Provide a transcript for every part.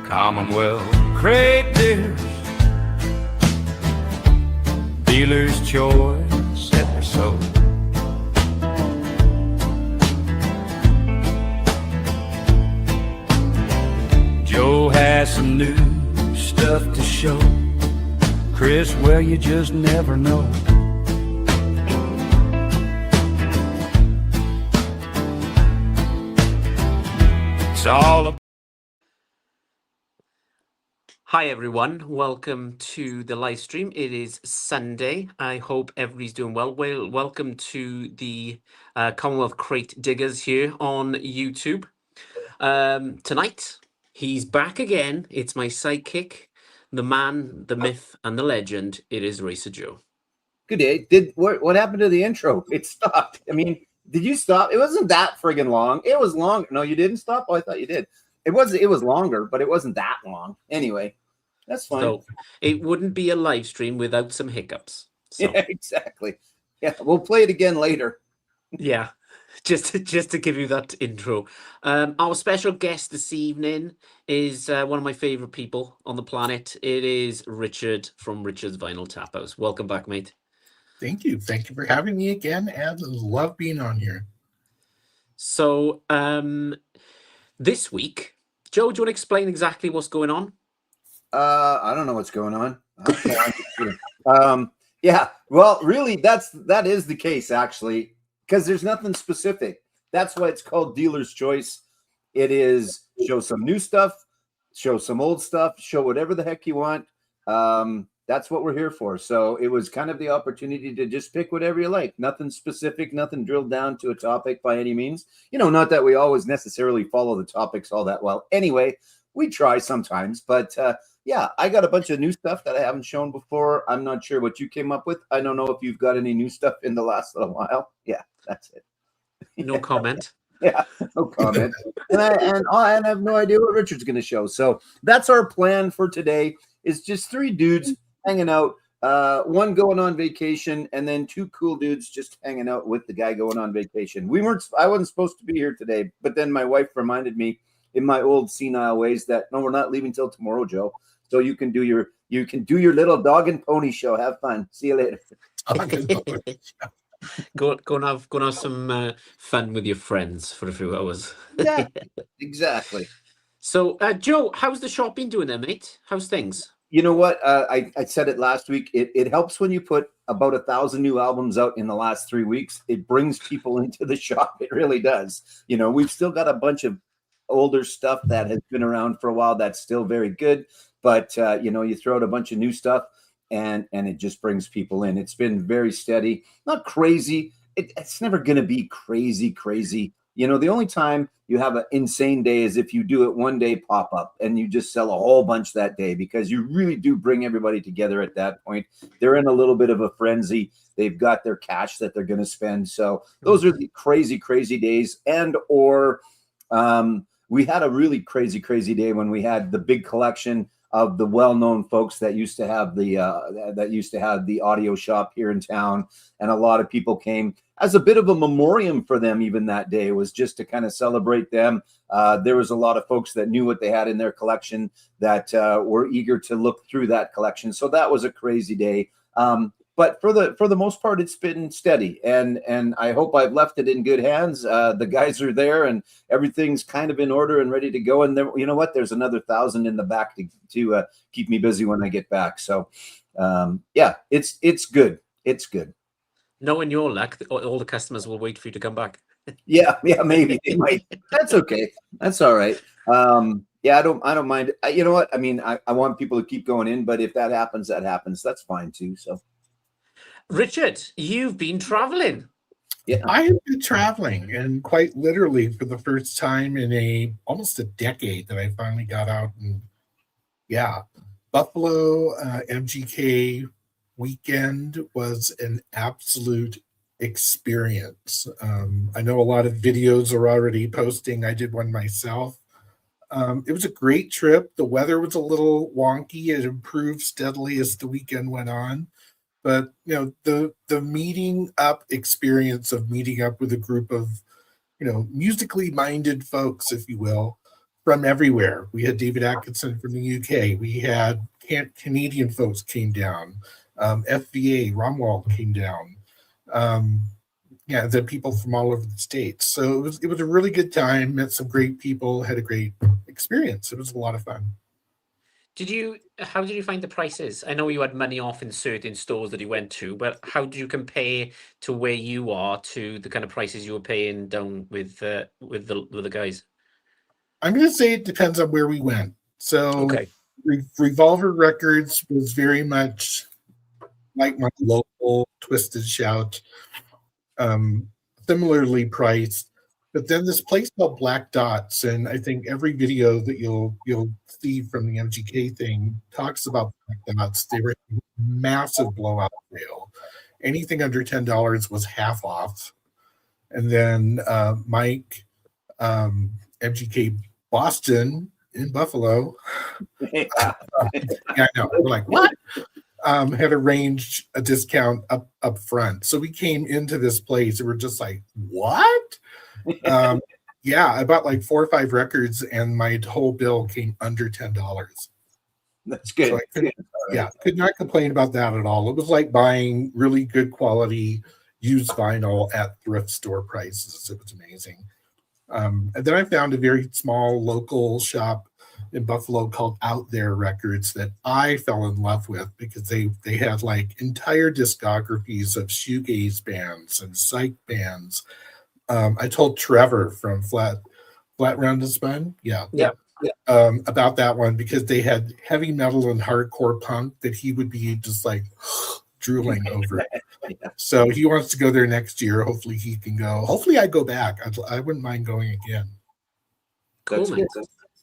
Commonwealth Crate Diggers, dealer's choice episode. Joe has some new stuff to show. Chris, well, you just never know. It's all about. Hi everyone, welcome to the live stream. It is Sunday. I hope everybody's doing well. Welcome to the Commonwealth Crate Diggers here on YouTube. Tonight, he's back again. It's my sidekick, the man, the myth, and the legend. It is Racer Joe. Good day. What happened to the intro? It stopped. I mean, did you stop? It wasn't that friggin' long. It was long. No, you didn't stop? Oh, I thought you did. It was longer, but it wasn't that long. Anyway. That's fine. So it wouldn't be a live stream without some hiccups. So. Yeah, exactly. Yeah, we'll play it again later. Yeah, just to give you that intro. Our special guest this evening is one of my favorite people on the planet. It is Richard from Richard's Vinyl Tap House. Welcome back, mate. Thank you. Thank you for having me again, and love being on here. So this week, Joe, do you want to explain exactly what's going on? I don't know what's going on. Okay, yeah. Well, really, that is the case actually, because there's nothing specific. That's why it's called dealer's choice. It is show some new stuff, show some old stuff, show whatever the heck you want. That's what we're here for. So it was kind of the opportunity to just pick whatever you like. Nothing specific, nothing drilled down to a topic by any means. You know, not that we always necessarily follow the topics all that well. Anyway, we try sometimes, but yeah, I got a bunch of new stuff that I haven't shown before. I'm not sure what you came up with. I don't know if you've got any new stuff in the last little while. Yeah, that's it. No comment. Yeah, no comment. and I have no idea what Richard's going to show. So that's our plan for today. Is just three dudes hanging out. One going on vacation, and then two cool dudes just hanging out with the guy going on vacation. I wasn't supposed to be here today, but then my wife reminded me in my old senile ways that no, we're not leaving till tomorrow, Joe. So you can do your little dog and pony show. Have fun. See you later. Go and have some fun with your friends for a few hours. Yeah, exactly. So, Joe, how's the shop been doing there, mate? How's things? You know what? I said it last week. It helps when you put about 1,000 new albums out in the last 3 weeks. It brings people into the shop. It really does. You know, we've still got a bunch of older stuff that has been around for a while that's still very good. But, you know, you throw out a bunch of new stuff and it just brings people in. It's been very steady, not crazy. It's never going to be crazy. You know, the only time you have an insane day is if you do it one day pop up and you just sell a whole bunch that day, because you really do bring everybody together at that point. They're in a little bit of a frenzy. They've got their cash that they're going to spend. So those are the crazy days. We had a really crazy day when we had the big collection of the well-known folks that used to have the audio shop here in town, and a lot of people came as a bit of a memoriam for them. Even that day was just to kind of celebrate them. There was a lot of folks that knew what they had in their collection that were eager to look through that collection. So that was a crazy day. But for the most part, it's been steady, and I hope I've left it in good hands. The guys are there, and everything's kind of in order and ready to go. And then, you know what? There's another 1,000 in the back to keep me busy when I get back. So, yeah, it's good. It's good. Knowing your luck, all the customers will wait for you to come back. Yeah, maybe they might. That's okay. That's all right. Yeah, I don't mind. You know what? I mean, I want people to keep going in, but if that happens, that happens. That's fine too. So. Richard, you've been traveling. Yeah, I have been traveling, and quite literally for the first time in almost a decade that I finally got out. And yeah, Buffalo MGK weekend was an absolute experience. I know a lot of videos are already posting. I did one myself. It was a great trip. The weather was a little wonky. It improved steadily as the weekend went on. But, you know, the meeting up experience of meeting up with a group of, you know, musically minded folks, if you will, from everywhere. We had David Atkinson from the UK. We had Canadian folks came down. FVA, Romwald came down. Yeah, the people from all over the states. So it was a really good time. Met some great people. Had a great experience. It was a lot of fun. How did you find the prices? I know you had money off in certain stores that you went to, but how did you compare to where you are to the kind of prices you were paying down with the guys? I'm going to say it depends on where we went. So Okay. Revolver Records was very much like my local Twisted Shout, similarly priced. But then this place called Black Dots, and I think every video that you'll see from the MGK thing talks about Black Dots. They were a massive blowout sale. Anything under $10 was half off. And then Mike, MGK Boston in Buffalo. Yeah. Yeah, I know. We're like, what? Had arranged a discount up front. So we came into this place and we're just like, what? Yeah, I bought like 4 or 5 records and my whole bill came under $10. That's good. So could not complain about that at all. It was like buying really good quality used vinyl at thrift store prices. It was amazing. And then I found a very small local shop in Buffalo called Out There Records that I fell in love with because they had like entire discographies of shoegaze bands and psych bands. I told Trevor from Flat Round and Spun, about that one because they had heavy metal and hardcore punk that he would be just like drooling over. So he wants to go there next year. Hopefully he can go. Hopefully I go back. I wouldn't mind going again. Cool, man.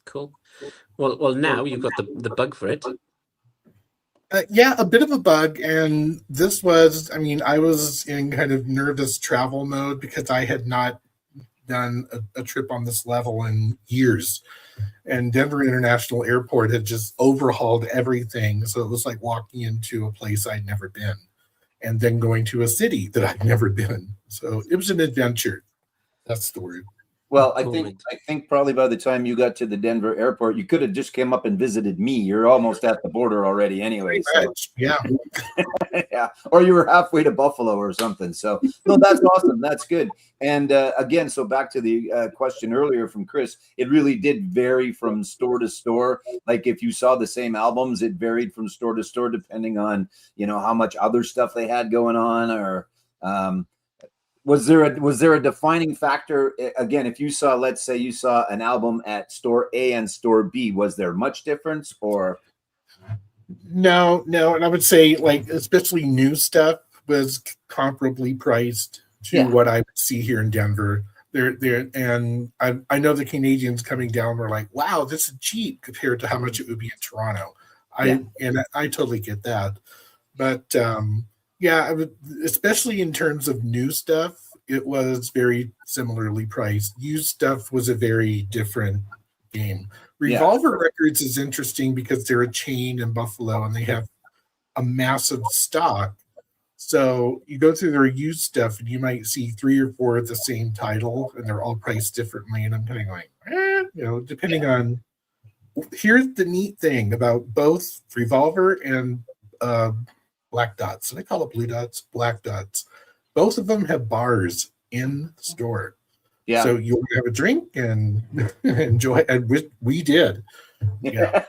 Cool. Well, now you've got the bug for it. Yeah, a bit of a bug. And this was, I was in kind of nervous travel mode because I had not done a trip on this level in years. And Denver International Airport had just overhauled everything. So it was like walking into a place I'd never been and then going to a city that I'd never been. So it was an adventure. That's the word. Well, I think probably by the time you got to the Denver airport, you could have just came up and visited me. You're almost at the border already anyway. So. Yeah. Yeah. Or you were halfway to Buffalo or something. So, no, that's awesome. That's good. And again, so back to the question earlier from Chris, it really did vary from store to store. Like if you saw the same albums, it varied from store to store depending on, how much other stuff they had going on or was there a defining factor? Again, if you saw, let's say you saw an album at store A and store B, was there much difference or? No. And I would say like, especially new stuff was comparably priced to what I would see here in Denver. And I know the Canadians coming down were like, wow, this is cheap compared to how much it would be in Toronto. I totally get that. But, I would, especially in terms of new stuff, it was very similarly priced. Used stuff was a very different game. Revolver Records is interesting because they're a chain in Buffalo and they have a massive stock. So you go through their used stuff and you might see 3 or 4 of the same title and they're all priced differently. And I'm kind of going, depending on. Here's the neat thing about both Revolver and Black Dots. And I call it Blue Dots, Black Dots. Both of them have bars in the store. Yeah. So you want to have a drink and enjoy. And we did. Yeah.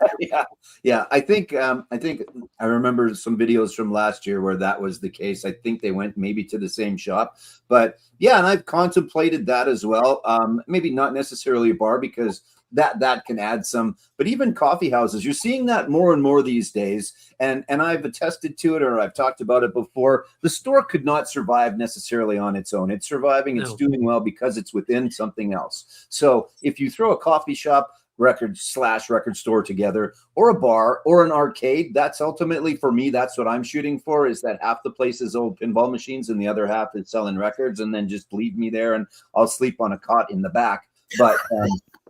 Yeah. I think I remember some videos from last year where that was the case. I think they went maybe to the same shop. But yeah, and I've contemplated that as well. Maybe not necessarily a bar because that can add some, but even coffee houses, you're seeing that more and more these days. And I've attested to it, or I've talked about it before. The store could not survive necessarily on its own. It's surviving, it's doing well because it's within something else. So if you throw a coffee shop, record store together, or a bar or an arcade, that's ultimately for me, that's what I'm shooting for, is that half the place is old pinball machines and the other half is selling records, and then just leave me there and I'll sleep on a cot in the back. But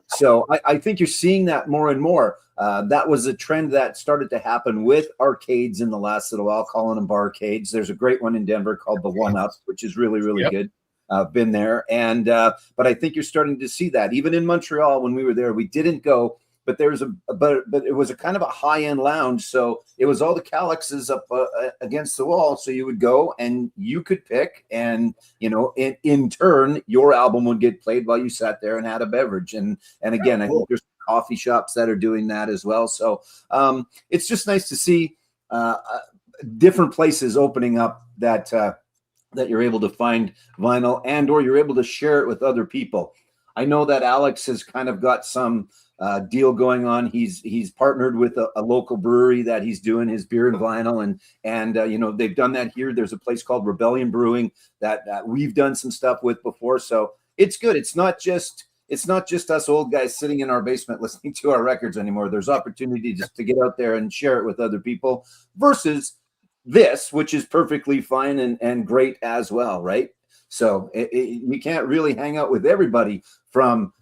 so I think you're seeing that more and more. That was a trend that started to happen with arcades in the last little while, calling them barcades. There's a great one in Denver called the One Up, which is really, really good. been there. And but I think you're starting to see that even in Montreal when we were there. We didn't go, but there's but it was a kind of a high end lounge, so it was all the Calixes up against the wall. So you would go and you could pick, and in turn your album would get played while you sat there and had a beverage. And again, I think there's coffee shops that are doing that as well. So it's just nice to see different places opening up that you're able to find vinyl or you're able to share it with other people. I know that Alex has kind of got some deal going on. He's partnered with a local brewery that he's doing his beer and vinyl, and they've done that here. There's a place called Rebellion Brewing that we've done some stuff with before. So it's good. It's not just us old guys sitting in our basement listening to our records anymore. There's opportunity just to get out there and share it with other people versus this, which is perfectly fine and great as well, right? So you can't really hang out with everybody from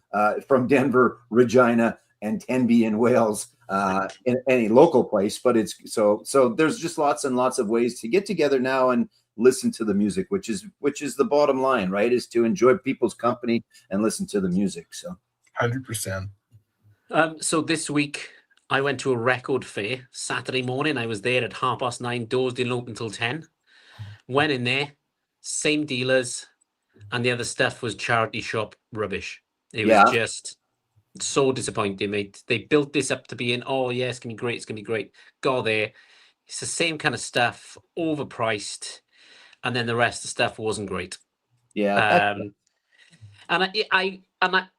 Denver, Regina, and Tenby in Wales in any local place, but it's so there's just lots and lots of ways to get together now and listen to the music, which is the bottom line, right? Is to enjoy people's company and listen to the music. So 100%. So this week I went to a record fair Saturday morning. I was there at 9:30. Doors didn't open until 10. Went in there, same dealers, and the other stuff was charity shop rubbish. It was just so disappointing, mate. They built this up to being, oh yeah, it's gonna be great, it's gonna be great. Got there, it's the same kind of stuff, overpriced, and then the rest of the stuff wasn't great. Yeah. And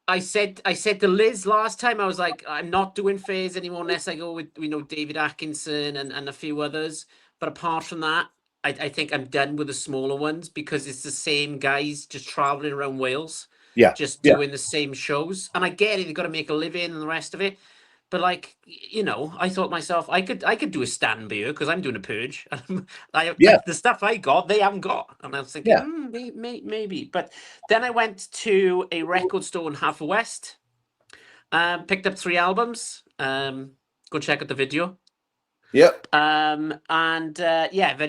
I said to Liz last time, I was like, I'm not doing fairs anymore unless I go with David Atkinson and a few others. But apart from that, I think I'm done with the smaller ones because it's the same guys just traveling around Wales, just doing the same shows. And I get it, they've got to make a living and the rest of it. But like, I thought myself, I could do a stand beer because I'm doing a purge. The stuff I got, they haven't got. And I was thinking, maybe. But then I went to a record store in Haverford, picked up 3 albums. Go check out the video. Yep. Very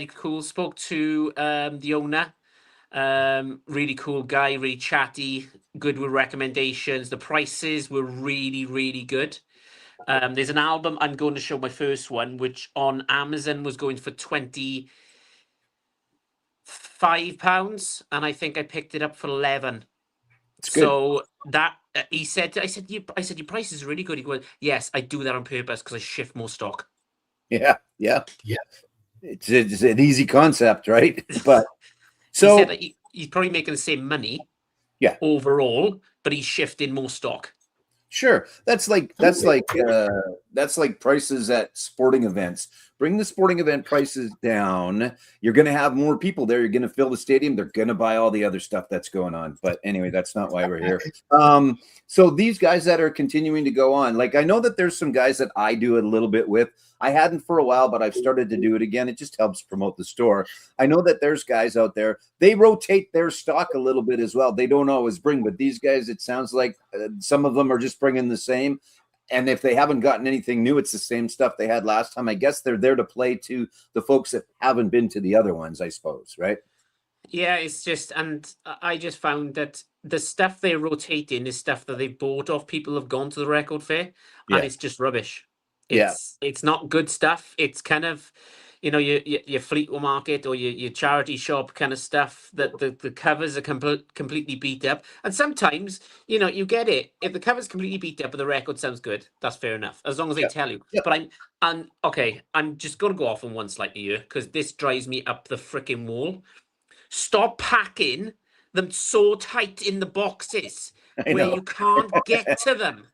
cool. Spoke to the owner. Really cool guy, really chatty, good with recommendations. The prices were really, really good. There's an album I'm going to show, my first one, which on Amazon was going for £25, and I think I picked it up for 11. So that I said your price is really good. He goes, yes, I do that on purpose because I shift more stock. Yeah. It's an easy concept, right? But so he said that he's probably making the same money, overall, but he's shifting more stock. Sure, that's like prices at sporting events. Bring the sporting event prices down. You're going to have more people there. You're going to fill the stadium. They're going to buy all the other stuff that's going on. But anyway, that's not why we're here. So these guys that are continuing to go on, like I know that there's some guys that I do it a little bit with. I hadn't for a while, but I've started to do it again. It just helps promote the store. I know that there's guys out there. They rotate their stock a little bit as well. They don't always bring, but these guys, it sounds like some of them are just bringing the same. And if they haven't gotten anything new, it's the same stuff they had last time. I guess they're there to play to the folks that haven't been to the other ones, I suppose, right? Yeah, it's just, and I just found that the stuff they're rotating is stuff that they bought off people who've gone to the record fair, and it's just rubbish. It's not good stuff. It's kind of, your Fleetwood Market or your charity shop kind of stuff that the covers are completely beat up. And sometimes, you get it. If the cover's completely beat up but the record sounds good, that's fair enough, as long as they tell you. But I'm just going to go off on one slightly here because this drives me up the freaking wall. Stop packing them so tight in the boxes where you can't get to them.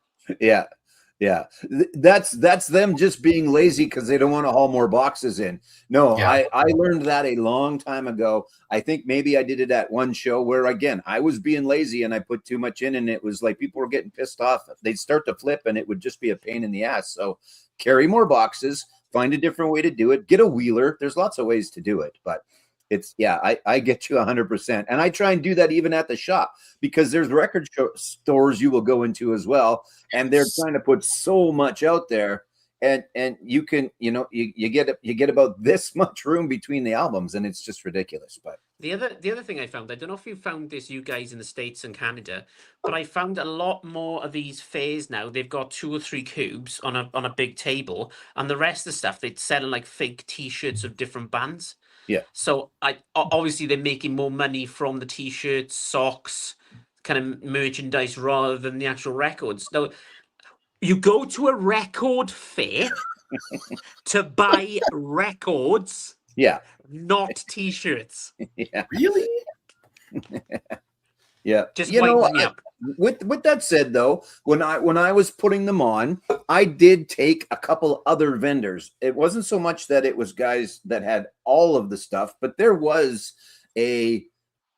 Yeah, that's them just being lazy because they don't want to haul more boxes in. No, I learned that a long time ago. I think maybe I did it at one show where, again, I was being lazy and I put too much in, and it was like people were getting pissed off. They'd start to flip and it would just be a pain in the ass. So carry more boxes, find a different way to do it, get a wheeler. There's lots of ways to do it, but it's I get you 100%. And I try and do that even at the shop because there's record stores you will go into as well. And they're trying to put so much out there, and you get about this much room between the albums, and it's just ridiculous. But The other thing I found, I don't know if you found this, you guys in the States and Canada, but I found a lot more of these fairs now. They've got 2 or 3 cubes on a big table, and the rest of the stuff they're selling like fake T-shirts of different bands. Yeah. So obviously they're making more money from the T-shirts, socks, kind of merchandise rather than the actual records. Now, you go to a record fair to buy records, Yeah. not T-shirts. Yeah. Really? Yeah. Just You know, winds me up. with that said, though, when I was putting them on, I did take a couple other vendors. It wasn't so much that it was guys that had all of the stuff, but there was a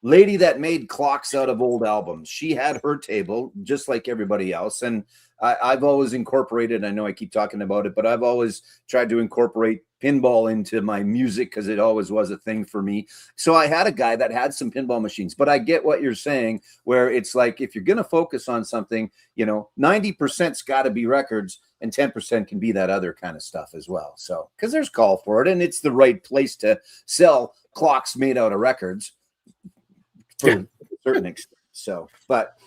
lady that made clocks out of old albums. She had her table just like everybody else, and I've always incorporated. I know I keep talking about it, but I've always tried to incorporate pinball into my music because it always was a thing for me. So I had a guy that had some pinball machines, but I get what you're saying, where it's like, if you're going to focus on something, 90%'s got to be records and 10% can be that other kind of stuff as well. So, because there's call for it, and it's the right place to sell clocks made out of records for a certain extent. So, but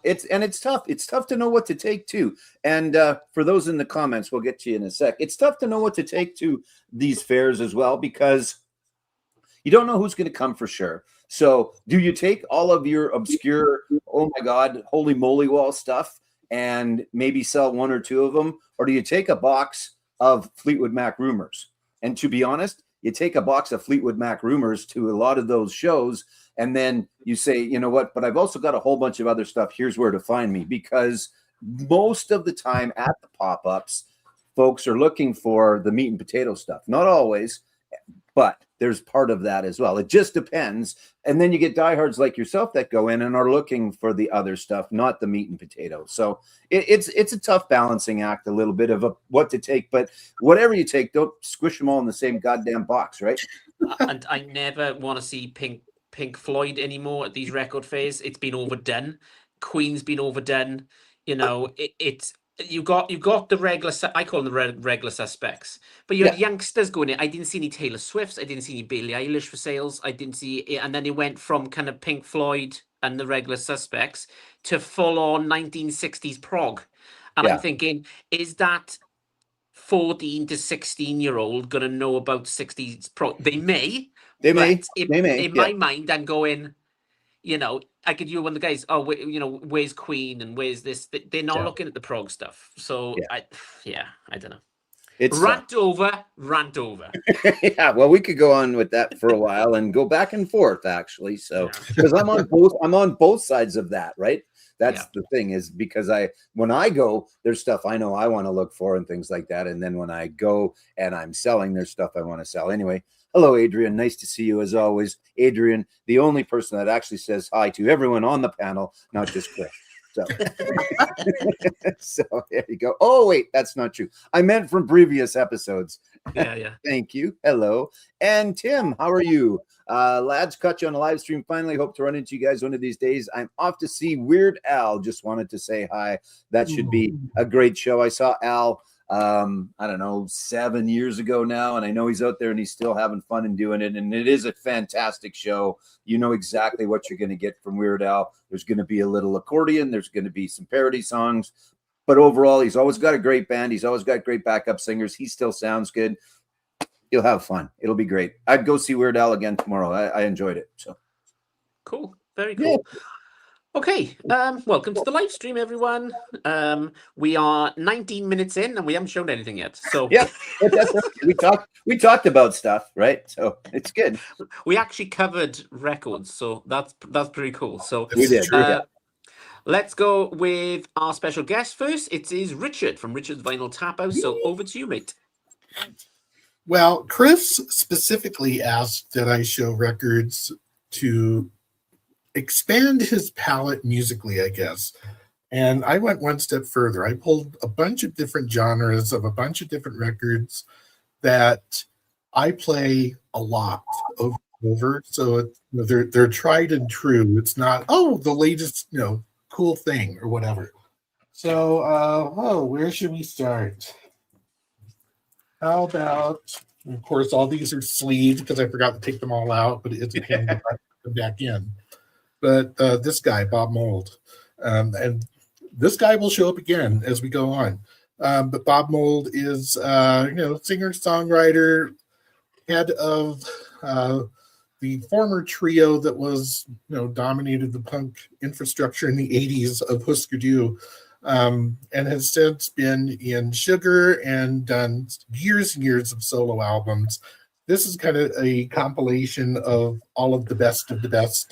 it's tough. It's tough to know what to take to. And for those in the comments, we'll get to you in a sec. It's tough to know what to take to these fairs as well, because you don't know who's going to come for sure. So do you take all of your obscure, oh my God, holy moly wall stuff and maybe sell 1 or 2 of them? Or do you take a box of Fleetwood Mac rumors? And to be honest, you take a box of Fleetwood Mac rumors to a lot of those shows, and then you say, you know what, but I've also got a whole bunch of other stuff. Here's where to find me. Because most of the time at the pop-ups, folks are looking for the meat and potato stuff. Not always, but there's part of that as well. It just depends. And then you get diehards like yourself that go in and are looking for the other stuff, not the meat and potatoes. So it's a tough balancing act, a little bit of what to take. But whatever you take, don't squish them all in the same goddamn box, right? And I never want to see Pink Floyd anymore at these record fairs. It's been overdone. Queen's been overdone. It's you got the regular. I call them the regular suspects. But you had youngsters going in. I didn't see any Taylor Swifts. I didn't see any Billie Eilish for sales. I didn't see, and then it went from kind of Pink Floyd and the regular suspects to full on 1960s prog. And I'm thinking, is that 14 to 16-year-old going to know about 60s prog? They may. In my mind, I'm going, I could do one of the guys, where's Queen and where's this? They're not looking at the prog stuff. So, I don't know. It's rant over. Yeah, well, we could go on with that for a while and go back and forth, actually. So, because I'm on both sides of that, right? That's the thing, is because when I go, there's stuff I know I want to look for and things like that. And then when I go and I'm selling, there's stuff I want to sell. Anyway, hello, Adrian. Nice to see you as always. Adrian, the only person that actually says hi to everyone on the panel, not just Chris. So, so there you go. Oh, wait, that's not true. I meant from previous episodes. Yeah. Thank you. Hello. And Tim, how are you? Lads, caught you on a live stream. Finally, hope to run into you guys one of these days. I'm off to see Weird Al. Just wanted to say hi. That should be a great show. I saw Al, I don't know, 7 years ago now, and I know he's out there and he's still having fun and doing it. And it is a fantastic show. You know exactly what you're going to get from Weird Al. There's going to be a little accordion. There's going to be some parody songs. But overall, he's always got a great band. He's always got great backup singers. He still sounds good. You'll have fun. It'll be great. I'd go see Weird Al again tomorrow. I enjoyed it. So cool. Very cool. Yeah. Okay. Welcome to the live stream, everyone. We are 19 minutes in and we haven't shown anything yet. So yeah, that's right. We talked about stuff, right? So it's good. We actually covered records, so that's pretty cool. So we did. Let's go with our special guest first. It is Richard from Richard's Vinyl Tap House. So over to you, mate. Well, Chris specifically asked that I show records to expand his palette musically, I guess. And I went one step further. I pulled a bunch of different genres of a bunch of different records that I play a lot over. So they're tried and true. It's not, the latest, cool thing or whatever. So, where should we start? How about Of course, all these are sleeved because I forgot to take them all out, but it's a pain in the butt to put them back in. But this guy, Bob Mould, and this guy will show up again as we go on. But Bob Mould is, singer, songwriter, head of the former trio that was, dominated the punk infrastructure in the 80s of Husker Du, and has since been in Sugar and done years and years of solo albums. This is kind of a compilation of all of the best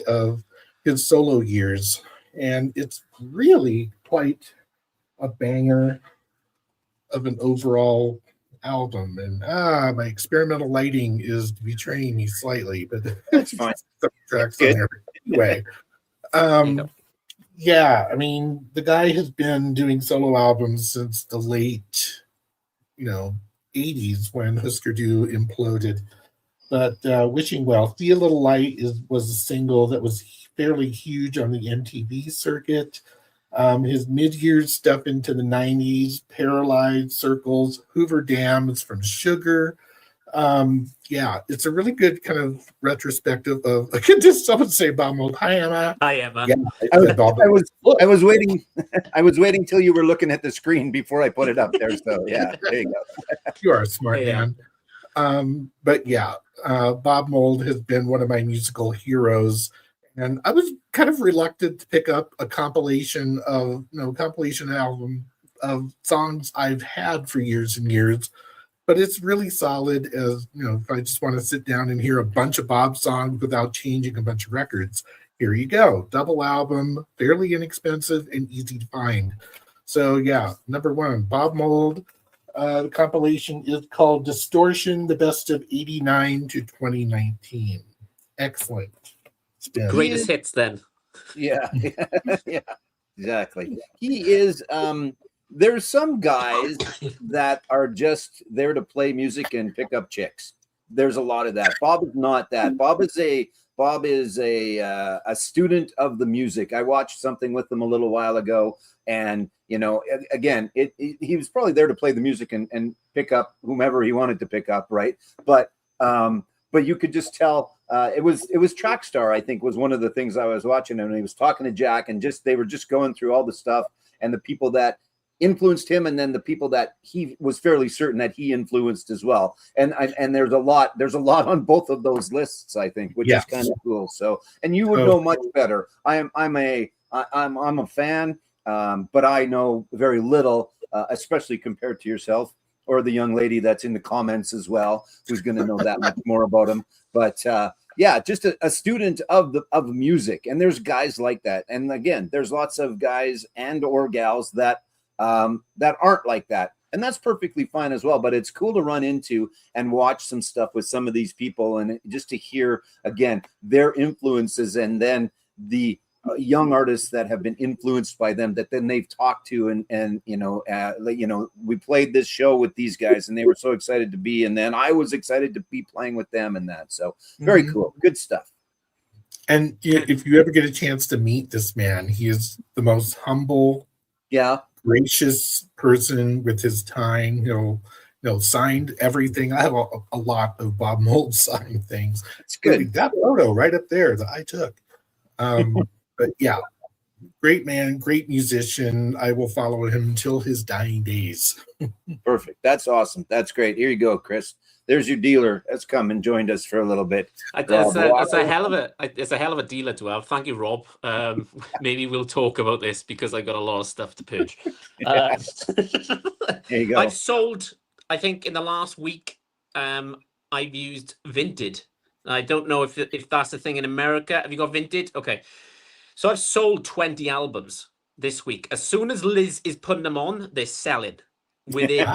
of his solo years, and it's really quite a banger of an overall album. And my experimental lighting is betraying me slightly, but That's fine. some tracks on there anyway. Yeah, I mean, the guy has been doing solo albums since the late 80s when Husker Du imploded. But Wishing Well, See a Little Light was a single that was fairly huge on the MTV circuit. His mid-years stuff into the 90s, Paralyzed, Circles, Hoover Dam is from Sugar. It's a really good kind of retrospective of, I could just someone say Bob Mould. Hi, Emma. Hi, Emma. Yeah, I was waiting. I was waiting till you were looking at the screen before I put it up there. So yeah, there you go. You are a smart man. But yeah, Bob Mould has been one of my musical heroes. And I was kind of reluctant to pick up a compilation album of songs I've had for years and years. But it's really solid as, if I just want to sit down and hear a bunch of Bob songs without changing a bunch of records, here you go. Double album, fairly inexpensive and easy to find. So yeah, number one, Bob Mould. The compilation is called Distortion, the best of 89 to 2019. Excellent. Greatest hits then. Yeah, yeah, exactly. He is. There's some guys that are just there to play music and pick up chicks. There's a lot of that. Bob is not that. Bob is a student of the music. I watched something with him a little while ago, and again, he was probably there to play the music and pick up whomever he wanted to pick up, right? But you could just tell it was Trackstar, I think, was one of the things I was watching, and he was talking to Jack, and they were just going through all the stuff and the people that influenced him, and then the people that he was fairly certain that he influenced as well. And there's a lot on both of those lists, I think, which is kind of cool. So, and you would know much better. I'm a fan, but I know very little, especially compared to yourself or the young lady that's in the comments as well, who's going to know that much more about him. But just a student of music, and there's guys like that. And again, there's lots of guys and or gals that aren't like that, and that's perfectly fine as well. But it's cool to run into and watch some stuff with some of these people, and just to hear again their influences, and then the young artists that have been influenced by them that then they've talked to, and we played this show with these guys and they were so excited to be, and then I was excited to be playing with them and that. So very cool, good stuff. And if you ever get a chance to meet this man, he is the most humble, gracious person with his time. Signed everything. I have a lot of Bob Mould signed things. It's good. That photo right up there that I took. But yeah, great man, great musician. I will follow him until his dying days. Perfect. That's awesome. That's great. Here you go, Chris. There's your dealer. Has come and joined us for a little bit. It's a hell of a dealer to have. Thank you, Rob. Maybe we'll talk about this because I've got a lot of stuff to purge. There you go. I've sold, I think, in the last week. I've used Vinted. I don't know if that's the thing in America. Have you got Vinted? Okay. So I've sold 20 albums this week. As soon as Liz is putting them on, they're selling within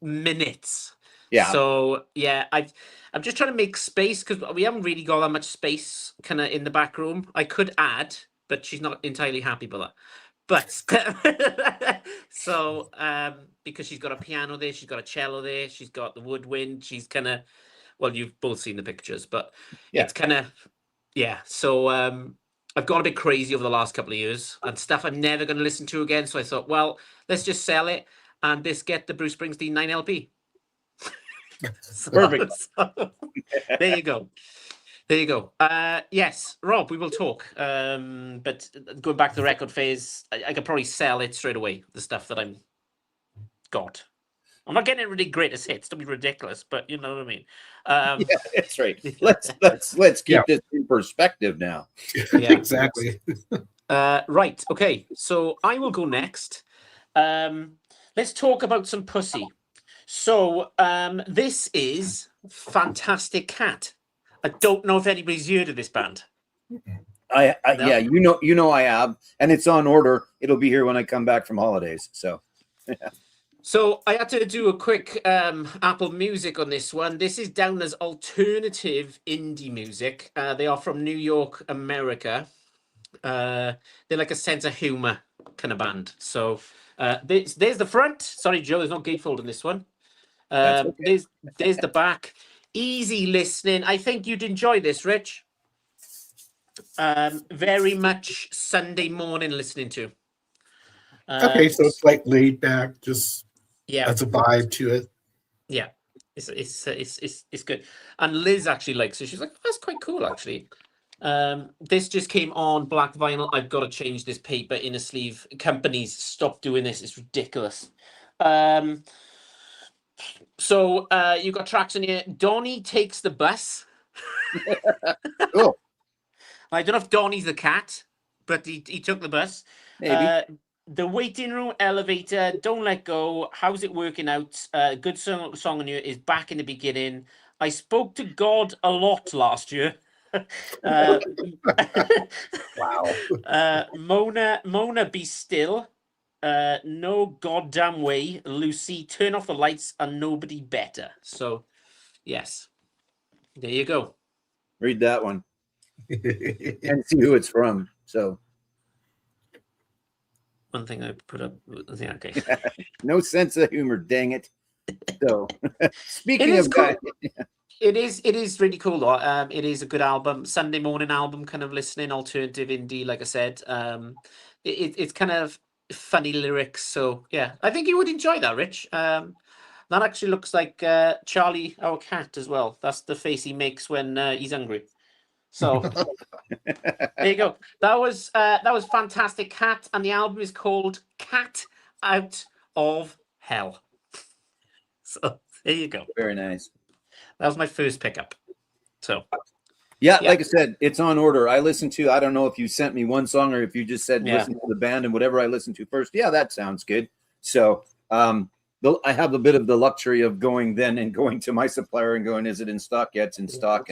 minutes. Yeah. So yeah, I'm just trying to make space because we haven't really got that much space kind of in the back room. I could add, but she's not entirely happy with that. But so because she's got a piano there, she's got a cello there, she's got the woodwind, she's kind of, well, you've both seen the pictures, but it's kind of, so I've gone a bit crazy over the last couple of years and stuff I'm never going to listen to again. So I thought, well, let's just sell it and let's get the Bruce Springsteen 9 LP. Perfect. There you go. There you go. Yes, Rob, we will talk. But going back to the record phase, I could probably sell it straight away. The stuff that I'm got. I'm not getting really greatest hits. Don't be ridiculous, but you know what I mean. Yeah, that's right. Let's keep this in perspective now. Yeah. Exactly. Right. Okay. So I will go next. Let's talk about some pussy. So this is Fantastic Cat. I don't know if anybody's heard of this band. I No? Yeah, you know I have, and it's on order. It'll be here when I come back from holidays. So So I had to do a quick Apple Music on this one. This is down as alternative indie music. They are from New York, America. They're like a sense of humor kind of band. So there's the front. Sorry, Joe, there's no gatefold in this one. That's okay. There's the back. Easy listening. I think you'd enjoy this, Rich. Very much Sunday morning listening to. Okay, so it's like laid back, just Yeah, that's a vibe to it. yeah. It's good. And Liz actually likes it. She's like, that's quite cool, actually. This just came on black vinyl. I've got to change this paper inner sleeve. Companies, stop doing this. It's ridiculous. So you got tracks in here. Donnie takes the bus. Cool. I don't know if Donnie's the cat, but he took the bus. Maybe. The waiting room, elevator, don't let go. How's it working out? Good song on here is Back in the Beginning. I spoke to God a lot last year. Wow. Mona, be still. No goddamn way. Lucy, turn off the lights and nobody better. So, yes, there you go. Read that one and see who it's from. So One thing I put up. Yeah, okay. no sense of humor, dang it. So speaking It is of cool. guys, It is really cool though. It is a good album, Sunday morning album, kind of listening, alternative indie, like I said. It's kind of funny lyrics, so yeah, I think you would enjoy that, Rich. That actually looks like Charlie, our cat, as well. That's the face he makes when he's hungry. So there you go. That was Fantastic Cat, and the album is called Cat Out of Hell. So there you go. very nice. That was my first pickup. So Yeah, Yeah. like I said, it's on order. I listened to, I don't know if you sent me one song or if you just said Yeah. listen to the band and whatever I listened to first. Yeah, that sounds good. So I have a bit of the luxury of going to my supplier and going, is it in stock? Yeah, it's in stock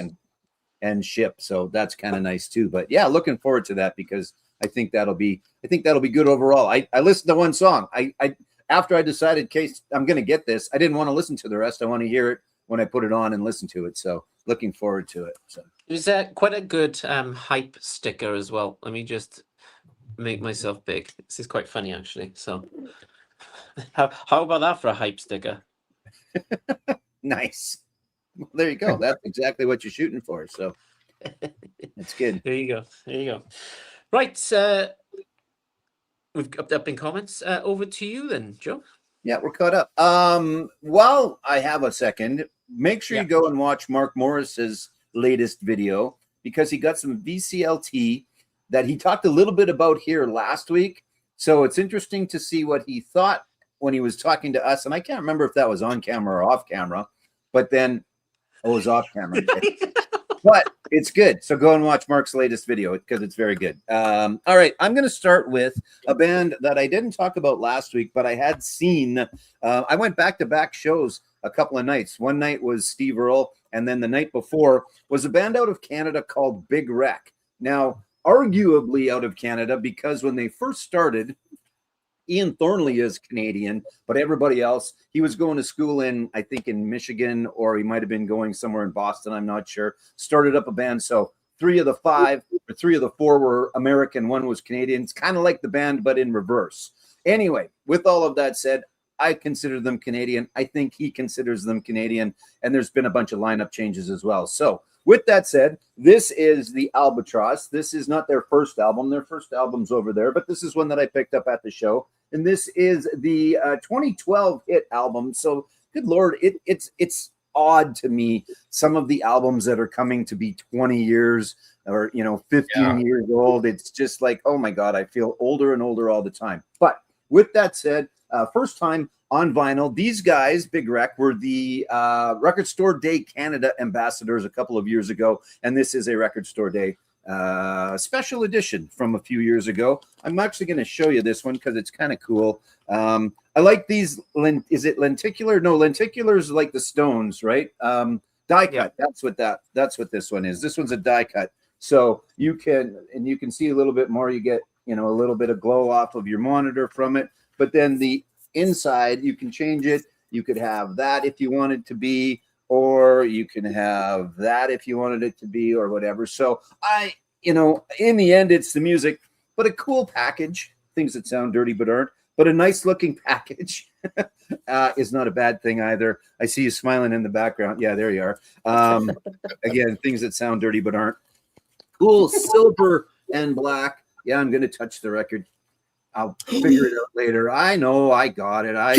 and ship. So that's kind of nice too. But yeah, looking forward to that because I think that'll be good overall. I listened to one song. I after I decided, case I'm gonna get this, I didn't want to listen to the rest. I want to hear it when I put it on and listen to it. So looking forward to it. So it was quite a good hype sticker as well. Let me just make myself big. This is quite funny actually. So how about that for a hype sticker? nice. Well, there you go. That's exactly what you're shooting for. So that's good. There you go. There you go. Right. We've got up in comments. Over to you then, Joe. Yeah, we're caught up. While I have a second, make sure you go and watch Mark Morris's latest video because he got some VCLT that he talked a little bit about here last week. So it's interesting to see what he thought when he was talking to us. And I can't remember if that was on camera or off camera, but then it was off camera. But it's good. So go and watch Mark's latest video because it's very good. All right. I'm going to start with a band that I didn't talk about last week, but I had seen. I went back-to-back shows a couple of nights. One night was Steve Earle, and then the night before was a band out of Canada called Big Wreck. Now, arguably out of Canada because when they first started, Ian Thornley is Canadian, but everybody else, he was going to school in, I think, in Michigan, or he might have been going somewhere in Boston. I'm not sure. Started up a band. So 3 of the 5 or 3 of the 4 were American. 1 was Canadian. It's kind of like the band, but in reverse. Anyway, with all of that said, I consider them Canadian. I think he considers them Canadian. And there's been a bunch of lineup changes as well. So with that said, this is the Albatross. This is not their first album. Their first album's over there, but this is one that I picked up at the show. And this is the 2012 hit album. So good Lord, it's odd to me, some of the albums that are coming to be 20 years or 15 years old. It's just like, oh my God, I feel older and older all the time. But with that said, first time on vinyl, these guys, Big Wreck, were the Record Store Day Canada ambassadors a couple of years ago, and this is a Record Store Day special edition from a few years ago. I'm actually going to show you this one because it's kind of cool. I like these. Is it lenticular? No, lenticular is like the Stones, right? Die cut. Yeah. That's what this one is. This one's a die cut. So you can see a little bit more. You get a little bit of glow off of your monitor from it. But then the inside, you can change it. You could have that if you wanted to be, or you can have that if you wanted it to be, or whatever. So in the end, it's the music, but a cool package. Things that sound dirty but aren't. But a nice looking package is not a bad thing either. I see you smiling in the background. Yeah, there you are. Again, things that sound dirty but aren't. Cool silver and black. Yeah, I'm going to touch the record. I'll figure it out later. I know, I got it. I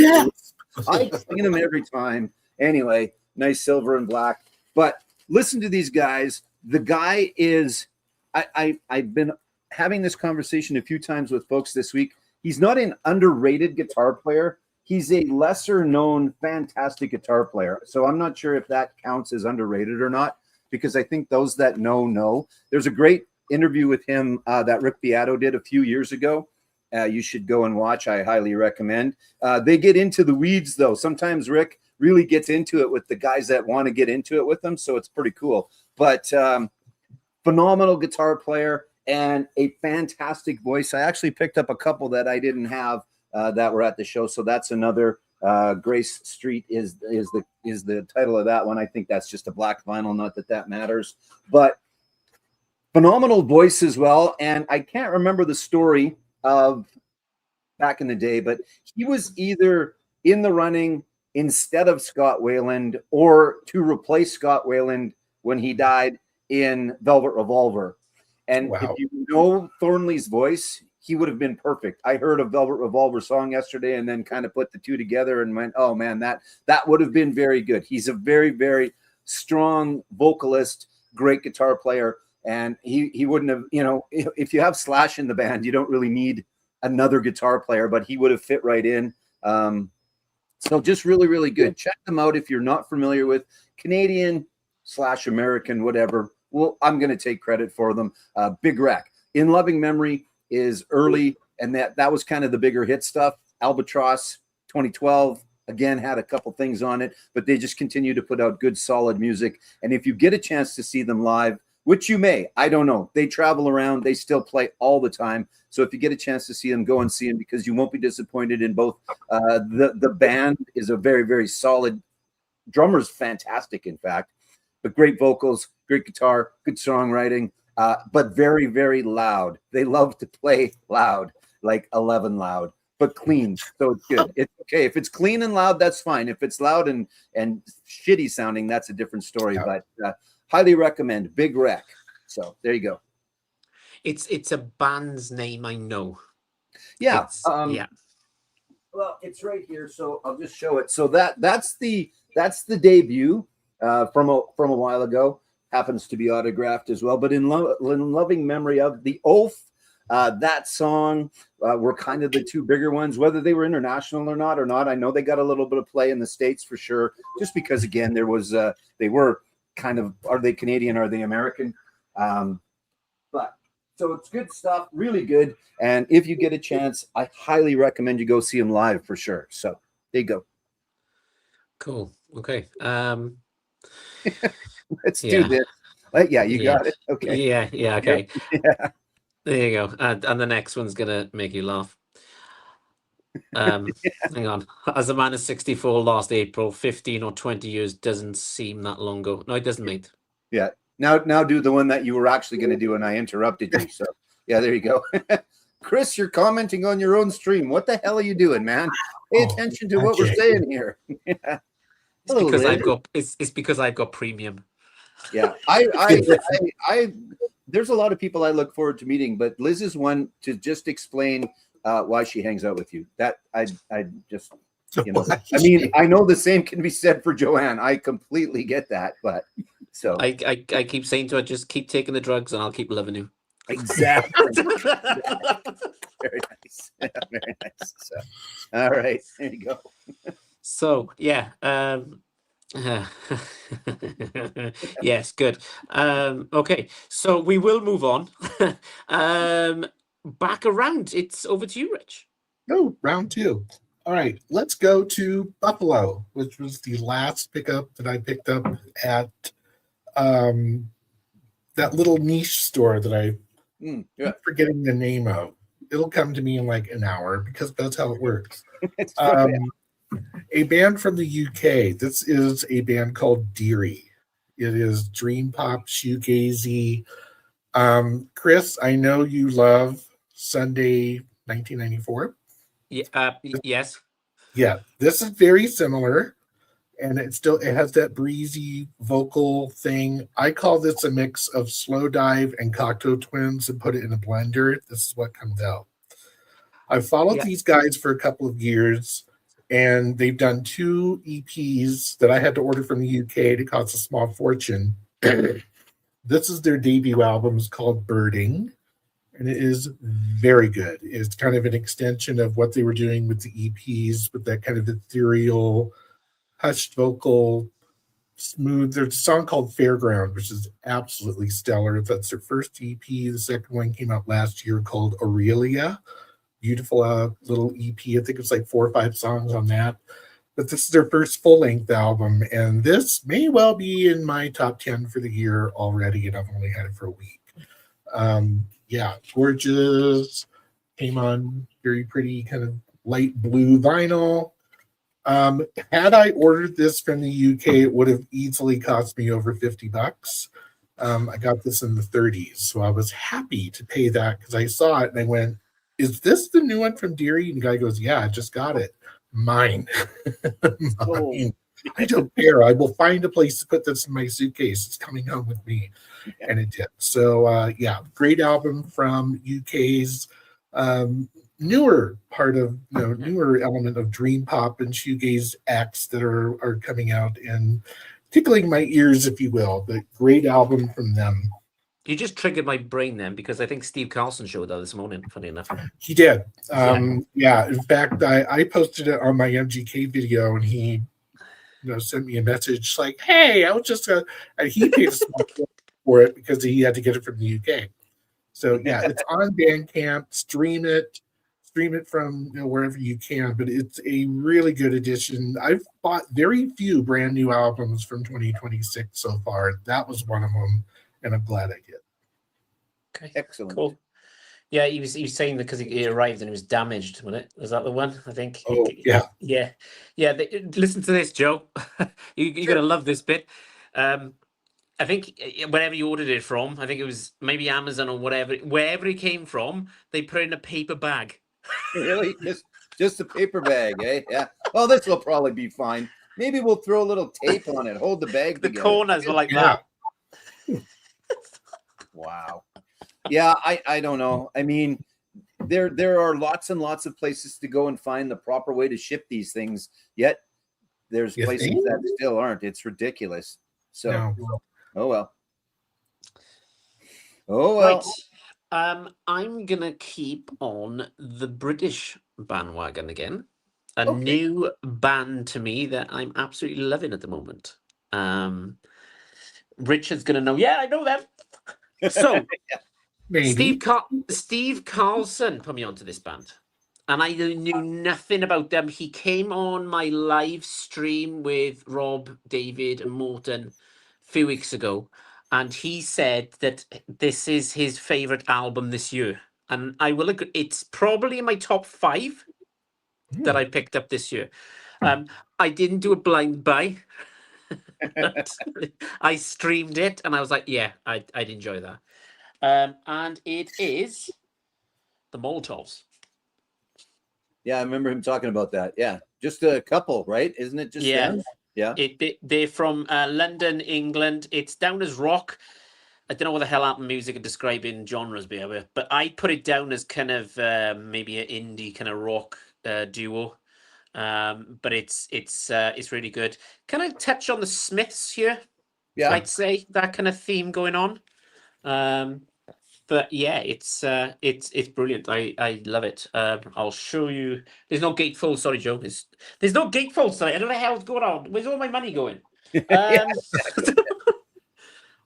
sing them every time. Anyway, nice silver and black. But listen to these guys. The guy is, I've been having this conversation a few times with folks this week. He's not an underrated guitar player. He's a lesser known, fantastic guitar player. So I'm not sure if that counts as underrated or not, because I think those that know. There's a great interview with him that Rick Beato did a few years ago. You should go and watch. I highly recommend. They get into the weeds, though. Sometimes Rick really gets into it with the guys that want to get into it with them. So it's pretty cool. But phenomenal guitar player and a fantastic voice. I actually picked up a couple that I didn't have that were at the show. So that's another. Grace Street is the title of that one. I think that's just a black vinyl. Not that matters. But phenomenal voice as well. And I can't remember the story of back in the day, but he was either in the running instead of Scott Weiland or to replace Scott Weiland when he died in Velvet Revolver. And if you know Thornley's voice, he would have been perfect. I heard a Velvet Revolver song yesterday and then kind of put the two together and went, oh man, that would have been very good. He's a very, very strong vocalist, great guitar player. And he wouldn't have, if you have Slash in the band, you don't really need another guitar player, but he would have fit right in. So just really, really good. Check them out if you're not familiar with Canadian / American, whatever. Well, I'm going to take credit for them. Big Wreck. In Loving Memory is early, and that was kind of the bigger hit stuff. Albatross 2012, again, had a couple things on it, but they just continue to put out good, solid music. And if you get a chance to see them live, which you may, I don't know. They travel around. They still play all the time. So if you get a chance to see them, go and see them because you won't be disappointed in both. The band is a very, very solid. Drummer's fantastic, in fact, but great vocals, great guitar, good songwriting, but very, very loud. They love to play loud, like 11 loud, but clean. So it's good. It's okay. If it's clean and loud, that's fine. If it's loud and shitty sounding, that's a different story. Yeah. But highly recommend Big Wreck. So there you go. It's a band's name, I know. Yeah. Yeah. Well, it's right here, so I'll just show it. So that's the debut from a while ago. Happens to be autographed as well. But in loving memory of the Oath, that song were kind of the two bigger ones, whether they were international or not. I know they got a little bit of play in the States for sure, just because again there was they were kind of, are they Canadian, are they American? But so it's good stuff, really good. And if you get a chance, I highly recommend you go see them live for sure. So there you go. Cool. Okay. Let's do this. Yeah, you got it. Okay. Yeah. Okay. Yeah. There you go. And the next one's gonna make you laugh. Hang on. As a man of 64 last April, 15 or 20 years doesn't seem that long ago. No, it doesn't, mate. Yeah. Now do the one that you were actually going to do and I interrupted you. So yeah, there you go. Chris, you're commenting on your own stream. What the hell are you doing, man? Pay attention to what we're saying here. Yeah. It's because I've got premium. Yeah. I there's a lot of people I look forward to meeting, but Liz is one to just explain why she hangs out with you. That I just You know, I mean, I know the same can be said for Joanne. I completely get that, but so I keep saying to her, just keep taking the drugs and I'll keep loving you. exactly. Very nice. Yeah, very nice. So, all right, there you go. So yeah, yes, good. Okay, so we will move on. Back around. It's over to you, Rich. Oh, round two. All right, let's go to Buffalo, which was the last pickup that I picked up at that little niche store that I Yeah. keep forgetting the name of. It'll come to me in like an hour because that's how it works. It's fine. A band from the UK. This is a band called Deary. It is dream pop, shoegazy. Chris, I know you love Sunday 1994. Yeah, yes. Yeah, this is very similar, and it has that breezy vocal thing. I call this a mix of Slow Dive and Cocteau Twins and put it in a blender. This is what comes out. I've followed Yeah. these guys for a couple of years, and they've done 2 EPs that I had to order from the UK to cost a small fortune. This is their debut album. It's called Birding, and it is very good. It's kind of an extension of what they were doing with the EPs, with that kind of ethereal, hushed vocal, smooth. There's a song called Fairground, which is absolutely stellar. That's their first EP. The second one came out last year called Aurelia. Beautiful little EP. I think it's like 4 or 5 songs on that. But this is their first full-length album, and this may well be in my top 10 for the year already, and I've only had it for a week. Yeah, gorgeous. Came on very pretty, kind of light blue vinyl. Had I ordered this from the UK, it would have easily cost me over $50. I got this in the 30s, so I was happy to pay that because I saw it and I went, "Is this the new one from Deary?" And the guy goes, "Yeah, I just got it. Mine." Mine. I don't care. I will find a place to put this in my suitcase. It's coming home with me. And it did. So yeah, great album from UK's newer part of newer element of dream pop and shoegaze acts that are coming out and tickling my ears, if you will. But great album from them. You just triggered my brain then, because I think Steve Carlson showed that this morning, funny enough. He did. Yeah. In fact, I posted it on my MGK video, and he sent me a message like, "Hey, I was just and he paid a small for it because he had to get it from the UK." So yeah, it's on Bandcamp. Stream it from wherever you can. But it's a really good addition. I've bought very few brand new albums from 2026 so far. That was one of them, and I'm glad I did. Okay, Excellent. cool. Yeah, he was saying that because he arrived and it was damaged, wasn't it? Was that the one? I think. Oh, yeah. Yeah. Listen to this, Joe. You're gonna love this bit. I think wherever you ordered it from, I think it was maybe Amazon or whatever, wherever it came from, they put it in a paper bag. Really? Just a paper bag, eh? Yeah. Well, this will probably be fine. Maybe we'll throw a little tape on it. Hold the bag The together. corners were like that. Wow. Yeah, I don't know. I mean, there are lots and lots of places to go and find the proper way to ship these things. Yet there's You places think? that still aren't. It's ridiculous. So, No. oh well. Oh well. Right. I'm gonna keep on the British bandwagon again. A new band to me that I'm absolutely loving at the moment. Richard's gonna know. Yeah, I know that. So Maybe. Steve Carlson put me onto this band, and I knew nothing about them. He came on my live stream with Rob, David, and Morton a few weeks ago, and he said that this is his favorite album this year. And I will agree, it's probably in my top 5 that I picked up this year. I didn't do a blind buy. I streamed it, and I was like, yeah, I'd enjoy that. And it is the Molotovs. Yeah, I remember him talking about that. Yeah, just a couple, right? Isn't it just them? Yeah. They're from London, England. It's down as rock. I don't know what the hell Apple Music are describing genres by, but I put it down as kind of maybe an indie kind of rock duo. but it's really good. Can I touch on the Smiths here? Yeah. I'd say that kind of theme going on. But yeah, it's brilliant. I love it. I'll show you. There's no gatefold. Sorry, Joe. There's no gatefold tonight. I don't know the hell's going on. Where's all my money going? Yeah,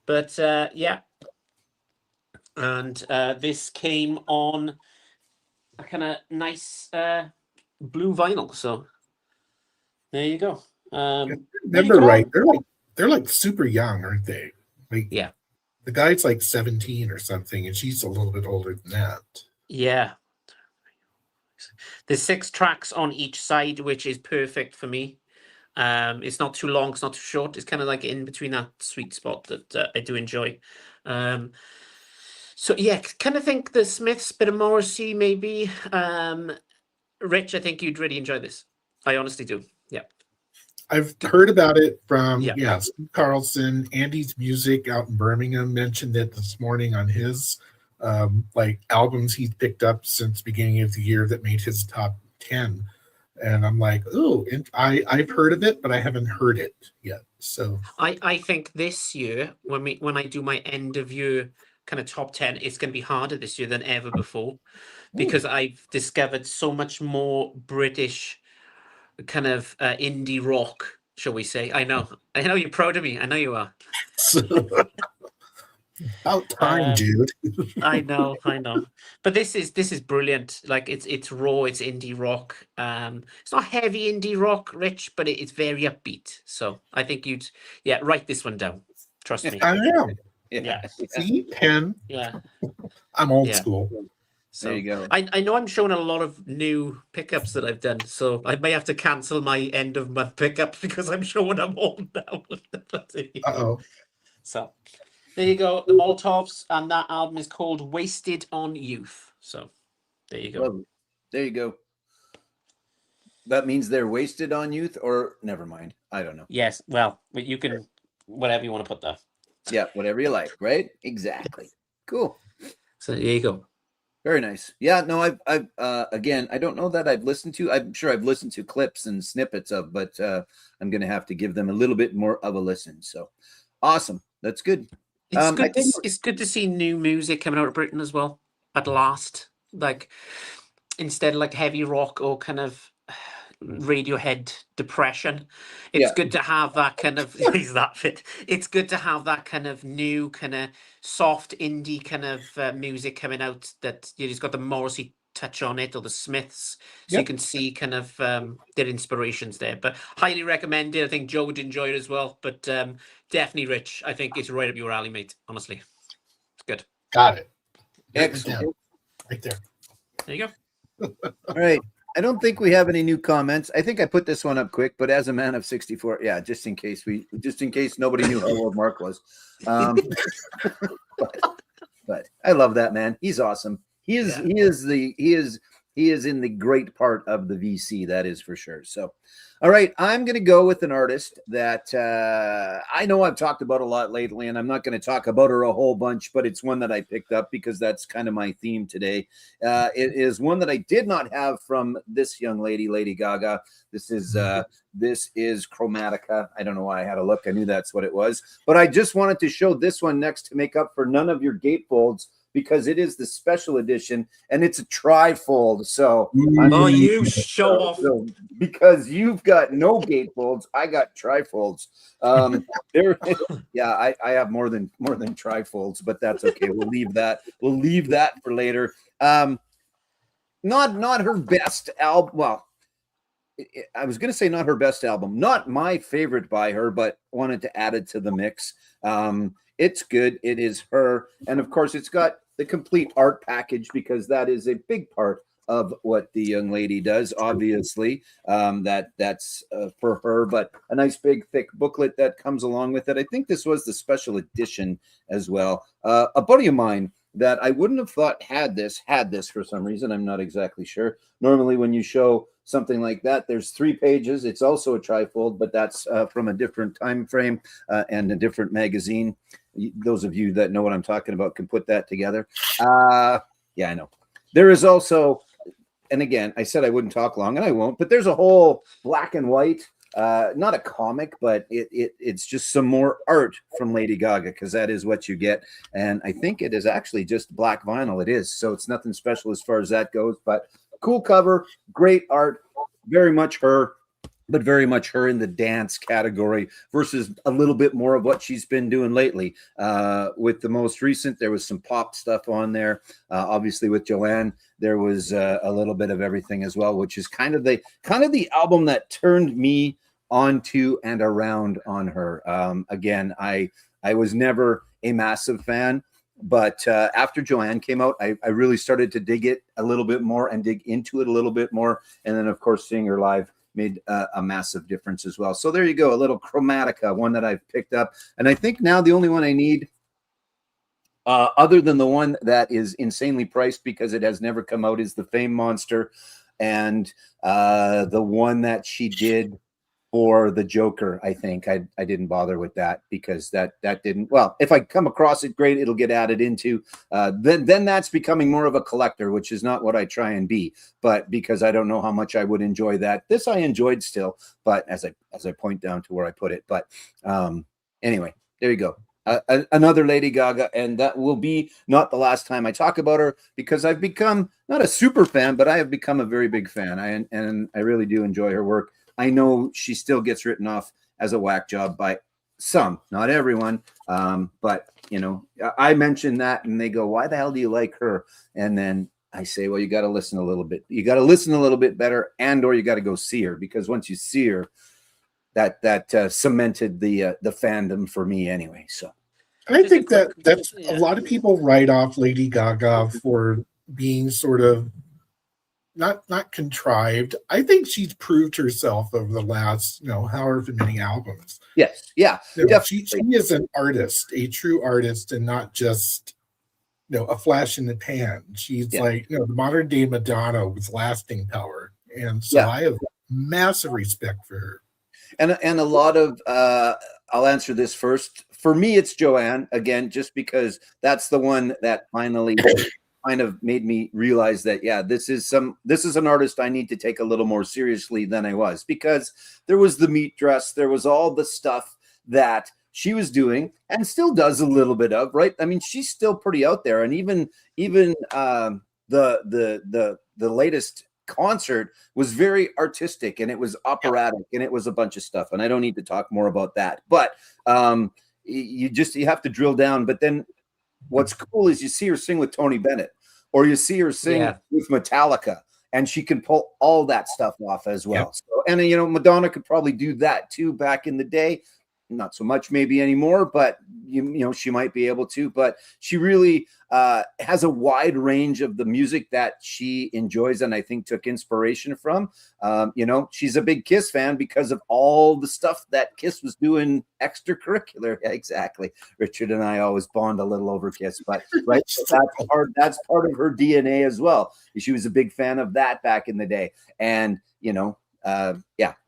But yeah, and this came on a kind of nice blue vinyl. So there you go. Remember right? They're like super young, aren't they? Like, Yeah. the guy's like 17 or something, and she's a little bit older than that. Yeah. There's 6 tracks on each side, which is perfect for me. It's not too long, it's not too short. It's kind of like in between that sweet spot that I do enjoy. So yeah, kind of think the Smiths, bit of Morrissey, maybe. Rich, I think you'd really enjoy this. I honestly do. Yeah. I've heard about it from Yeah. Steve Carlson. Andy's Music out in Birmingham mentioned it this morning on his like albums he's picked up since beginning of the year that made his top 10. And I'm like, oh, I've heard of it, but I haven't heard it yet. So I think this year, when I do my end of year kind of top 10, it's going to be harder this year than ever before, because I've discovered so much more British kind of indie rock, shall we say. I know you're proud of me. I know you are. about time, dude. I know. But this is brilliant. Like it's raw, it's indie rock. It's not heavy indie rock, Rich, but it's very upbeat. So I think you'd write this one down. Trust me. I am. Yeah. See, 10. Yeah. I'm old Yeah. school. So there you go. I know I'm showing a lot of new pickups that I've done, so I may have to cancel my end of month pickups because I'm showing them all now. Uh-oh. So there you go, the Molotovs, and that album is called Wasted on Youth. So there you go. Well, there you go. That means they're wasted on youth, or never mind. I don't know. Yes, well, you can whatever you want to put there. Yeah, whatever you like, right? Exactly. Cool. So there you go. Very nice. Yeah, no, I've again, I don't know that I've listened to. I'm sure I've listened to clips and snippets of, but I'm going to have to give them a little bit more of a listen. So awesome. That's good. It's good. It's good to see new music coming out of Britain as well. At last, like instead of like heavy rock or kind of Radiohead depression, it's good to have that kind of. Is that fit? It's good to have that kind of new, kind of soft indie kind of music coming out that it's got the Morrissey touch on it, or the Smiths, so you can see kind of their inspirations there. But highly recommended. I think Joe would enjoy it as well. But definitely, Rich, I think it's right up your alley, mate. Honestly, it's good. Got it. Excellent. Right there. There you go. All right. I don't think we have any new comments. I think I put this one up quick, but as a man of 64, yeah, just in case nobody knew how old Mark was. But I love that man. He's awesome. He is in the great part of the VC, that is for sure. So, all right, I'm going to go with an artist that I know I've talked about a lot lately, and I'm not going to talk about her a whole bunch, but it's one that I picked up because that's kind of my theme today. It is one that I did not have from this young lady, Lady Gaga. This is Chromatica. I don't know why I had a look. I knew that's what it was, but I just wanted to show this one next to make up for none of your gatefolds, because it is the special edition and it's a trifold. So you show off. So, because you've got no gatefolds, I got trifolds. I have more than trifolds, but that's okay. We'll leave that for later. Not her best album. Well, I was going to say not her best album, not my favorite by her, but wanted to add it to the mix. It's good. It is her. And of course, it's got the complete art package, because that is a big part of what the young lady does. Obviously, that's for her, but a nice big thick booklet that comes along with it. I think this was the special edition as well. A buddy of mine that I wouldn't have thought had this for some reason. I'm not exactly sure. Normally when you show something like that, there's 3 pages. It's also a trifold, but that's from a different time frame and a different magazine. Those of you that know what I'm talking about can put that together. Yeah, I know. There is also and again, I said I wouldn't talk long, and I won't, but there's a whole black and white, not a comic, but it's just some more art from Lady Gaga, because that is what you get. And I think it is actually just black vinyl. It is. So it's nothing special as far as that goes, but cool cover, great art, very much her, but very much her in the dance category versus a little bit more of what she's been doing lately. With the most recent, there was some pop stuff on there. Obviously with Joanne, there was a little bit of everything as well, which is kind of the album that turned me onto and around on her. Again, I was never a massive fan, but after Joanne came out, I really started to dig it a little bit more and dig into it a little bit more. And then of course, seeing her live made a massive difference as well. So there you go, a little Chromatica, one that I've picked up. And I think now the only one I need, other than the one that is insanely priced because it has never come out, is the Fame Monster, and the one that she did for the Joker. I think I didn't bother with that because that didn't, well, if I come across it, great, it'll get added into, then that's becoming more of a collector, which is not what I try and be, but because I don't know how much I would enjoy that. This I enjoyed still, but as I point down to where I put it, but anyway, there you go. Another Lady Gaga, and that will be not the last time I talk about her, because I've become not a super fan, but I have become a very big fan. And I really do enjoy her work. I know she still gets written off as a whack job by some, not everyone. But you know, I mention that and they go, why the hell do you like her? And then I say, well, you got to listen a little bit. You got to listen a little bit better, or you got to go see her, because once you see her, that cemented the fandom for me anyway. So I think that's a lot of people write off Lady Gaga for being sort of not contrived. I think she's proved herself over the last, however many albums. Yes, yeah, she is an artist, a true artist, and not just a flash in the pan. She's like the modern day Madonna with lasting power, and so I have massive respect for her. And a lot of I'll answer this first. For me, it's Joanne again, just because that's the one that finally kind of made me realize that, this is an artist I need to take a little more seriously than I was, because there was the meat dress, there was all the stuff that she was doing and still does a little bit of, right? I mean, she's still pretty out there, and even the latest concert was very artistic, and it was operatic, and it was a bunch of stuff, and I don't need to talk more about that, but you have to drill down. But then what's cool is you see her sing with Tony Bennett, or you see her sing with Metallica, and she can pull all that stuff off as well. So, and Madonna could probably do that too back in the day. Not so much maybe anymore, but she might be able to. But she really has a wide range of the music that she enjoys, and I think took inspiration from. She's a big Kiss fan because of all the stuff that Kiss was doing extracurricular. Yeah, exactly. Richard and I always bond a little over Kiss, but right, so that's part of her DNA as well. She was a big fan of that back in the day, and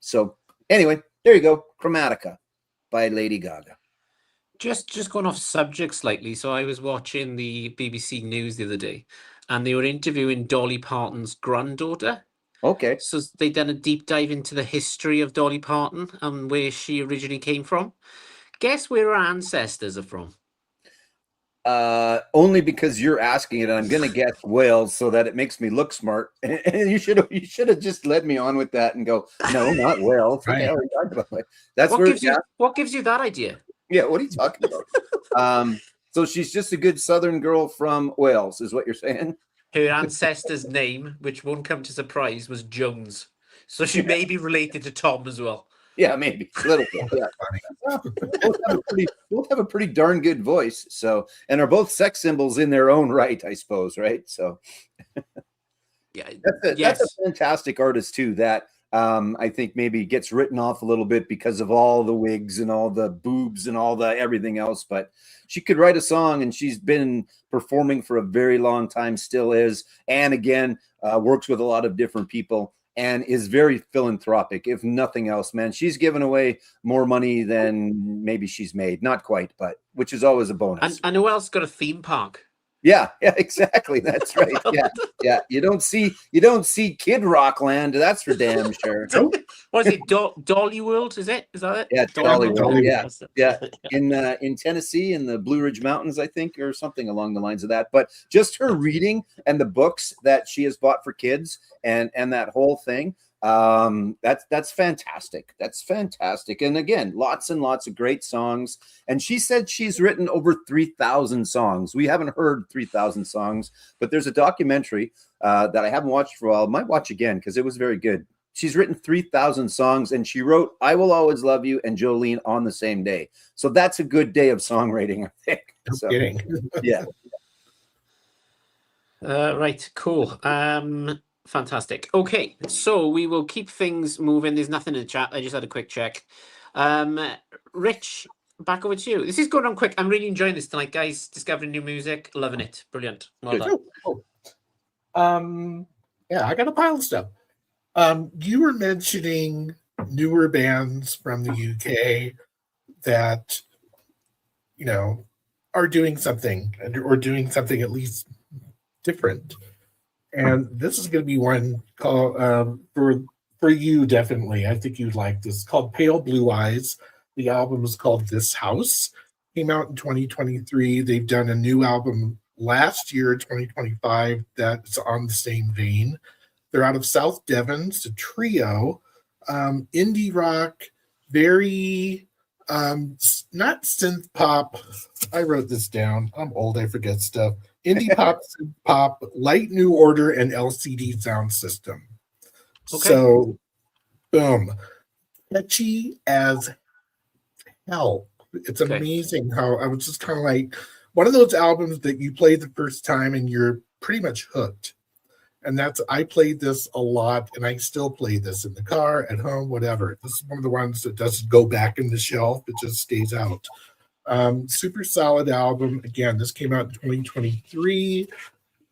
So anyway, there you go, Chromatica by Lady Gaga. Just going off subject slightly. So I was watching the BBC News the other day, and they were interviewing Dolly Parton's granddaughter. Okay. So they'd done a deep dive into the history of Dolly Parton and where she originally came from. Guess where her ancestors are from? Only because you're asking it, I'm going to guess Wales, so that it makes me look smart. And you should have just led me on with that and go, no, not Wales. Right. That's what gives you that idea? Yeah, what are you talking about? So she's just a good Southern girl from Wales, is what you're saying? Her ancestor's name, which won't come to surprise, was Jones. So she may be related to Tom as well. Yeah, maybe a little bit. Yeah. Both have a pretty darn good voice. So, and are both sex symbols in their own right, I suppose. Right. So, that's a fantastic artist too. That I think maybe gets written off a little bit because of all the wigs and all the boobs and all the everything else. But she could write a song, and she's been performing for a very long time, still is, and again works with a lot of different people. And is very philanthropic, if nothing else, man. She's given away more money than maybe she's made. Not quite, but which is always a bonus. And who else got a theme park? Yeah, exactly. That's right. Yeah. You don't see Kid Rockland. That's for damn sure. What is it? Dolly World? Is that it? Yeah, Dolly Dollywood. World. Yeah, That's it. yeah. In Tennessee, in the Blue Ridge Mountains, I think, or something along the lines of that. But just her reading and the books that she has bought for kids and that whole thing. That's fantastic. That's fantastic. And again, lots and lots of great songs. And she said she's written over 3,000 songs. We haven't heard 3,000 songs, but there's a documentary that I haven't watched for a while. Might watch again because it was very good. She's written 3,000 songs, and she wrote "I Will Always Love You" and "Jolene" on the same day. So that's a good day of songwriting, I think. So, Kidding. yeah. Right, cool. Fantastic. Okay, so we will keep things moving. There's nothing in the chat. I just had a quick check. Rich, back over to you. This is going on quick. I'm really enjoying this tonight, guys. Discovering new music, loving it. Brilliant. Well done. Yeah, I got a pile of stuff. You were mentioning newer bands from the UK that, are doing something or doing something at least different. And this is going to be one called for you, definitely. I think you'd like this. It's called Pale Blue Eyes. The album is called This House. Came out in 2023. They've done a new album last year, 2025, that's on the same vein. They're out of South Devon. It's a trio. Indie rock, very not synth pop. I wrote this down. I'm old, I forget stuff. Indie pop, synth pop, Light New Order, and LCD sound system. Okay. So, boom. Catchy as hell. It's amazing how I was just kind of like one of those albums that you play the first time and you're pretty much hooked. And I played this a lot, and I still play this in the car, at home, whatever. This is one of the ones that doesn't go back in the shelf. It just stays out. Super solid album. Again, this came out in 2023.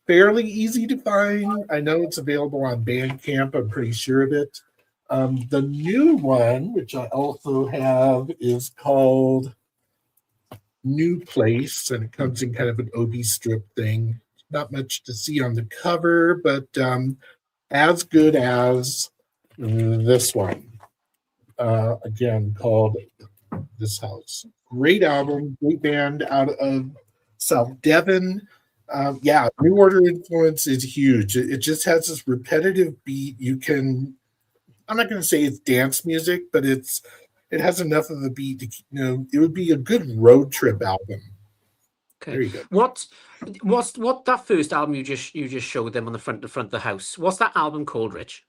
Fairly easy to find. I know it's available on Bandcamp. I'm pretty sure of it. The new one, which I also have, is called New Place, and it comes in kind of an OB strip thing. Not much to see on the cover, but as good as this one. Again, called This House. Great album, great band out of South Devon. New Order influence is huge. It just has this repetitive beat. I'm not going to say it's dance music, but it has enough of a beat to, it would be a good road trip album. Okay. Very good. What that first album you just showed them on the front of the house? What's that album called, Rich?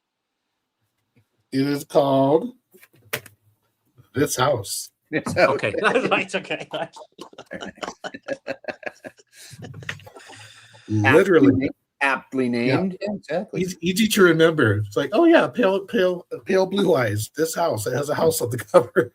It is called This House. Okay. Right. Okay. Literally aptly named. Yeah. Exactly. It's easy to remember. It's like, oh yeah, pale blue eyes. This house. It has a house on the cover.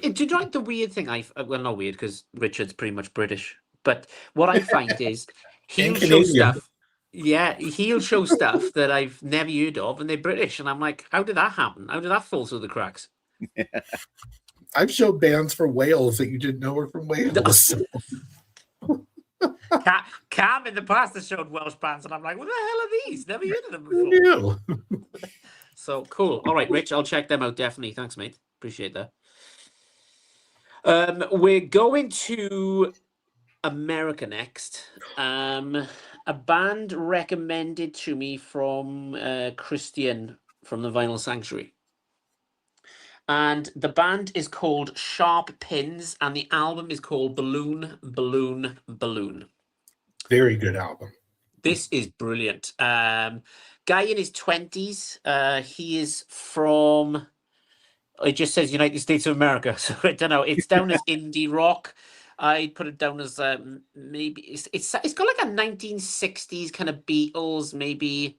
Do you like the weird thing? Well, not weird because Richard's pretty much British. But what I find is he'll show stuff. Yeah, he'll show stuff that I've never heard of, and they're British, and I'm like, how did that happen? How did that fall through the cracks? I've showed bands from Wales that you didn't know were from Wales. Cam in the past has showed Welsh bands, and I'm like, what the hell are these? Never heard of them before. So cool. All right, Rich, I'll check them out definitely. Thanks, mate. Appreciate that. We're going to America next. A band recommended to me from Christian from the Vinyl Sanctuary. And the band is called Sharp Pins, and the album is called Balloon, Balloon, Balloon. Very good album. This is brilliant. Guy in his 20s. He is from... It just says United States of America, so I don't know. It's down as indie rock. I'd put it down as maybe it's got like a 1960s kind of Beatles, maybe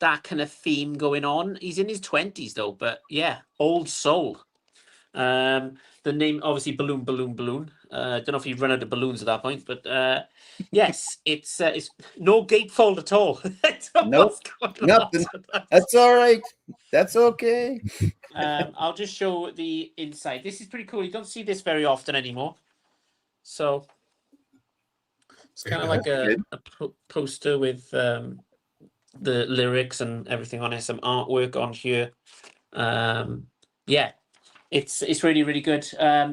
that kind of theme going on. He's in his 20s though, but yeah, old soul. The name obviously Balloon, Balloon, Balloon. Don't know if you've run out of balloons at that point, but yes, it's no gatefold at all. Nope, nothing. That's all right. That's okay. I'll just show the inside. This is pretty cool. You don't see this very often anymore. So It's kind of Yeah, like a poster with the lyrics and everything on it, some artwork on here. Yeah, it's really, really good.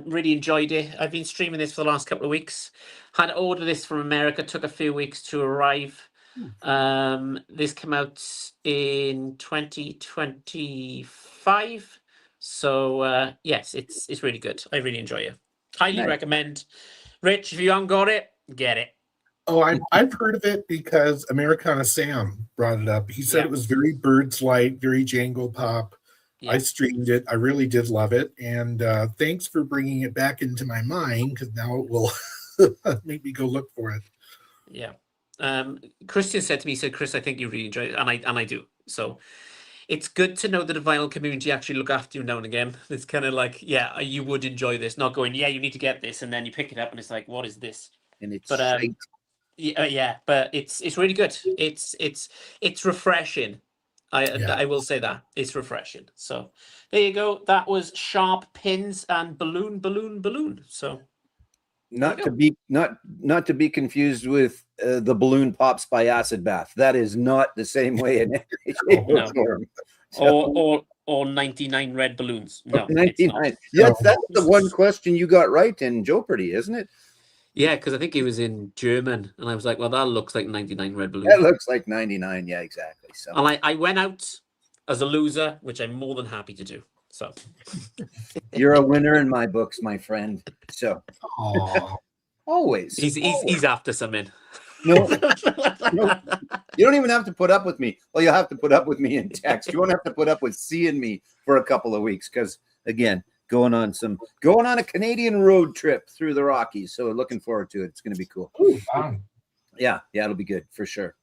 Really enjoyed it. I've been streaming this for the last couple of weeks. Had to order this from America, took a few weeks to arrive. This came out in 2025. So yes, it's really good. I really enjoy it. Highly Nice. recommend. Rich, if you haven't got it, get it. Oh, I've heard of it because Americana Sam brought it up. He said Yeah. it was very Birds Light, very Jangle Pop. I Yeah. streamed it. I really did love it. And thanks for bringing it back into my mind, because now it will make me go look for it. Yeah. Christian said to me, he said, Chris, I think you really enjoy it. And I do. So it's good to know that a vinyl community actually look after you now and again. It's kind of like, yeah, you would enjoy this. Not going, yeah, you need to get this, and then you pick it up and it's like, what is this? And it's But shite. yeah, but it's really good. It's refreshing. Yeah. I will say that it's refreshing. So there you go. That was Sharp Pins and Balloon. So Not to be confused with the balloon pops by Acid Bath. That is not the same way in any shape or No. form. So, or 99 red balloons. No, it's 99. not. Yes, that's the one question you got right in Jeopardy, isn't it? Yeah, because I think it was in German, and I was like, well, that looks like 99 red balloons. That looks like 99. Yeah, exactly. So And I went out as a loser, which I'm more than happy to do. So you're a winner in my books, my friend. So Aw. always. he's after something. No, you don't even have to put up with me. Well, you'll have to put up with me in text. You won't have to put up with seeing me for a couple of weeks because, again, going on a Canadian road trip through the Rockies. So looking forward to it. It's going to be cool. Ooh, fun. Yeah, it'll be good for sure.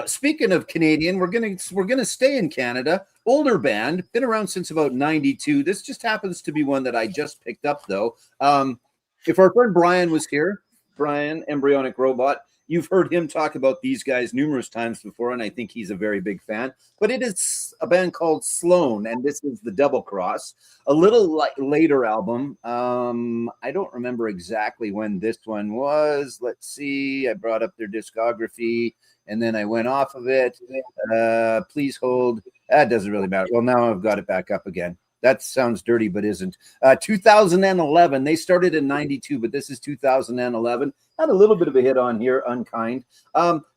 Speaking of Canadian, we're gonna stay in Canada. Older band, been around since about '92. This just happens to be one that I just picked up though. If our friend Brian was here, Brian, Embryonic Robot, you've heard him talk about these guys numerous times before, and I think he's a very big fan. But it is a band called Sloan, and this is the Double Cross, a little later album. I don't remember exactly when this one was. Let's see. I brought up their discography, and then I went off of it. Please hold. That doesn't really matter. Well, now I've got it back up again. That sounds dirty, but isn't. 2011. They started in 92, but this is 2011. Had a little bit of a hit on here, Unkind.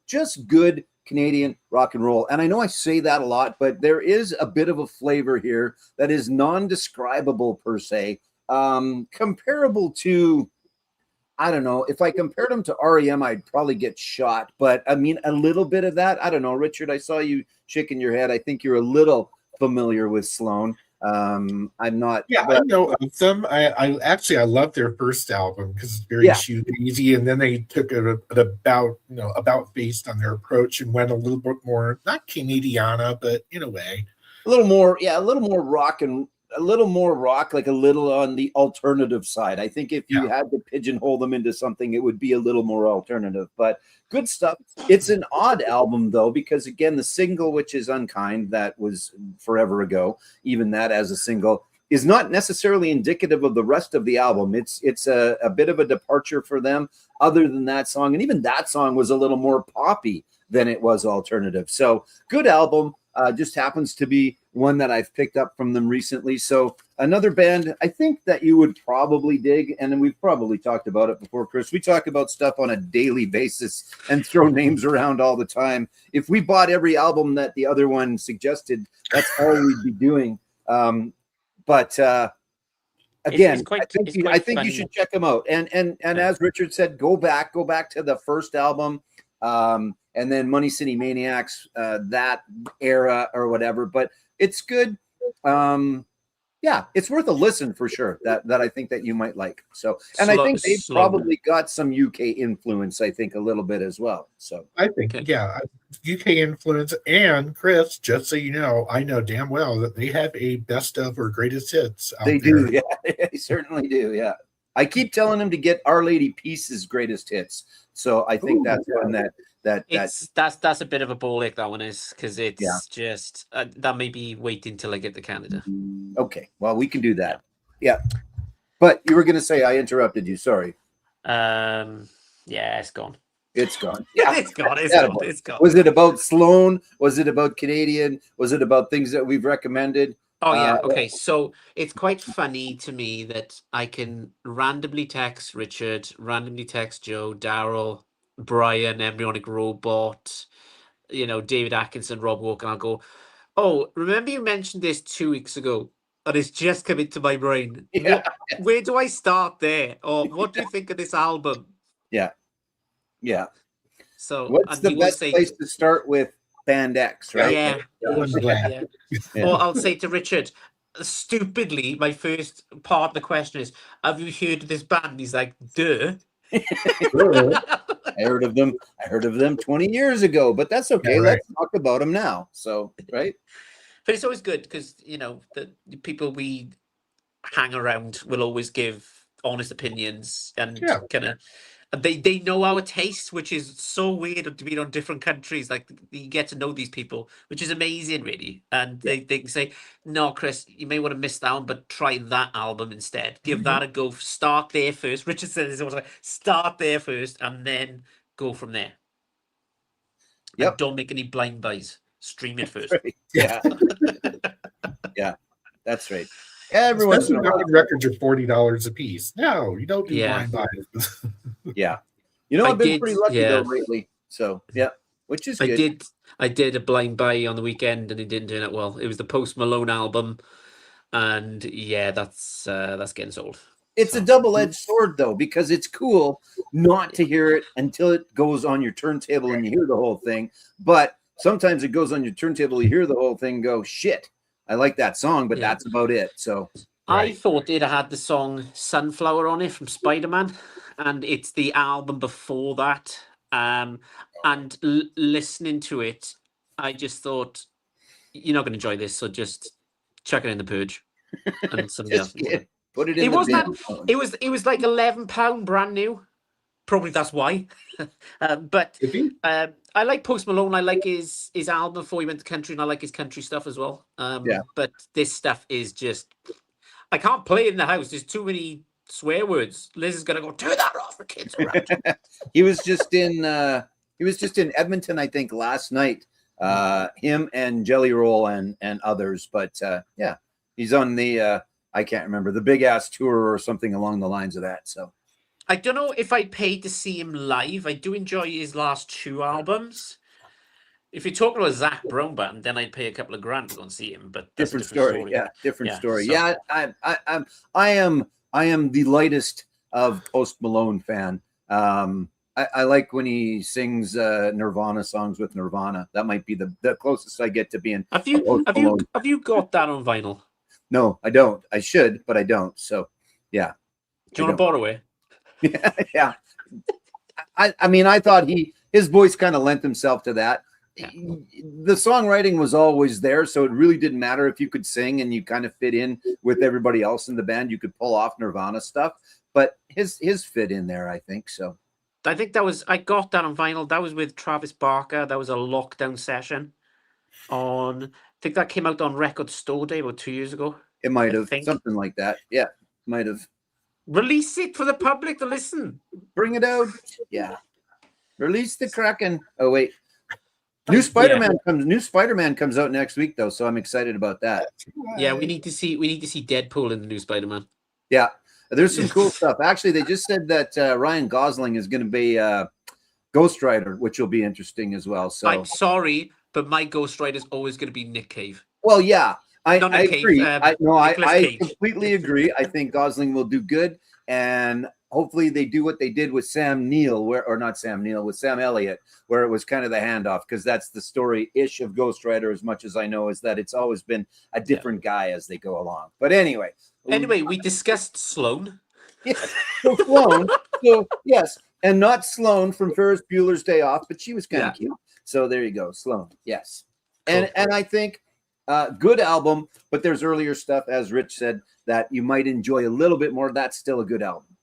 Just good Canadian rock and roll. And I know I say that a lot, but there is a bit of a flavor here that is non-describable per se. Comparable to, I don't know, if I compared them to REM, I'd probably get shot. But I mean, a little bit of that. I don't know, Richard, I saw you shaking your head. I think you're a little familiar with Sloan. I'm not. Yeah, but I know of them. I actually love their first album because it's very shoegazy, and then they took it about based on their approach and went a little bit more not Canadiana, but in a way a little more rock, and a little more rock, like a little on the alternative side. I think if you had to pigeonhole them into something, it would be a little more alternative, but good stuff. It's an odd album though, because again, the single, which is Unkind, that was forever ago, even that as a single, is not necessarily indicative of the rest of the album. It's a bit of a departure for them other than that song. And even that song was a little more poppy than it was alternative. So good album. Just happens to be one that I've picked up from them recently. So another band I think that you would probably dig, and then we've probably talked about it before, Chris. We talk about stuff on a daily basis and throw names around all the time. If we bought every album that the other one suggested, that's all we'd be doing. But again, I think you should check them out. And as Richard said, go back to the first album. And then Money City Maniacs, that era or whatever. But it's good. It's worth a listen for sure. That I think that you might like. So, and I think they've probably got some UK influence. I think a little bit as well. So I think UK influence. And Chris, just so you know, I know damn well that they have a best of or greatest hits. They do, yeah, they certainly do, yeah. I keep telling them to get Our Lady Peace's greatest hits. So I think that's one that's a bit of a ball ache, that one is, because it's just that may be waiting till I get to Canada. Okay, well, we can do that. Yeah, but you were going to say I interrupted you. Sorry. Yeah, it's gone. It's gone. Yeah, It's gone. It's Yeah, gone. It's gone. Was it about Sloan? Was it about Canadian? Was it about things that we've recommended? Oh yeah, okay. So it's quite funny to me that I can randomly text Richard, randomly text Joe, Daryl, Brian, Embryonic Robot, David Atkinson, Rob Walker, and I'll go, oh, remember you mentioned this 2 weeks ago, and it's just come into my brain. Yeah. Where do I start there? Or what do you think of this album? Yeah. Yeah. So, What's and the he will best say, place to start with Band X, right? yeah, Everyone's glad. yeah. Yeah. Or I'll say to Richard, stupidly, my first part of the question is, have you heard of this band? He's like, duh. I heard of them. I heard of them 20 years ago, but that's okay. Yeah, right. Let's talk about them now. So, right? But it's always good because, the people we hang around will always give honest opinions and Yeah. kind of, they know our taste, which is so weird to be on different countries. Like, you get to know these people, which is amazing, really. And they can say, no, Chris, you may want to miss that one, but try that album instead. Give that a go. Start there first. Richard said this, like, start there first and then go from there. Yep. And don't make any blind buys. Stream it first. Right. Yeah. Yeah. That's right. Every once in Especially a while. when records are $40 a piece. No, you don't do Yeah. blind buys. Yeah. I I've been did, pretty lucky yeah. though lately. So, yeah, which is good. I did a blind buy on the weekend and it didn't turn out well. It was the Post Malone album, and yeah, that's getting sold. It's a double-edged sword though, because it's cool not to hear it until it goes on your turntable and you hear the whole thing. But sometimes it goes on your turntable, you hear the whole thing, go, shit, I like that song, but Yeah. that's about it. So I thought it had the song Sunflower on it from Spider-Man, and it's the album before that. And listening to it, I just thought, you're not going to enjoy this, so just chuck it in the purge. And somebody else. put it in It the wasn't bin. it was like £11 brand new. Probably that's why. But I like Post Malone. I like his album before he went to country, and I like his country stuff as well. Yeah. But this stuff is just, I can't play it in the house. There's too many swear words. Liz is gonna go, turn that off for kids around. He was just in Edmonton, I think, last night. Him and Jelly Roll and others. But yeah, he's on the I can't remember, the big ass tour or something along the lines of that. So I don't know if I'd pay to see him live. I do enjoy his last two albums. If you're talking about a Zach Brown band, then I'd pay a couple of grand to go and see him. But that's different a different story. Yeah, different Yeah, story. so- Yeah, I am the lightest of Post Malone fan. I like when he sings Nirvana songs with Nirvana. That might be the closest I get to being. Have you got that on vinyl? No, I don't. I should, but I don't. So, yeah. Do you want to borrow it? Yeah. I mean, I thought his voice kind of lent himself to that. Yeah. The songwriting was always there, so it really didn't matter if you could sing and you kind of fit in with everybody else in the band. You could pull off Nirvana stuff, but his fit in there, I think. So I think I got that on vinyl. That was with Travis Barker. That was a lockdown session on, I think that came out on Record Store Day about 2 years ago. it might have think. something like that. Yeah, might have. Release it for the public to listen. Bring it out. Yeah. Release the Kraken. Oh wait. New Spider-Man comes out next week though, so I'm excited about that. Yeah, we need to see Deadpool in the new Spider-Man. Yeah. There's some cool stuff. Actually, they just said that Ryan Gosling is going to be Ghost Rider, which will be interesting as well. So I'm sorry, but my Ghost Rider is always going to be Nick Cave. well, yeah. I Cage, agree. Nicolas I Cage. completely agree. I think Gosling will do good, and hopefully they do what they did with Sam Elliott, where it was kind of the handoff, because that's the story-ish of Ghost Rider, as much as I know, is that it's always been a different guy as they go along. But anyway, we discussed Sloan. yes, so Sloan, so yes, and not Sloan from Ferris Bueller's Day Off, but she was kind of cute. So there you go, Sloan. Yes, and I think. Good album, but there's earlier stuff, as Rich said, that you might enjoy a little bit more. That's still a good album.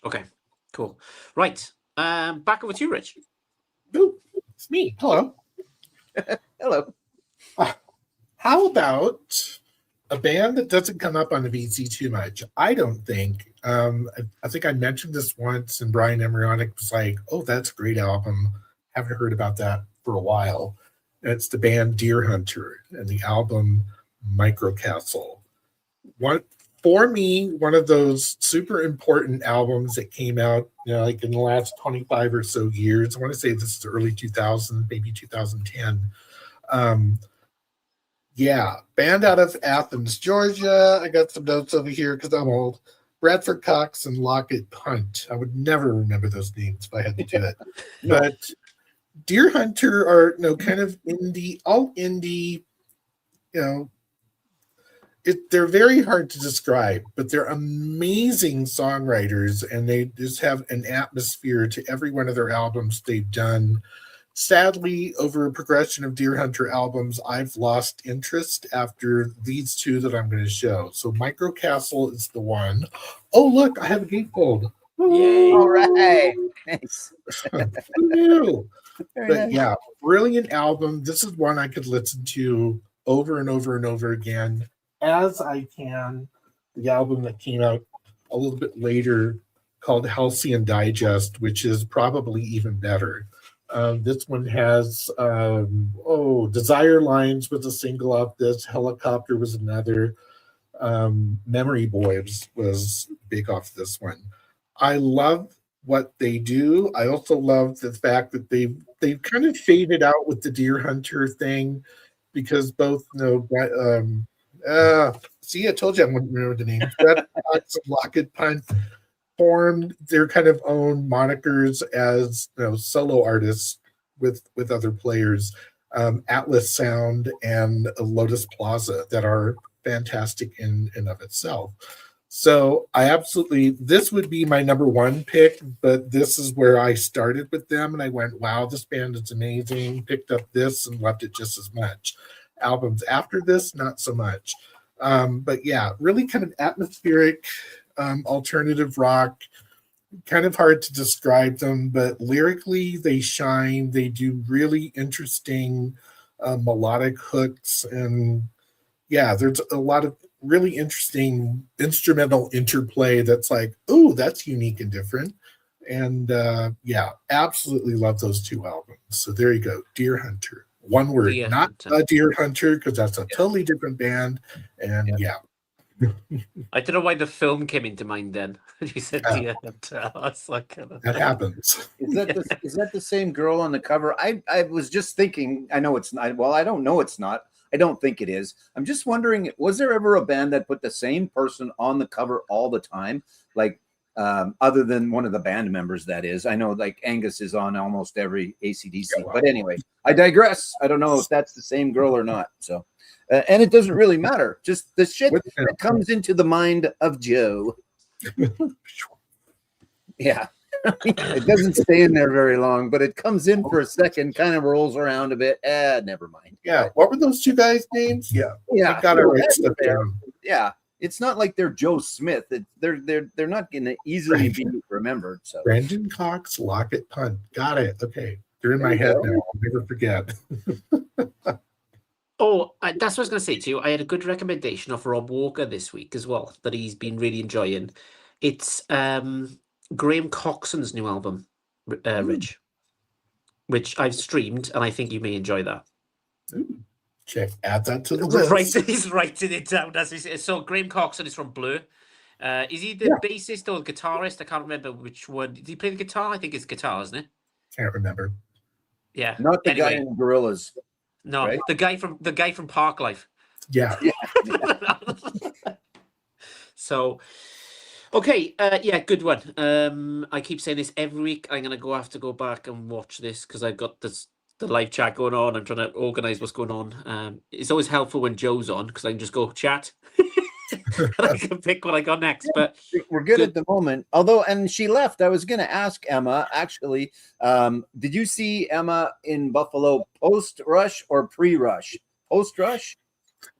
Okay, cool. Right. Back over to you, Rich. Ooh, it's me. Hello. Hello. How about a band that doesn't come up on the VC too much, I don't think. I think I mentioned this once, and Brian Emerionic was like, "Oh, that's a great album. Haven't heard about that for a while." And it's the band Deer Hunter and the album Microcastle. For me, one of those super important albums that came out, like in the last 25 or so years. I want to say this is early 2000, maybe 2010. Band out of Athens, Georgia. I got some notes over here because I'm old. Bradford Cox and Lockett Punt. I would never remember those names if I had to do it. But Deer Hunter are kind of indie, alt indie. They're very hard to describe, but they're amazing songwriters, and they just have an atmosphere to every one of their albums they've done. Sadly, over a progression of Deer Hunter albums, I've lost interest after these two that I'm going to show. So Microcastle is the one. Oh, look, I have a gatefold. Yay! All right, nice. But yeah, brilliant album. This is one I could listen to over and over and over again as I can. The album that came out a little bit later called Halcyon Digest, which is probably even better. This one has Desire Lines was a single off this. Helicopter was another. Memory Boy was big off this one. I love what they do. I also love the fact that they've kind of faded out with the Deer Hunter thing, because both see, I told you I wouldn't remember the name. Brett Cox and Lockett Punt formed their kind of own monikers as solo artists with other players, Atlas Sound and Lotus Plaza, that are fantastic in and of itself. So this would be my number one pick, but this is where I started with them, and I went, wow, this band is amazing. Picked up this and loved it just as much. Albums after this, not so much. But yeah, really kind of atmospheric, alternative rock. Kind of hard to describe them, but lyrically they shine. They do really interesting melodic hooks, and there's a lot of really interesting instrumental interplay that's like, oh, that's unique and different. And absolutely love those two albums. So there you go, Deer Hunter. One word, not a Deer Hunter, because that's a totally different band. And I don't know why the film came into mind then. You said Deer Hunter. I was like, that happens. Is that the same girl on the cover? I was just thinking, I know it's not. Well, I don't know it's not. I don't think it is. I'm just wondering, was there ever a band that put the same person on the cover all the time? Like, other than one of the band members, that is. I know, like, Angus is on almost every AC/DC. But anyway, I digress. I don't know if that's the same girl or not. So, and it doesn't really matter. Just the shit that comes into the mind of Joe. Yeah. It doesn't stay in there very long, but it comes in for a second, kind of rolls around a bit. Never mind. Yeah. What were those two guys' names? Yeah. I gotta write stuff down. Yeah. It's not like they're Joe Smith. They're not going to easily be remembered. So Brandon Cox, Lockett Punt. Got it. Okay. They're in my head now. I'll never forget. that's what I was going to say to you. I had a good recommendation of Rob Walker this week as well that he's been really enjoying. It's Graham Coxon's new album, Rich, which I've streamed, and I think you may enjoy that. Ooh. Add that to the list. Right, he's writing it down as he says. So Graham Coxon is from Blur. Is he the bassist or the guitarist? I can't remember which one. Did he play the guitar? I think it's guitar, isn't it? Can't remember. Yeah, not the guy in Gorillaz. No, right? the guy from Park Life. Yeah. So, okay, good one. I keep saying this every week. I'm gonna have to go back and watch this because I've got the live chat going on. I'm trying to organize what's going on. It's always helpful when Joe's on because I can just go chat. And I can pick what I got next. But we're good at the moment. Although, and she left. I was going to ask Emma, actually, did you see Emma in Buffalo post-rush or pre-rush? Post-rush?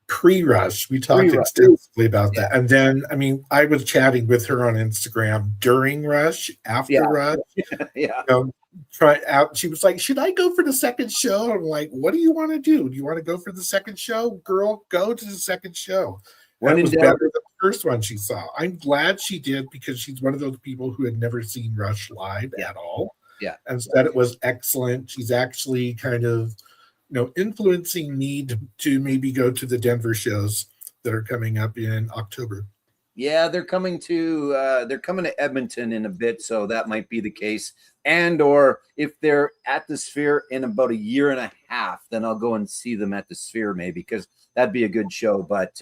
Pre-rush. We talked extensively about that. And then, I mean, I was chatting with her on Instagram during rush, after rush. Yeah. Try out. She was like, should I go for the second show? I'm like, what do you want to do? Do you want to go for the second show? Girl, go to the second show. When That in was doubt, better than the first one she saw. I'm glad she did because she's one of those people who had never seen Rush live at all. Yeah. And said it was excellent. She's actually kind of, influencing me to maybe go to the Denver shows that are coming up in October. yeah, they're coming to Edmonton in a bit, so that might be the case. And or if they're at the Sphere in about a year and a half, then I'll go and see them at the Sphere maybe, because that'd be a good show. But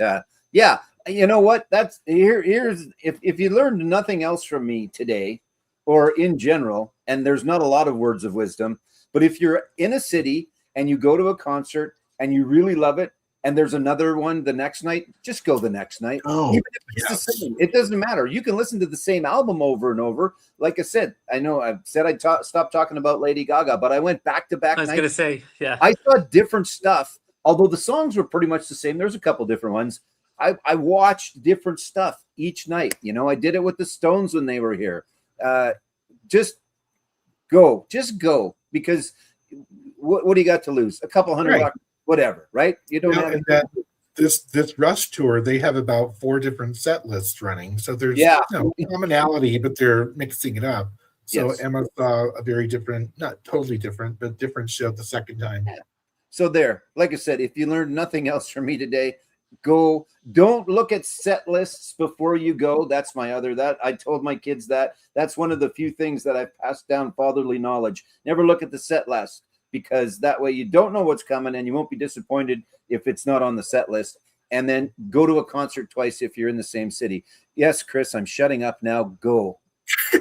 yeah, you know what? That's here's if you learned nothing else from me today, or in general, and there's not a lot of words of wisdom, but if you're in a city and you go to a concert and you really love it, and there's another one the next night, just go the next night. Oh, Even if it's the same, it doesn't matter. You can listen to the same album over and over. Like I said, I know I've said I'd stop talking about Lady Gaga, but I went back to back I was nights. going to say, yeah. I saw different stuff, although the songs were pretty much the same. There's a couple different ones. I watched different stuff each night. I did it with the Stones when they were here. Just go, because what do you got to lose? A couple $100 bucks, whatever, right? You don't have. And that this Rush tour, they have about 4 different set lists running, so there's commonality, but they're mixing it up. So Yes. Emma saw a very different, not totally different, but different show the second time. Yeah. So there, like I said, if you learned nothing else from me today, go. Don't look at set lists before you go. That's that I told my kids that's one of the few things that I've passed down fatherly knowledge. Never look at the set list, because that way you don't know what's coming and you won't be disappointed if it's not on the set list. And then go to a concert twice if you're in the same city. Yes, Chris, I'm shutting up now. Go. I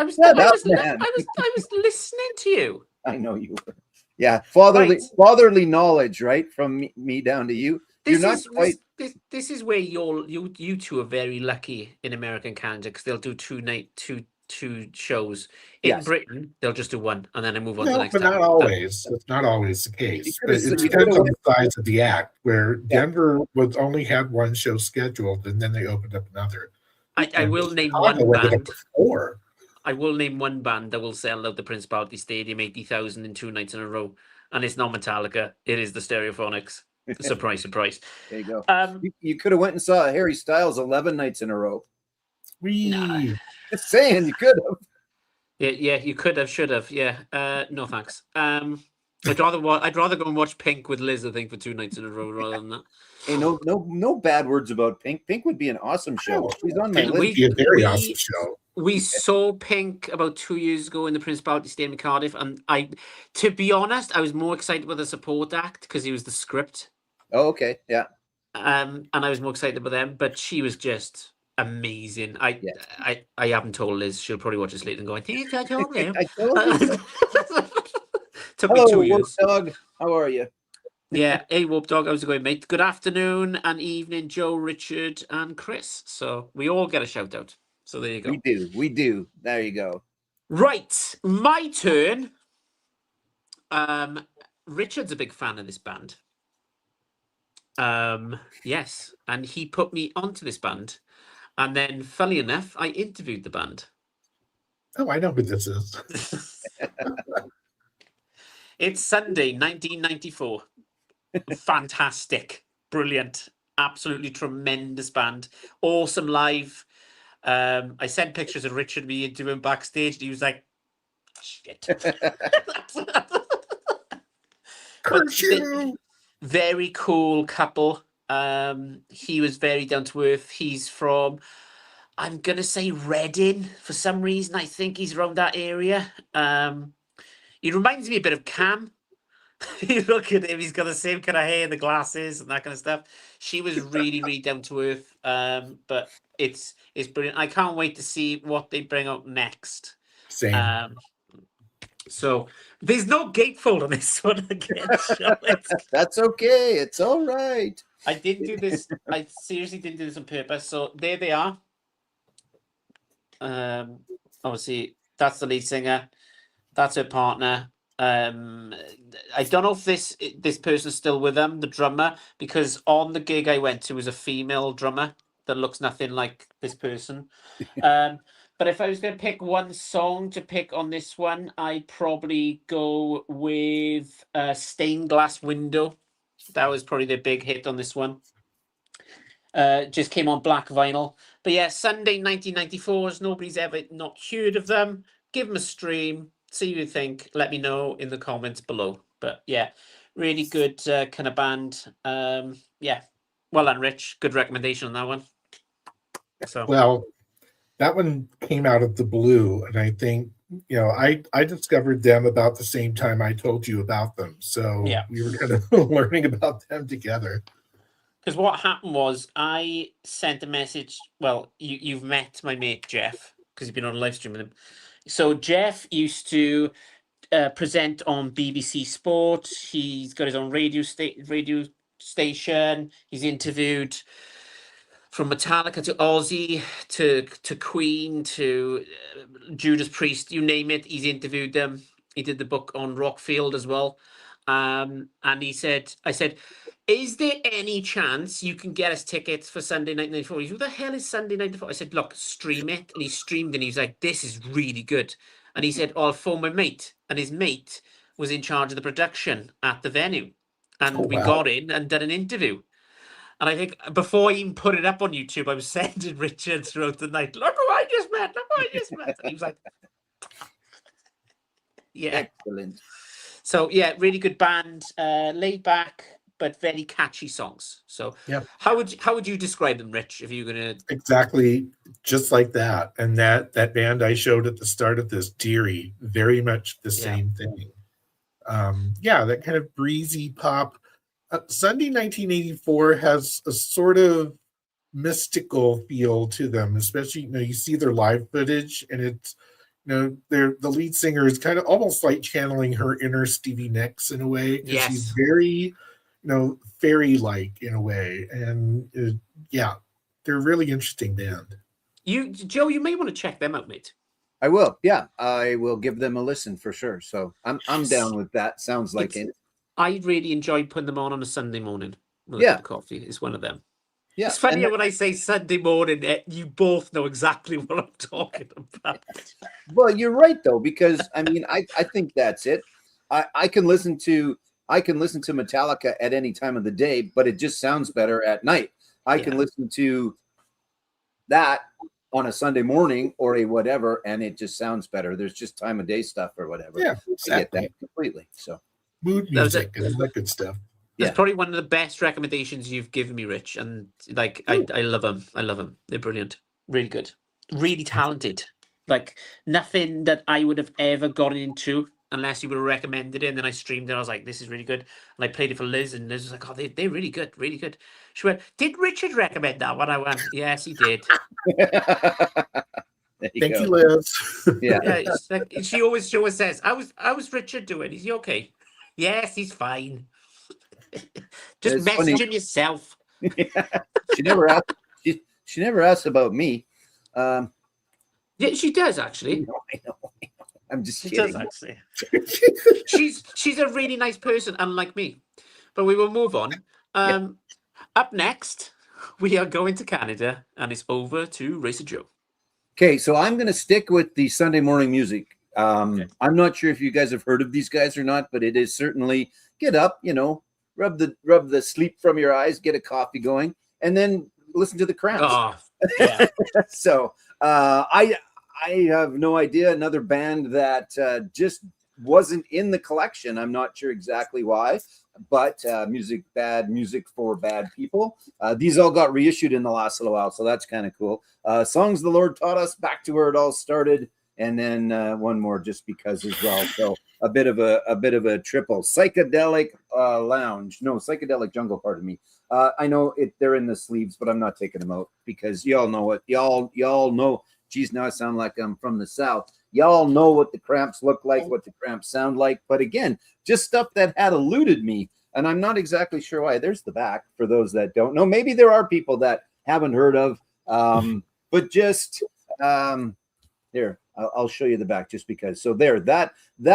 was listening to you. I know you were. Yeah, fatherly knowledge, right? From me down to you. This is where you two are very lucky in America and Canada, because they'll do two shows. In Britain, they'll just do one and then I move on to the next. But not always. It's not always the case. But it depends on the size of the act. Where Denver was only had one show scheduled, and then they opened up another. I will name one band. I will name one band that will sell out the Principality Stadium 80,000 in 2 nights in a row, and it's not Metallica. It is the Stereophonics. Surprise, surprise. There you go. You could have went and saw Harry Styles 11 nights in a row. Just saying, you could have. Yeah, you could have, should have. Yeah, no thanks. I'd rather go and watch Pink with Liz, I think, for 2 nights in a row rather than that. Hey, no bad words about Pink. Pink would be an awesome show. She's on my list. Would be a very awesome show. We saw Pink about 2 years ago in the Principality Stadium in Cardiff, and to be honest, I was more excited with the support act because he was the script. Oh, okay, yeah. And I was more excited about them, but she was just amazing. I haven't told Liz. She'll probably watch this later and go, I think I told you. I told you. Took me 2 years. Wolf Dog. How are you? Yeah, hey, Wolf Dog, how's it going, mate? Good afternoon and evening, Joe, Richard, and Chris. So we all get a shout out. So there you go. We do. There you go. Right, my turn. Richard's a big fan of this band. Yes, and he put me onto this band. And then, funny enough, I interviewed the band. Oh, I know who this is. It's Sunday, 1994. Fantastic. Brilliant. Absolutely tremendous band. Awesome live. I sent pictures of Richard me interviewing backstage, and he was like, shit. Very cool couple. He was very down to earth. He's from, I'm gonna say, Reading for some reason. I think he's around that area. He reminds me a bit of Cam. You look at him, he's got the same kind of hair, the glasses, and that kind of stuff. She was really, really down to earth. But it's brilliant. I can't wait to see what they bring up next. Same. So there's no gatefold on this one again. That's okay. It's all right. I didn't do this. I seriously didn't do this on purpose. So there they are. Obviously, that's the lead singer. That's her partner. I don't know if this person's still with them, the drummer, because on the gig I went to was a female drummer that looks nothing like this person. But if I was going to pick one song to pick on this one, I'd probably go with Stained Glass Window. That was probably their big hit on this one. Just came on black vinyl. But yeah, Sunday 1994s. Nobody's ever not heard of them. Give them a stream. See what you think. Let me know in the comments below. But yeah, really good kind of band. Yeah, well done, Rich. Good recommendation on that one. So Well, that one came out of the blue, and I think I discovered them about the same time I told you about them. So Yeah. we were kind of learning about them together. because what happened was I sent a message. Well, you've met my mate Jeff because you've been on a live stream with him. So Jeff used to present on BBC Sport. He's got his own radio station. He's interviewed from Metallica to Ozzy to Queen to Judas Priest, you name it. He's interviewed them. He did the book on Rockfield as well. And I said, is there any chance you can get us tickets for Sunday Night 94? He said, who the hell is Sunday Night 94? I said, look, stream it. And he streamed and he was like, this is really good. And he said, I'll phone my mate. And his mate was in charge of the production at the venue. And Oh, we wow. got in and did an interview. And I think before I even put it up on YouTube, I was sending Richard throughout the night, look who I just met, look who I just met. And he was like, yeah. Excellent. So, yeah, really good band, laid back, but very catchy songs. So Yep. how would you describe them, Rich, if you're going to... Exactly, just like that. And that band I showed at the start of this, Deary, very much the same thing. That kind of breezy pop. Sunday 1984 has a sort of mystical feel to them, especially you see their live footage, and it's the lead singer is kind of almost like channeling her inner Stevie Nicks in a way. 'Cause Yes. she's very fairy-like in a way, and they're a really interesting band. Joe, you may want to check them out, mate. I will. Yeah, I will give them a listen for sure. So I'm down with that. Sounds like it. I really enjoyed putting them on a Sunday morning with Yeah. a coffee. It's one of them. Yeah, It's funny and when I say Sunday morning, you both know exactly what I'm talking about. well, you're right though, because I mean, I think that's it. I can listen to Metallica at any time of the day, but it just sounds better at night. I can listen to that on a Sunday morning or a whatever, and it just sounds better. There's just time of day stuff or whatever. Yeah, I get that completely. So mood That was music and all that good stuff. That's probably one of the best recommendations you've given me, Rich. And like, I love them. I love them. They're brilliant. Really good. Really talented. Like nothing that I would have ever gotten into unless you would have recommended it. And then I streamed it. I was like, this is really good. And I played it for Liz, and Liz was like, oh, they're really good. Really good. She went, did Richard recommend that one? I went, yes, he did. Thank you, Liz. Yeah. It's like, she always says, how's Richard doing? Is he okay? Yes, he's fine. Just It's message funny. him yourself. She never asked. She never asked about me. Yeah, she does actually. I know. I'm just She kidding. does actually. She's a really nice person, unlike me. But we will move on. Up next, we are going to Canada, and it's over to Racer Joe. Okay, so I'm going to stick with the Sunday morning music. I'm not sure if you guys have heard of these guys or not, but it is certainly get up, rub the sleep from your eyes, get a coffee going, and then listen to the Cramps. Oh, yeah. So I have no idea. Another band that just wasn't in the collection. I'm not sure exactly why, but bad music for bad people. These all got reissued in the last little while, so that's kind of cool. Songs the Lord Taught Us, Back to Where It All Started, and then one more just because as well. So a bit of a triple. Psychedelic Psychedelic Jungle. Pardon me. I know they're in the sleeves, but I'm not taking them out because y'all know what y'all know. Geez, now I sound like I'm from the South. Y'all know what the Cramps look like, what the Cramps sound like. But again, just stuff that had eluded me, and I'm not exactly sure why. There's the back for those that don't know. Maybe there are people that haven't heard of, but just here. I'll show you the back just because. So there, that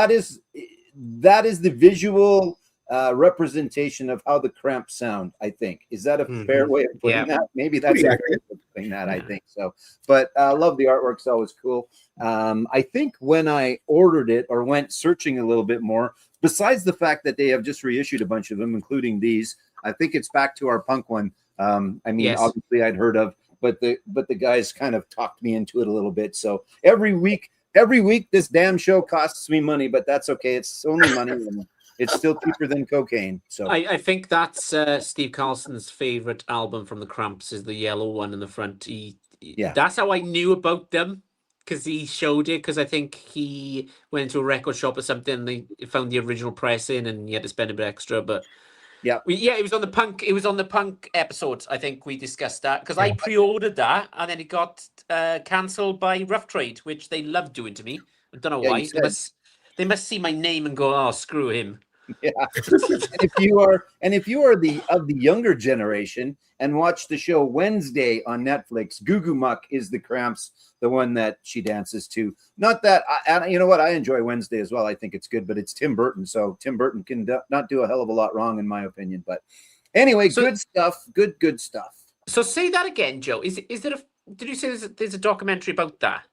is the visual representation of how the Cramps sound. I think is that a fair way of putting that? Maybe that's a fair way of putting that. I think so. But I love the artwork. It's always cool. I think when I ordered it or went searching a little bit more, besides the fact that they have just reissued a bunch of them, including these, I think it's Back to Our Punk one. I mean, Yes. obviously I'd heard of, but the guys kind of talked me into it a little bit. So every week this damn show costs me money, but that's okay. It's only money, and it's still cheaper than cocaine. So I think that's Steve Carlson's favorite album from the Cramps is the yellow one in the front. Yeah. That's how I knew about them, because he showed it. Because I think he went into a record shop or something. And they found the original pressing, and he had to spend a bit extra. But yeah, it was on the punk. It was on the punk episode. I think we discussed that because I pre-ordered that, and then it got cancelled by Rough Trade, which they love doing to me. I don't know Yeah, why. you said. They must see my name and go, "Oh, screw him." Yeah. And if you are of the younger generation and watch the show Wednesday on Netflix, Goo Goo Muck is the Cramps, the one that she dances to. Not that you know what, I enjoy Wednesday as well. I think it's good, but it's Tim Burton, so Tim Burton can not do a hell of a lot wrong in my opinion. But anyway, good stuff. Good stuff. So say that again, Joe. Is there a? Did you say there's a documentary about that?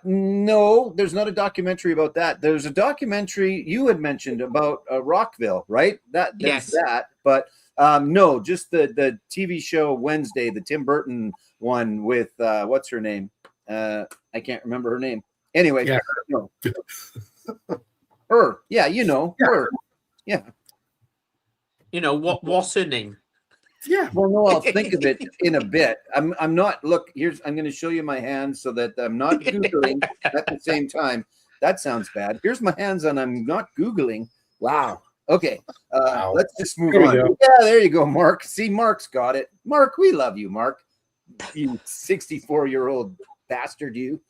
No, there's not a documentary about that. There's a documentary you had mentioned about Rockville, right? There's Yes. that, but no, just the TV show Wednesday, the Tim Burton one with what's her name? I can't remember her name. Anyway, Yeah. no. Her. Yeah, you know, her. Yeah. You know what's her name? Yeah. Well, no, I'll think of it in a bit. I'm not. Look, I'm going to show you my hands so that I'm not Googling at the same time. That sounds bad. Here's my hands, and I'm not Googling. Wow. Okay. Wow. Let's just move There you on. go. Yeah, there you go, Mark. See, Mark's got it. Mark, we love you, Mark. You 64-year-old bastard, you.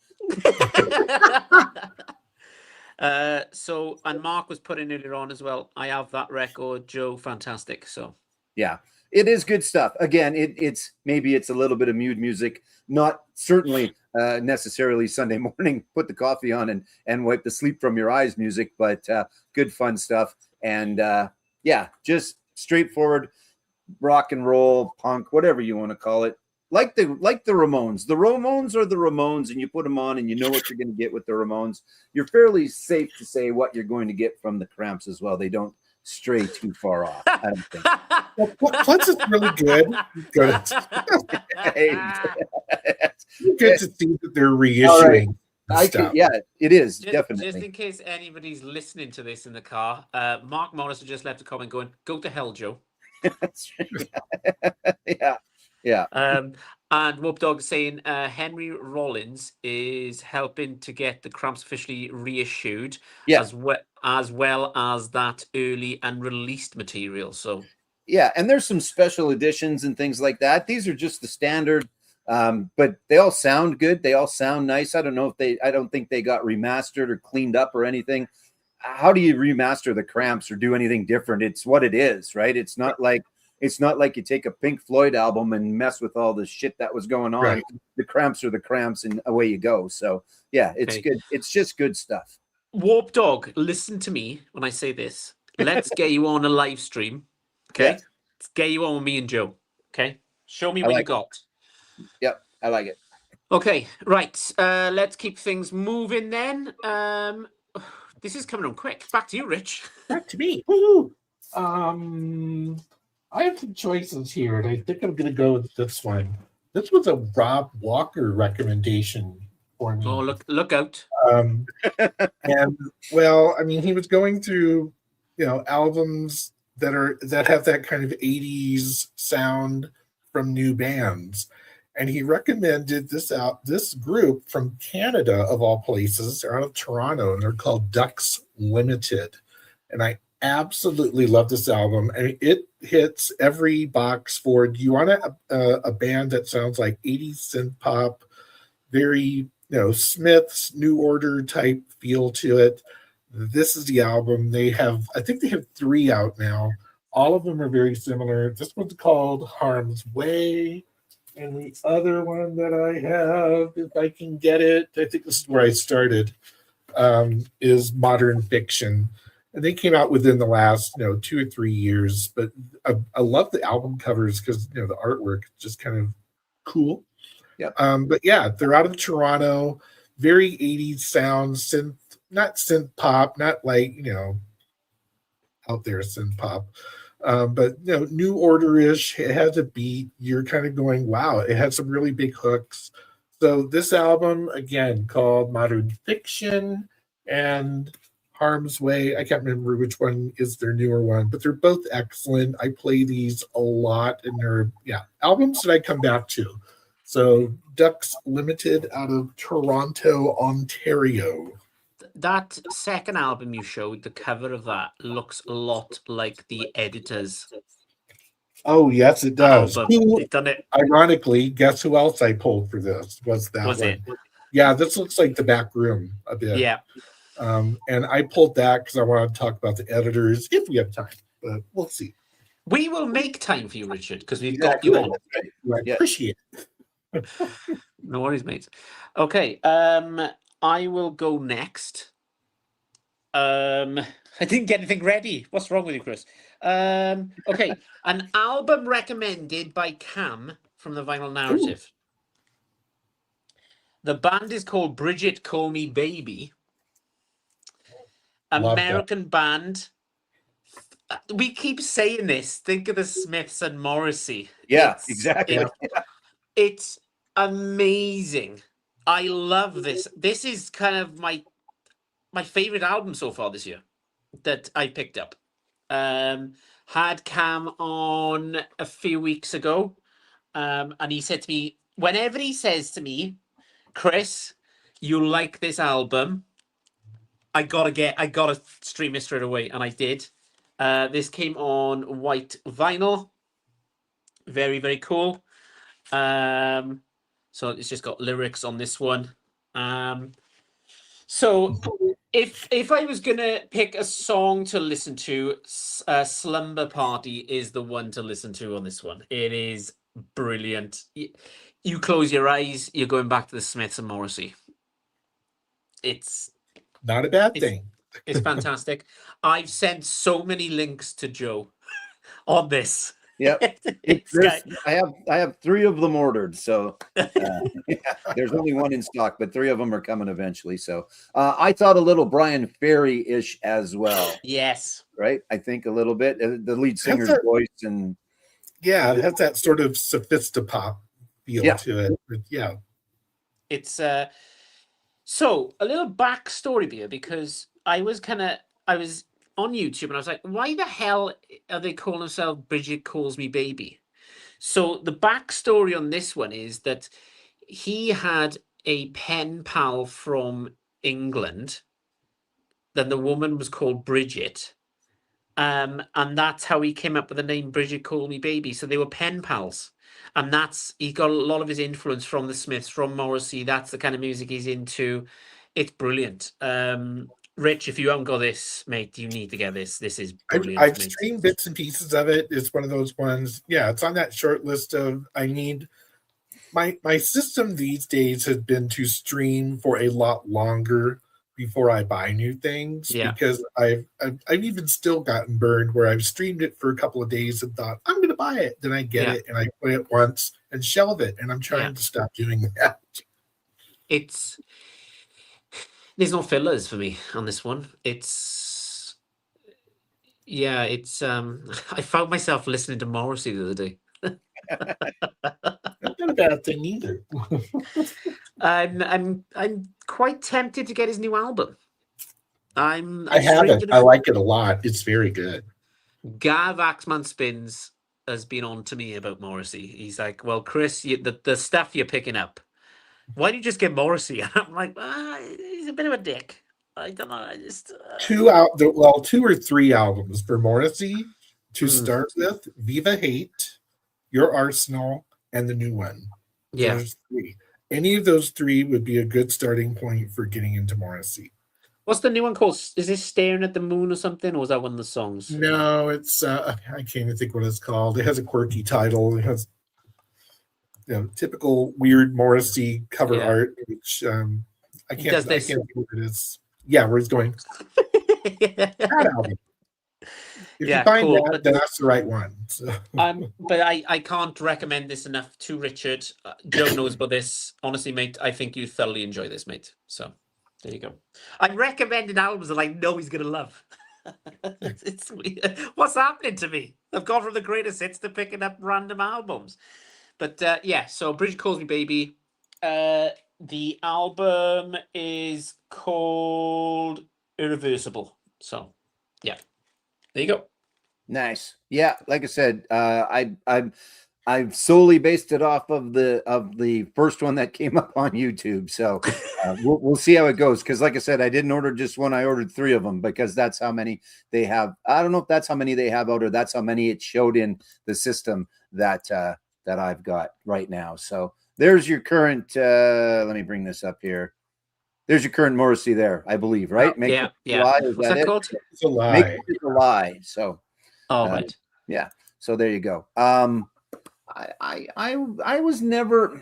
So, and Mark was putting earlier on as well. I have that record, Joe. Fantastic. So, Yeah, it is good stuff. Again, it's maybe it's a little bit of mood music, not certainly necessarily Sunday morning, put the coffee on and wipe the sleep from your eyes music, but good fun stuff. And yeah, just straightforward rock and roll, punk, whatever you want to call it. Like the Ramones. The Ramones are the Ramones, and you put them on and you know what you're going to get with the Ramones. You're fairly safe to say what you're going to get from the Cramps as well. They don't stray too far off, I don't think. Well, plus it's really good. Good. Good to see that they're reissuing stuff. Yeah, it is just definitely. in case anybody's listening to this in the car, Mark Morris has just left a comment going, "Go to hell, Joe." Yeah. And Whoop Dog saying Henry Rollins is helping to get the Cramps officially reissued, as well as that early and released material. So yeah, and there's some special editions and things like that. These are just the standard, but they all sound good. They all sound nice. I don't think they got remastered or cleaned up or anything. How do you remaster the Cramps or do anything different? It's what it is, right? It's not like you take a Pink Floyd album and mess with all the shit that was going on. Right. The Cramps are the Cramps, and away you go. So yeah, it's good. It's just good stuff. Warp Dog, listen to me when I say this. Let's get you on a live stream. Okay. Yeah. Let's get you on with me and Joe. Okay. Show me what you got. Yep, I like it. Okay, right. Let's keep things moving then. This is coming on quick. Back to you, Rich. Back to me. Woo-hoo. I have some choices here, and I think I'm going to go with this one. This was a Rob Walker recommendation for me. Oh, look out. And well, I mean, he was going through, albums that have that kind of 80s sound from new bands. And he recommended this group from Canada, of all places. They're out of Toronto, and they're called Ducks Limited. And I absolutely love this album. I mean, it hits every box for, do you want a band that sounds like 80s synth pop, very, Smith's New Order type feel to it? This is the album. I think they have 3 out now. All of them are very similar. This one's called Harm's Way. And the other one that I have, if I can get it, I think this is where I started, is Modern Fiction. And they came out within the last, 2 or 3 years. But I love the album covers because, the artwork is just kind of cool. Yep. But yeah, they're out of Toronto, very 80s sound, not synth pop, not like, out there synth pop. But New Order-ish. It has a beat. You're kind of going, wow, it has some really big hooks. So this album, again, called Modern Fiction and Harm's Way. I can't remember which one is their newer one, but they're both excellent. I play these a lot, and they're albums that I come back to. So Ducks Limited out of Toronto, Ontario. That second album you showed, the cover of that looks a lot like the Editors Oh, yes, it does. album. They've done it. Ironically, guess who else I pulled for this? Was that Was one? it? Yeah, this looks like the back room a bit. Yeah. And I pulled that because I want to talk about the Editors if we have time, but we'll see. We will make time for you, Richard, because we've Exactly. got you on. I appreciate it. No worries, mate. Okay, I will go next. I didn't get anything ready. What's wrong with you, Chris? Okay, an album recommended by Cam from the Vinyl Narrative. The band is called Bridget Call Me Baby. Love American band. We keep saying this. Think of the Smiths and Morrissey. Yeah, It's- exactly. It's amazing. I love this. This is kind of my favorite album so far this year that I picked up. Had Cam on a few weeks ago, and he said to me, whenever he says to me, Chris, you like this album, I gotta stream it straight away, and I did. This came on white vinyl. Very, very cool. So it's just got lyrics on this one. So if I was gonna pick a song to listen to, Slumber Party is the one to listen to on this one. It is brilliant. You close your eyes, you're going back to the Smiths and Morrissey. It's Not a bad thing. It's fantastic. I've sent so many links to Joe on this. Yeah. It's I have 3 of them ordered, so there's only one in stock, but 3 of them are coming eventually. So I thought a little Brian Ferry-ish as well, yes. right? I think a little bit the lead singer's that- voice, and Yeah, it has that sort of sophistopop feel to it. But yeah. It's so a little backstory here, because I was on YouTube and I was like, why the hell are they calling themselves Bridget Calls Me Baby? So the backstory on this one is that he had a pen pal from England. Then the woman was called Bridget. And that's how he came up with the name Bridget Call Me Baby. So they were pen pals. And he got a lot of his influence from the Smiths, from Morrissey. That's the kind of music he's into. It's brilliant. Rich, if you haven't got this, mate, you need to get this. This is brilliant. I've mate. streamed bits and pieces of it. It's one of those ones. Yeah, it's on that short list of I need. My system these days has been to stream for a lot longer before I buy new things, because I've even still gotten burned where I've streamed it for a couple of days and thought I'm going to buy it, then I get it and I play it once and shelve it, and I'm trying to stop doing that. There's no fillers for me on this one. I found myself listening to Morrissey the other day. That's not a bad thing either. I'm quite tempted to get his new album. I have it. I like it a lot. It's very good. Gav Axman Spins has been on to me about Morrissey. He's like, well, Chris, the stuff you're picking up, why don't you just get Morrissey? And I'm like, he's a bit of a dick. I don't know. I just 2 or 3 albums for Morrissey to start with: Viva Hate, Your Arsenal, and the new one. Yeah. Those 3. Any of those 3 would be a good starting point for getting into Morrissey. What's the new one called? Is this Staring at the Moon or something? Or was that one of the songs? No, it's I can't even think what it's called. It has a quirky title. It has typical weird Morrissey cover art, which I can't think what it is. Yeah, where it's going. That album. If you find that, then that's the right one. So. But I can't recommend this enough to Richard. Joe knows about this. Honestly, mate, I think you thoroughly enjoy this, mate. So there you go. I'm recommending albums that I know he's gonna love. It's weird. What's happening to me? I've gone from the greatest hits to picking up random albums. But yeah, so Bridget Calls Me Baby. The album is called Irreversible. So yeah, there you go. Nice. Yeah, like I said, I've solely based it off of the first one that came up on YouTube. So we'll see how it goes. Because like I said, I didn't order just one; I ordered 3 of them because that's how many they have. I don't know if that's how many they have out, or that's how many it showed in the system that I've got right now. So there's your current. Let me bring this up here. There's your current Morrissey there, I believe, right? Make Yeah, It yeah. Lie, is What's that that it? called? It's a lie. Make It a Lie. So. Oh, right. Yeah. So there you go. I was never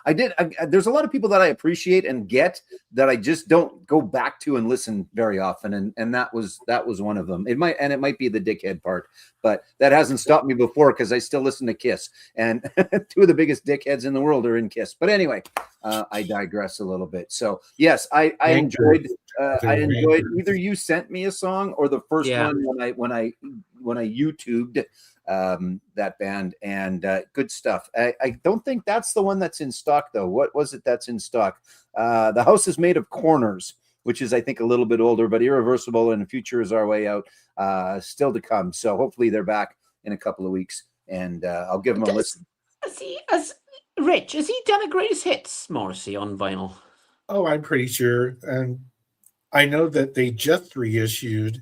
there's a lot of people that I appreciate and get that I just don't go back to and listen very often, and that was one of them. It might be the dickhead part, but that hasn't stopped me before because I still listen to Kiss, and 2 of the biggest dickheads in the world are in Kiss. But anyway, I digress a little bit. So yes, I enjoyed either you sent me a song or the first one when I YouTubed that band, and good stuff. I don't think that's the one that's in stock though. What was it that's in stock? The House is Made of Corners, which is I think a little bit older, but Irreversible and Future Is Our Way Out still to come. So hopefully they're back in a couple of weeks, and I'll give them a listen. Has he done a greatest hits, Morrissey, on vinyl? Oh, I'm pretty sure. And I know that they just reissued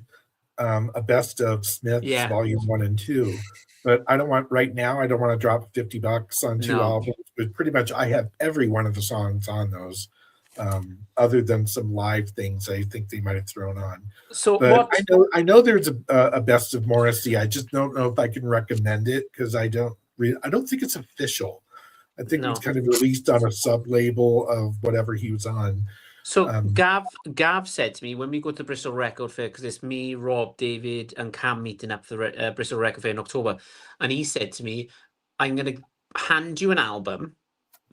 a best of Smith's Volume 1 and 2. But I don't want to drop $50 on 2 albums. But pretty much I have every one of the songs on those, other than some live things I think they might have thrown on. So but I know there's a best of Morrissey. I just don't know if I can recommend it because I don't think it's official. I think it was kind of released on a sub label of whatever he was on. So Gav said to me when we go to Bristol Record Fair, because it's me, Rob, David, and Cam meeting up for the Bristol Record Fair in October, and he said to me, "I'm going to hand you an album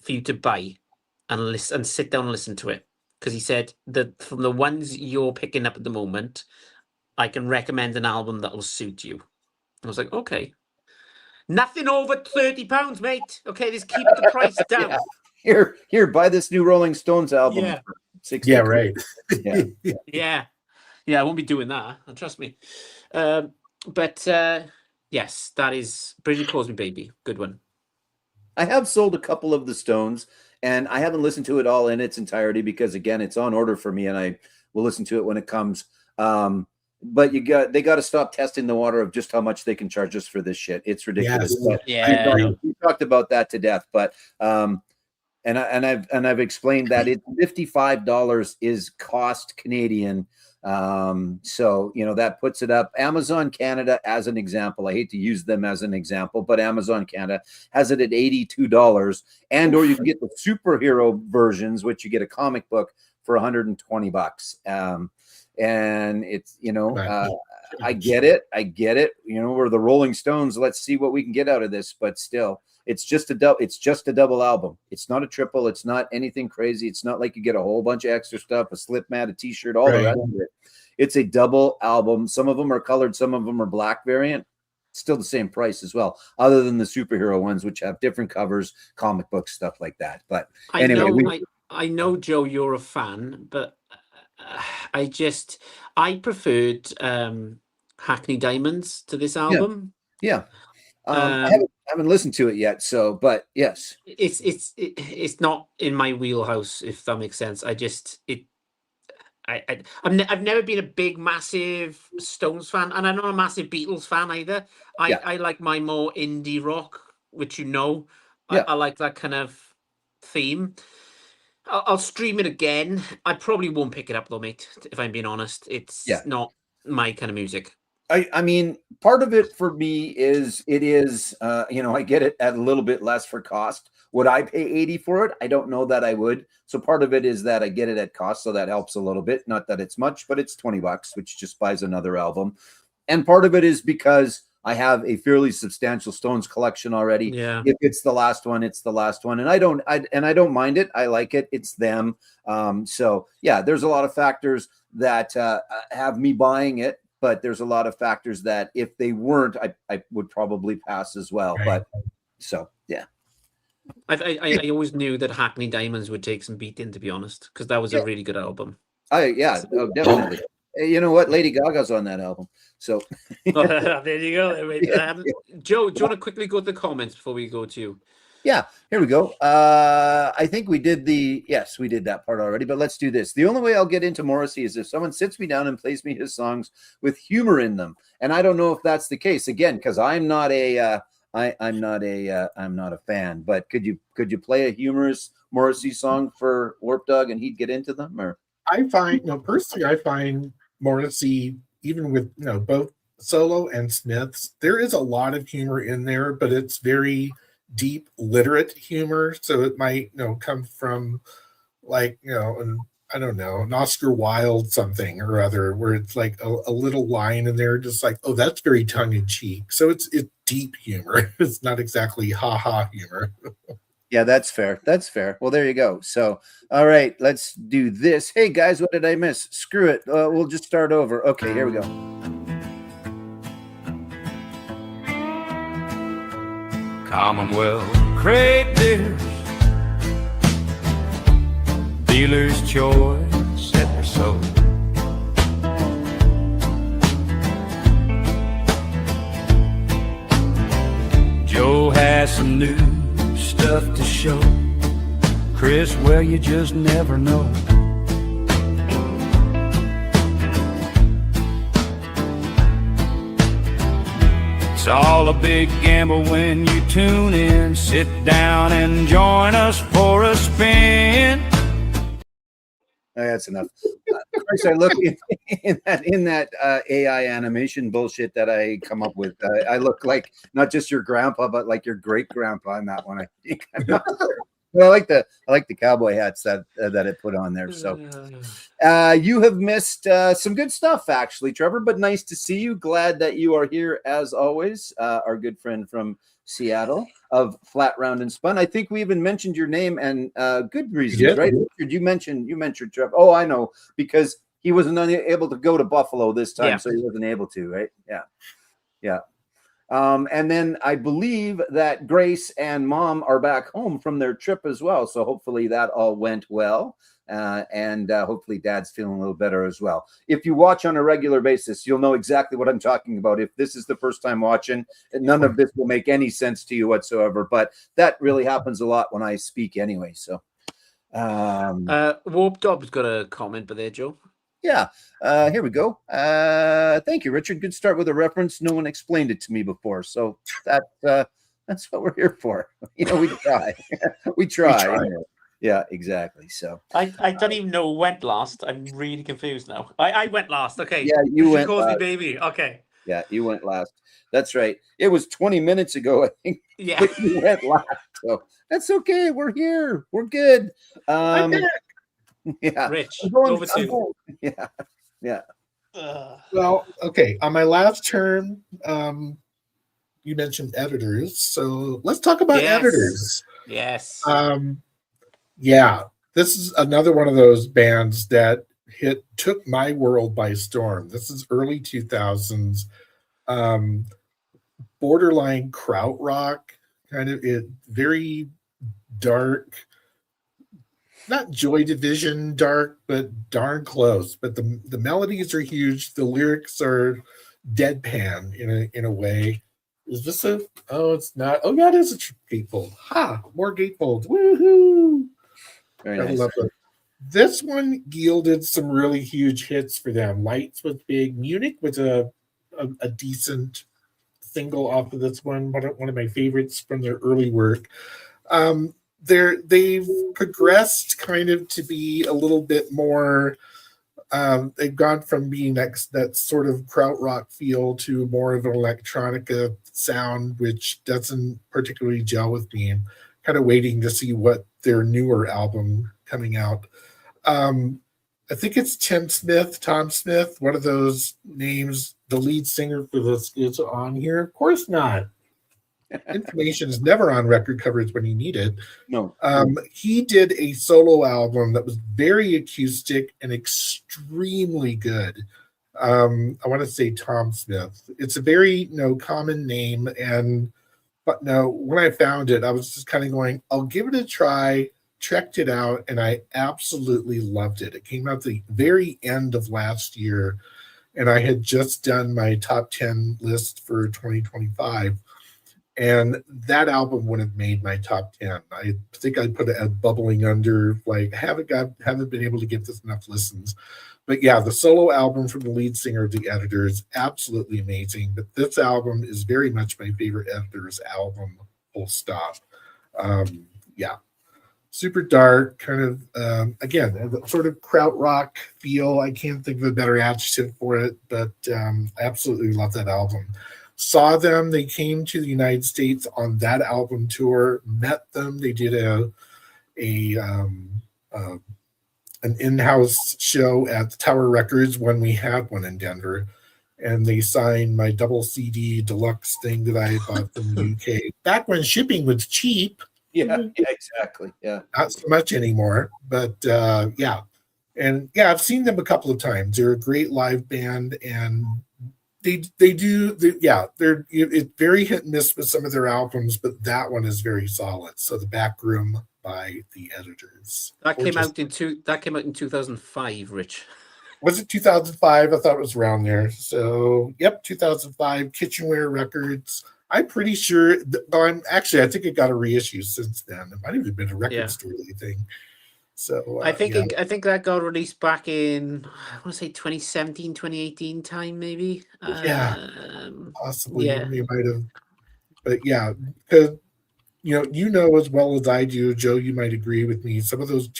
for you to buy and listen and sit down and listen to it," because he said that from the ones you're picking up at the moment, I can recommend an album that will suit you. And I was like, okay. Nothing over £30, mate. Okay, just keep the price down. Here, buy this new Rolling Stones album. Yeah. Yeah, right. Yeah. I won't be doing that. Trust me. But yes, that is Bridget Calls Me Baby. Good one. I have sold a couple of the Stones, and I haven't listened to it all in its entirety because, again, it's on order for me, and I will listen to it when it comes. But they got to stop testing the water of just how much they can charge us for this shit. It's ridiculous. Yes. We talked about that to death, but and I've explained that it's $55 is cost Canadian. So that puts it up. Amazon Canada, as an example, I hate to use them as an example, but Amazon Canada has it at $82, or you can get the superhero versions, which you get a comic book for $120. And it's I get it. We're the Rolling Stones. Let's see what we can get out of this, but still. It's just a double album. It's not a triple. It's not anything crazy. It's not like you get a whole bunch of extra stuff, a slip mat, a t-shirt, all the rest of it. It's a double album. Some of them are colored, some of them are black variant. Still the same price as well, other than the superhero ones, which have different covers, comic book stuff like that. But anyway, I know, Joe, you're a fan, but I preferred Hackney Diamonds to this album. Yeah. I haven't listened to it yet, so but yes, it's not in my wheelhouse, if that makes sense. I've never been a big, massive Stones fan, and I'm not a massive Beatles fan either. I like my more indie rock, which I like that kind of theme. I'll stream it again. I probably won't pick it up though, mate. If I'm being honest, it's not my kind of music. I mean, part of it for me is I get it at a little bit less for cost. Would I pay $80 for it? I don't know that I would. So part of it is that I get it at cost, so that helps a little bit. Not that it's much, but it's $20, which just buys another album. And part of it is because I have a fairly substantial Stones collection already. Yeah. If it's the last one, it's the last one, and I don't mind it. I like it. It's them. So yeah, there's a lot of factors that have me buying it. but there's a lot of factors that if they weren't, I would probably pass as well. Right. But so yeah. I always knew that Hackney Diamonds would take some beating, to be honest, because that was a really good album. Definitely. You know what? Lady Gaga's on that album. So There you go. Yeah. Joe, do you want to quickly go to the comments before we go to you? yeah, here we go. I think we did that part already, but let's do this. The only way I'll get into Morrissey is if someone sits me down and plays me his songs with humor in them. And I don't know if that's the case again, because I'm not a fan, but could you play a humorous Morrissey song for Warp Dog and he'd get into them? Or I find, personally, I find Morrissey, even with both solo and Smith's, there is a lot of humor in there, but it's very deep, literate humor. So it might come from like and I don't know, an Oscar Wilde something or other, where it's like a little line in there, just like, oh, that's very tongue in cheek. So it's deep humor. It's not exactly ha ha humor. yeah, that's fair. That's fair. Well, there you go. So, all right, let's do this. Hey guys, what did I miss? Screw it. We'll just start over. Okay, here we go. Commonwealth Crate Diggers, dealer's choice at their soul. Joe has some new stuff to show. Chris, well, you just never know. It's all a big gamble when you tune in. Sit down and join us for a spin. That's enough. Chris, I look in that AI animation bullshit that I come up with. I look like not just your grandpa, but like your great grandpa in that one. I think. Well, I like the cowboy hats that it put on there. So you have missed some good stuff, actually, Trevor. But nice to see you. Glad that you are here as always. Our good friend from Seattle of Flat Round and Spun. I think we even mentioned your name and good reasons, right? You mentioned Trevor. Oh, I know, because he wasn't able to go to Buffalo this time, so he wasn't able to, right? Yeah. And then I believe that Grace and Mom are back home from their trip as well. So hopefully that all went well. And hopefully Dad's feeling a little better as well. If you watch on a regular basis, you'll know exactly what I'm talking about. If this is the first time watching, none of this will make any sense to you whatsoever. But that really happens a lot when I speak anyway. So Warp Dob's got a comment, but there, Joe. Yeah, here we go. Thank you, Richard. Good start with a reference. No one explained it to me before, so that's what we're here for. We try. we try. Yeah, exactly. So I don't even know who went last. I'm really confused now. I went last. Okay. Yeah, you went. Calls me baby. Okay. Yeah, you went last. That's right. It was 20 minutes ago, I think. Yeah. But you went last. So that's okay. We're here. We're good. Yeah. Rich, over to you. Yeah. Well, okay. On my last term, you mentioned editors, so let's talk about editors. Yes. Yeah, this is another one of those bands that took my world by storm. This is early 2000s, borderline krautrock, kind of very dark. Not Joy Division dark, but darn close. But the melodies are huge. The lyrics are deadpan in a way. Is this a? Oh, it's not. Oh, yeah, it is a gatefold. Ha! More gatefolds. Woohoo! Very I nice. love it. This one yielded some really huge hits for them. Lights was big. Munich was a decent single off of this one. One of my favorites from their early work. They've progressed kind of to be a little bit more. They've gone from being that sort of krautrock feel to more of an electronica sound, which doesn't particularly gel with me. I'm kind of waiting to see what their newer album coming out. I think it's Tom Smith, one of those names. The lead singer for this is on here. Of course not. Information is never on record covers when you need it. No. He did a solo album that was very acoustic and extremely good. I want to say Tom Smith. It's a very common name, but no, when I found it, I was just kind of going, I'll give it a try. Checked it out, and I absolutely loved it. It came out the very end of last year, and I had just done my top 10 list for 2025. And that album would have made my top 10. I think I put it at bubbling under, like haven't been able to get this enough listens. But yeah, the solo album from the lead singer of the Editors, absolutely amazing. But this album is very much my favorite Editors album, full stop. Yeah. Super dark, kind of, again, sort of krautrock feel. I can't think of a better adjective for it, but I absolutely love that album. Saw them. They came to the United States on that album tour. Met them. They did an in-house show at the Tower Records when we had one in Denver, and they signed my double CD deluxe thing that I bought from the UK back when shipping was cheap. Yeah, exactly. Yeah, not so much anymore, but yeah. And yeah, I've seen them a couple of times. They're a great live band, and they're it's very hit and miss with some of their albums, but that one is very solid. So The Back Room by the Editors. That came out in 2005, Rich. Was it 2005? I thought it was around there. So yep, 2005, Kitchenware Records. I'm pretty sure. I think it got a reissue since then. It might have even been a record store thing. So I think that got released back in, I want to say 2017, 2018 time, maybe. Possibly. Yeah. They might have. But yeah, because as well as I do, Joe, you might agree with me. Some of those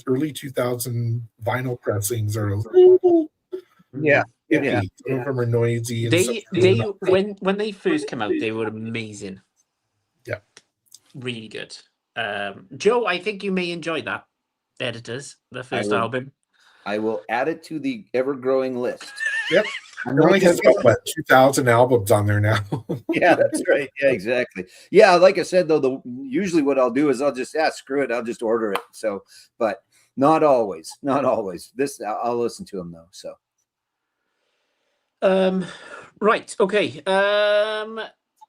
early 2000 vinyl pressings are yeah. Iffy. Some of them are noisy. And when they first came out, they were amazing. Yeah, really good. Joe, I think you may enjoy that. Editors, the first album. I will add it to the ever-growing list. Yep. It only has got 2,000 albums on there now. Yeah, that's right. Yeah, exactly. Yeah, like I said though, usually what I'll do is I'll just screw it. I'll just order it. So, but not always. Not always. This I'll listen to them though. So. Right. Okay.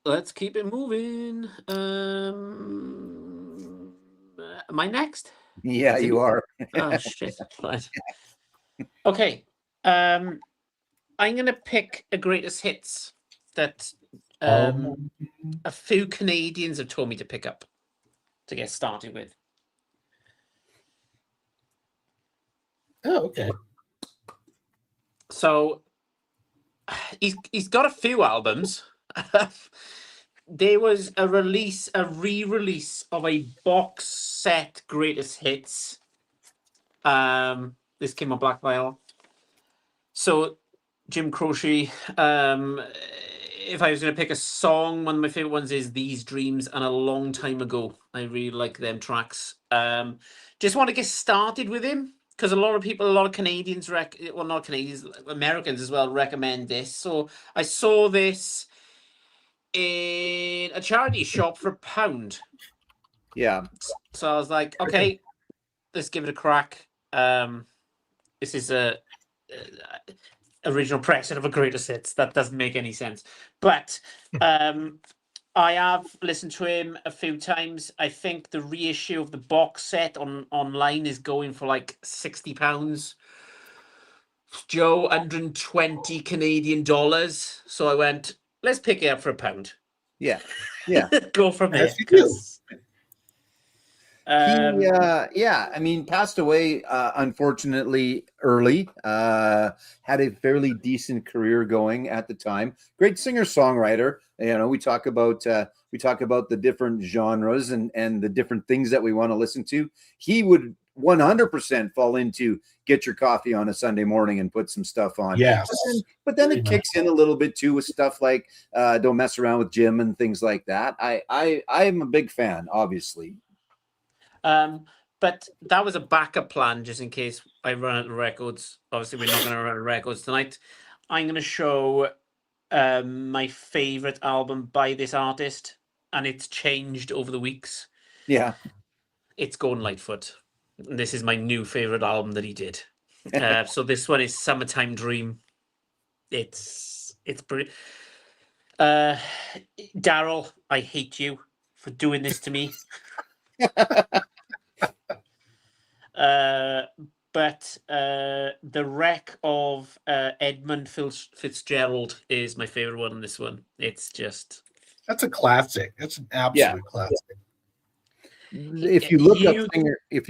Let's keep it moving. Am I next? Yeah, you are. Oh shit. Okay. I'm gonna pick a greatest hits that a few Canadians have told me to pick up to get started with. Oh, okay. So he's got a few albums. There was a re-release of a box set greatest hits. This came on Black Vinyl. So Jim Croce. If I was going to pick a song, one of my favorite ones is "These Dreams" and "A Long Time Ago." I really like them tracks. Just want to get started with him because a lot of Canadians, not Canadians, Americans as well, recommend this. So I saw this in a charity shop for £1. Yeah. So I was like, okay, let's give it a crack. This is a original pressing of a greatest hits. That doesn't make any sense. But I have listened to him a few times. I think the reissue of the box set online is going for like £60. Joe, 120 Canadian dollars. So I went, let's pick it up for £1. Yeah. Go from there. I mean, passed away unfortunately early. Had a fairly decent career going at the time. Great singer-songwriter. We talk about the different genres and the different things that we want to listen to. He would 100% fall into get your coffee on a Sunday morning and put some stuff on. Yes. But then it kicks in a little bit too with stuff like Don't Mess Around with Jim and things like that. I am a big fan, obviously. But that was a backup plan just in case I run out of records. Obviously, we're not going to run out of records tonight. I'm going to show my favorite album by this artist, and it's changed over the weeks. Yeah. It's Gordon Lightfoot. This is my new favorite album that he did. So this one is Summertime Dream. It's brilliant. Daryl, I hate you for doing this to me. But the wreck of Edmund Fitzgerald is my favorite one in this one. It's just That's a classic. That's an absolute classic. If you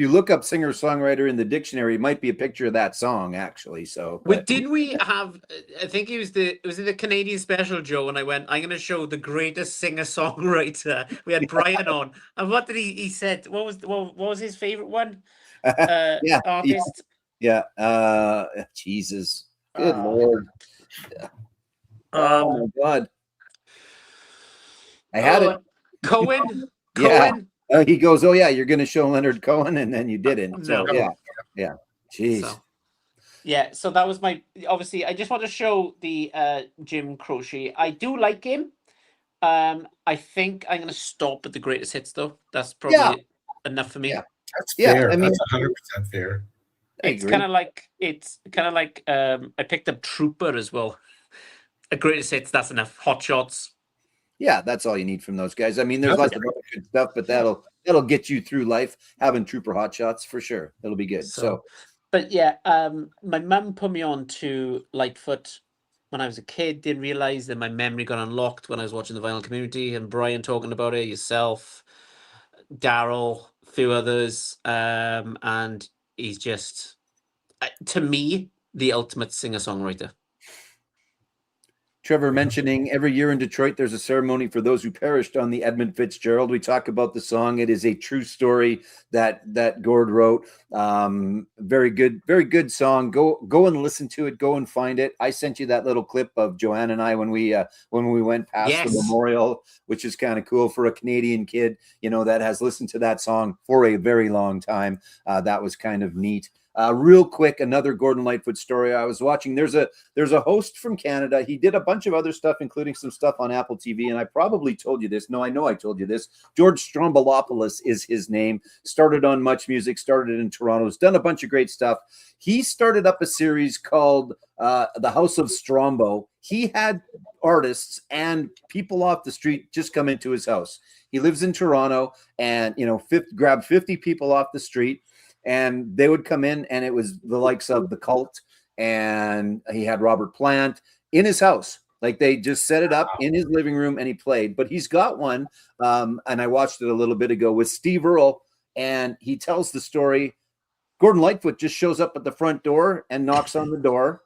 look up singer songwriter in the dictionary, it might be a picture of that song actually. So, but didn't we have? I think it was the Canadian special, Joe, and I went, I'm going to show the greatest singer songwriter. We had Brian on, and what did he said? What was his favorite one? Artist. Yeah. Jesus. Good Lord. Oh my God. I had it. Cohen. Yeah. He goes, oh yeah, you're going to show Leonard Cohen, and then you didn't. So No. yeah. Jeez. So that was my. Obviously, I just want to show the Jim Croce. I do like him. I think I'm going to stop at the greatest hits, though. That's probably enough for me. Yeah. That's fair. I mean, that's 100% fair. It's kind of like I picked up Trooper as well. A greatest hits. That's enough. Hot Shots. Yeah, that's all you need from those guys. I mean, there's lots of other good stuff, but that'll get you through life. Having Trooper Hot Shots for sure. It'll be good. So but yeah, my mum put me on to Lightfoot when I was a kid. Didn't realize that my memory got unlocked when I was watching the Vinyl Community and Brian talking about it, yourself, Daryl, a few others, and he's just to me the ultimate singer-songwriter. Trevor mentioning every year in Detroit, there's a ceremony for those who perished on the Edmund Fitzgerald. We talk about the song. It is a true story that Gord wrote. Very good song. Go and listen to it. Go and find it. I sent you that little clip of Joanne and I when we went past the memorial, which is kind of cool for a Canadian kid, that has listened to that song for a very long time. That was kind of neat. Real quick, another Gordon Lightfoot story I was watching. There's a host from Canada. He did a bunch of other stuff, including some stuff on Apple TV. And I probably told you this. No, I know I told you this. George Stroumboulopoulos is his name. Started on Much Music, started in Toronto. Has done a bunch of great stuff. He started up a series called The House of Strombo. He had artists and people off the street just come into his house. He lives in Toronto and, grab 50 people off the street. And they would come in, and it was the likes of The Cult, and he had Robert Plant in his house. Like, they just set it up in his living room, and he played. But he's got one, and I watched it a little bit ago, with Steve Earle, and he tells the story. Gordon Lightfoot just shows up at the front door and knocks on the door.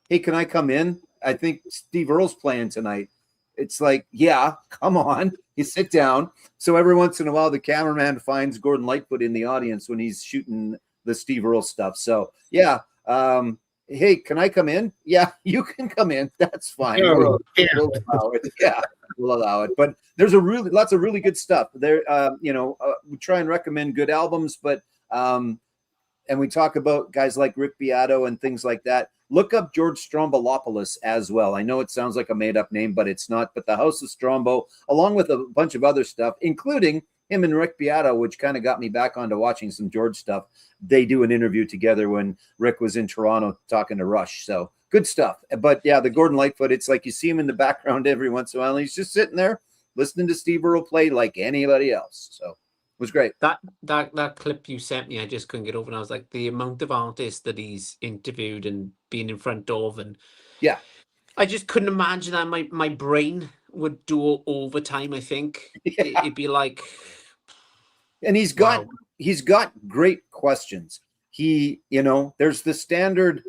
Hey, can I come in? I think Steve Earle's playing tonight. It's like, yeah, come on. You sit down. So every once in a while, the cameraman finds Gordon Lightfoot in the audience when he's shooting the Steve Earle stuff. So, yeah. Hey, can I come in? Yeah, you can come in. That's fine. We'll allow it. Yeah, we'll allow it. But there's lots of really good stuff there. We try and recommend good albums, but and we talk about guys like Rick Beato and things like that. Look up George Stroumboulopoulos as well. I know it sounds like a made-up name, but it's not. But the House of Strombo, along with a bunch of other stuff, including him and Rick Beato, which kind of got me back onto watching some George stuff. They do an interview together when Rick was in Toronto talking to Rush. So good stuff. But yeah, the Gordon Lightfoot, it's like you see him in the background every once in a while. And he's just sitting there listening to Steve Earle play like anybody else. So it was great. That clip you sent me, I just couldn't get over. And I was like, the amount of artists that he's interviewed and been in front of, and yeah, I just couldn't imagine that. My brain would do overtime. I think it'd be like, and he's got great questions. There's the standard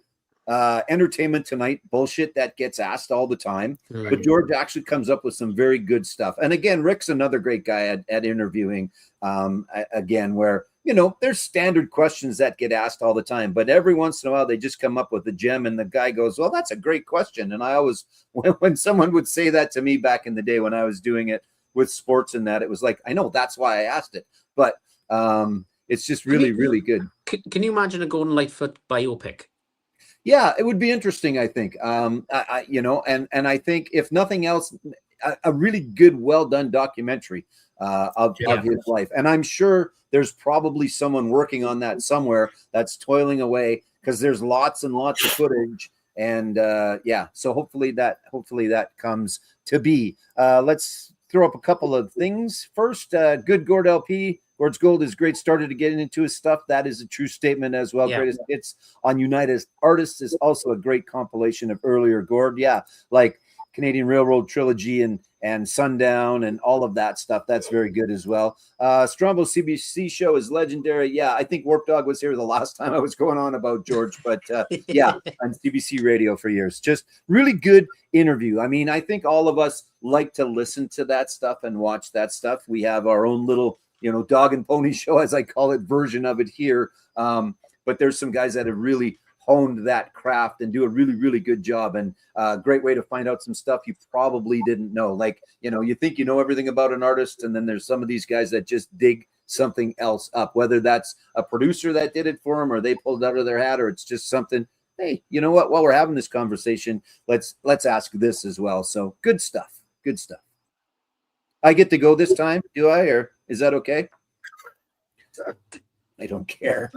Entertainment Tonight bullshit that gets asked all the time, but George actually comes up with some very good stuff. And again, Rick's another great guy at interviewing. Again, where there's standard questions that get asked all the time, but every once in a while they just come up with a gem, and the guy goes, "Well, that's a great question." And I always, when someone would say that to me back in the day when I was doing it with sports and that, it was like, I know that's why I asked it, but it's just really, really good. Can you imagine a Gordon Lightfoot biopic? Yeah, it would be interesting, I think. And I think if nothing else, a really good, well done documentary of his life. And I'm sure there's probably someone working on that somewhere that's toiling away, because there's lots and lots of footage And yeah, so hopefully that comes to be. Let's throw up a couple of things. First, good Gord LP. Gord's Gold is great. Started to get into his stuff. That is a true statement as well. Yeah. Greatest Hits on United Artists is also a great compilation of earlier Gord. Yeah, like Canadian Railroad Trilogy and Sundown and all of that stuff. That's very good as well. Strombo CBC show is legendary. Yeah, I think Warp Dog was here the last time I was going on about George, but yeah, on CBC radio for years. Just really good interview. I mean, I think all of us like to listen to that stuff and watch that stuff. We have our own little, dog and pony show, as I call it, version of it here. But there's some guys that have really honed that craft and do a really, really good job. And great way to find out some stuff you probably didn't know. Like, you think you know everything about an artist, and then there's some of these guys that just dig something else up, whether that's a producer that did it for them or they pulled it out of their hat, or it's just something, hey, you know what, while we're having this conversation, let's ask this as well. So good stuff. I get to go this time, do I, or is that okay? I don't care.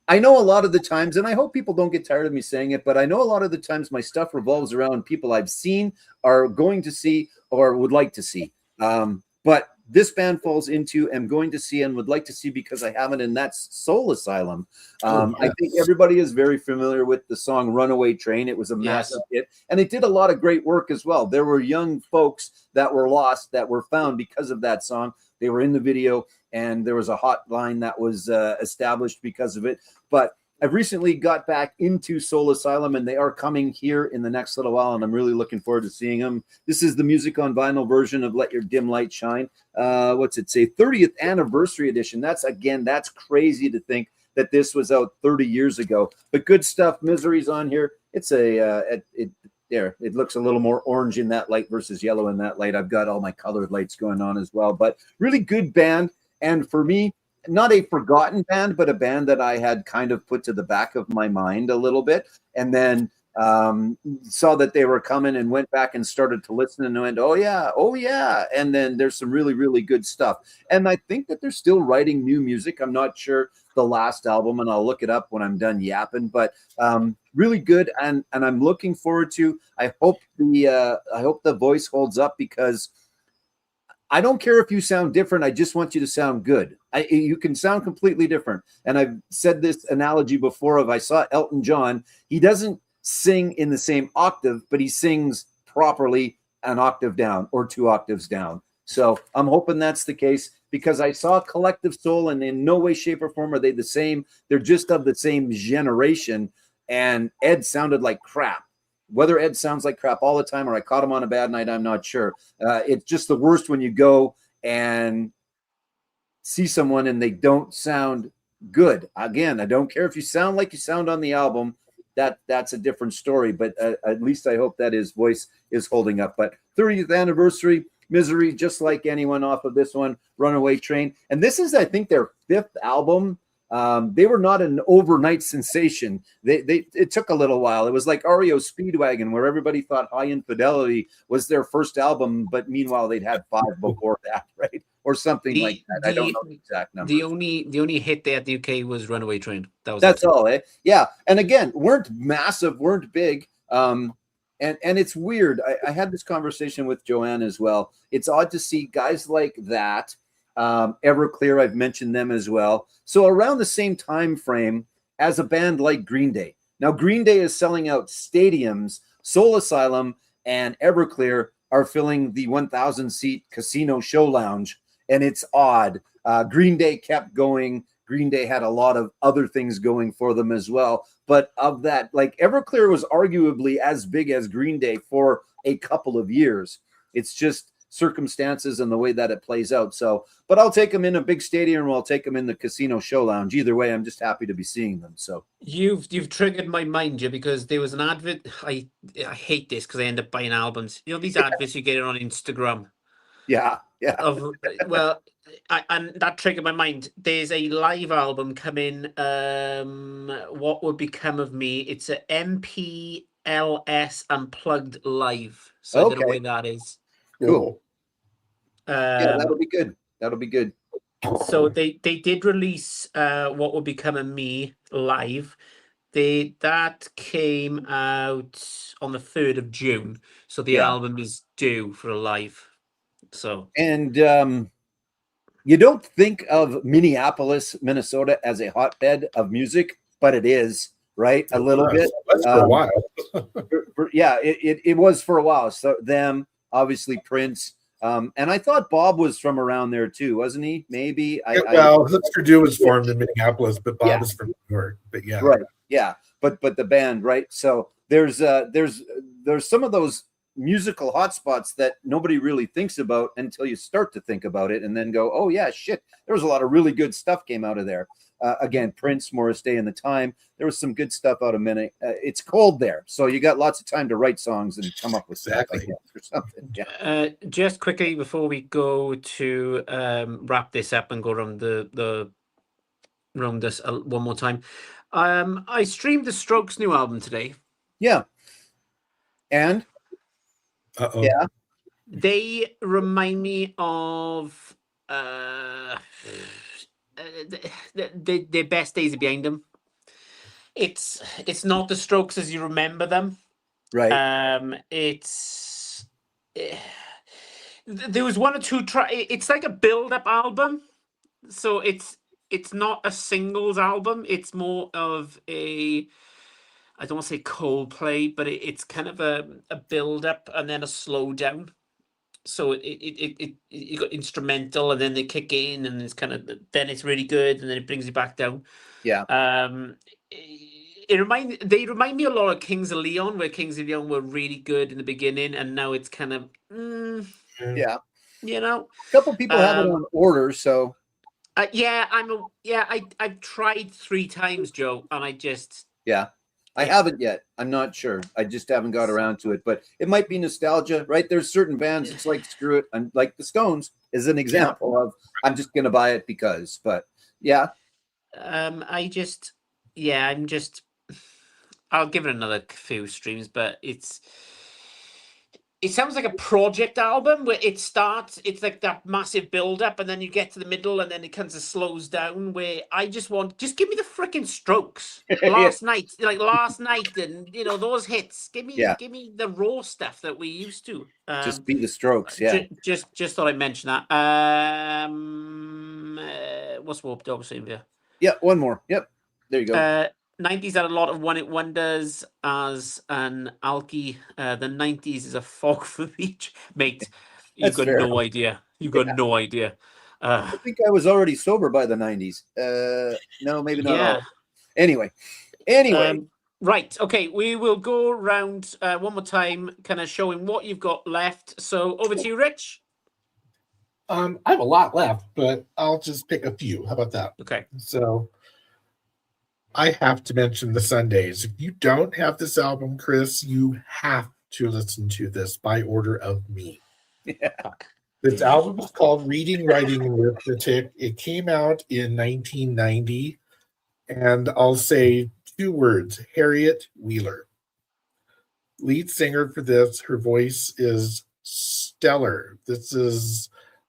I know a lot of the times, and I hope people don't get tired of me saying it, but I know a lot of the times my stuff revolves around people I've seen, are going to see, or would like to see. But this band falls into am going to see and would like to see because I haven't, and that's Soul Asylum. I think everybody is very familiar with the song Runaway Train. It was a massive hit, and they did a lot of great work as well. There were young folks that were lost that were found because of that song. They were in the video, and there was a hotline that was established because of it. But I've recently got back into Soul Asylum, and they are coming here in the next little while, and I'm really looking forward to seeing them. This is the music on vinyl version of Let Your Dim Light Shine. What's it say? 30th anniversary edition. That's crazy to think that this was out 30 years ago. But good stuff. Misery's on here. It's it looks a little more orange in that light versus yellow in that light. I've got all my colored lights going on as well, but really good band. And for me, not a forgotten band, but a band that I had kind of put to the back of my mind a little bit. And then saw that they were coming and went back and started to listen and went, oh yeah. And then there's some really, really good stuff. And I think that they're still writing new music. I'm not sure the last album, and I'll look it up when I'm done yapping, but really good. And I'm looking forward to, I hope the voice holds up, because I don't care if you sound different. I just want you to sound good. You can sound completely different. And I've said this analogy before of, I saw Elton John. He doesn't sing in the same octave, but he sings properly an octave down or 2 octaves down. So I'm hoping that's the case, because I saw Collective Soul, and in no way, shape, or form are they the same. They're just of the same generation. And Ed sounded like crap. Whether Ed sounds like crap all the time or I caught him on a bad night, I'm not sure. It's just the worst when you go and see someone and they don't sound good. Again, I don't care if you sound like you sound on the album. That's a different story. But at least I hope that his voice is holding up. But 30th anniversary, Misery, just like anyone off of this one, Runaway Train. And this is, I think, their 5th album. They were not an overnight sensation. It took a little while. It was like REO Speedwagon, where everybody thought High Infidelity was their first album, but meanwhile they'd had 5 before that, right? Or something like that. I don't know the exact number. The only hit they had in the UK was Runaway Train. That's all, eh? Yeah. And again, weren't massive, weren't big. And it's weird. I had this conversation with Joanne as well. It's odd to see guys like that. Everclear, I've mentioned them as well. So around the same time frame as a band like Green Day. Now, Green Day is selling out stadiums. Soul Asylum and Everclear are filling the 1,000-seat Casino Show Lounge, and it's odd. Green Day kept going. Green Day had a lot of other things going for them as well. But of that, like, Everclear was arguably as big as Green Day for a couple of years. It's just circumstances and the way that it plays out. So, but I'll take them in a big stadium, or I'll take them in the Casino Show Lounge. Either way, I'm just happy to be seeing them. So you've triggered my mind, yeah, because there was an advert. I hate this because I end up buying albums. You know, these adverts you get on Instagram. Yeah. And that triggered my mind. There's a live album coming. What Would Become of Me? It's a MPLS Unplugged Live. So I don't know where that is. Cool. Yeah, that'll be good. That'll be good. So they did release What Would Become of Me live. That came out on the 3rd of June, so the Yeah. album is due for a live. So And you don't think of Minneapolis, Minnesota as a hotbed of music, but it is, right? A little bit. That's for a while. Yeah, it was for a while. So them, obviously Prince. And I thought Bob was from around there too, wasn't he? Maybe. Well, Hipster Do was formed in Minneapolis, but Bob is from New York. But yeah, right. Yeah, but the band, right? So there's some of those musical hotspots that nobody really thinks about until you start to think about it, and then go, oh yeah, shit. There was a lot of really good stuff came out of there. Again, Prince, Morris Day and the Time. There was some good stuff out of Minute. It's cold there, so you got lots of time to write songs and come up with stuff, I guess, or something. Yeah. just quickly before we go to wrap this up and go around the round this one more time, I streamed the Strokes' new album today. Yeah. And yeah, they remind me of their best days are behind them. It's not the Strokes as you remember them. right. There was one or two it's like a build-up album, so it's not a singles album. It's more of a, I don't want to say Coldplay, but it's kind of a build-up and then a slow down. So you got instrumental and then they kick in and it's kind of, then it's really good and then it brings you back down. Yeah. They remind me a lot of Kings of Leon, where Kings of Leon were really good in the beginning and now it's kind of Yeah. you know, A couple people have it on order, so I've tried 3 times, Joe, and I just I haven't yet. I'm not sure. I just haven't got around to it, but it might be nostalgia, right? There's certain bands it's like screw it. I'm like the Stones is an example of I'm just gonna buy it because, but yeah. I'll give it another few streams, but it sounds like a project album where it starts, it's like that massive build up and then you get to the middle and then it kind of slows down, where I just give me the freaking Strokes last night and those hits. Give me the raw stuff that we used to. Just be the Strokes, yeah. Just thought I'd mention that. What's more Dog saying here? Yeah, one more. Yep. There you go. 90s had a lot of one-hit wonders as an alky. The 90s is a fog for each. Mate, you've got no idea. You've got no idea. I think I was already sober by the 90s. No, maybe not all. Anyway. Right. Okay. We will go around one more time, kind of showing what you've got left. So over to you, Rich. I have a lot left, but I'll just pick a few. How about that? Okay. So I have to mention the Sundays. If you don't have this album, Chris, you have to listen to this by order of me. Yeah. This album is called Reading, Writing, and Arithmetic. It came out in 1990, and I'll say 2 words: Harriet Wheeler. Lead singer for this, her voice is stellar. This is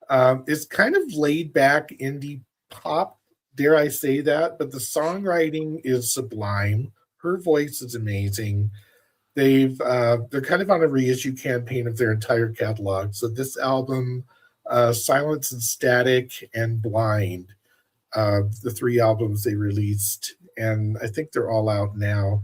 it's kind of laid back indie pop, dare I say that, but the songwriting is sublime. Her voice is amazing. They're kind of on a reissue campaign of their entire catalog. So this album, Silence and Static and Blind, the 3 albums they released, and I think they're all out now.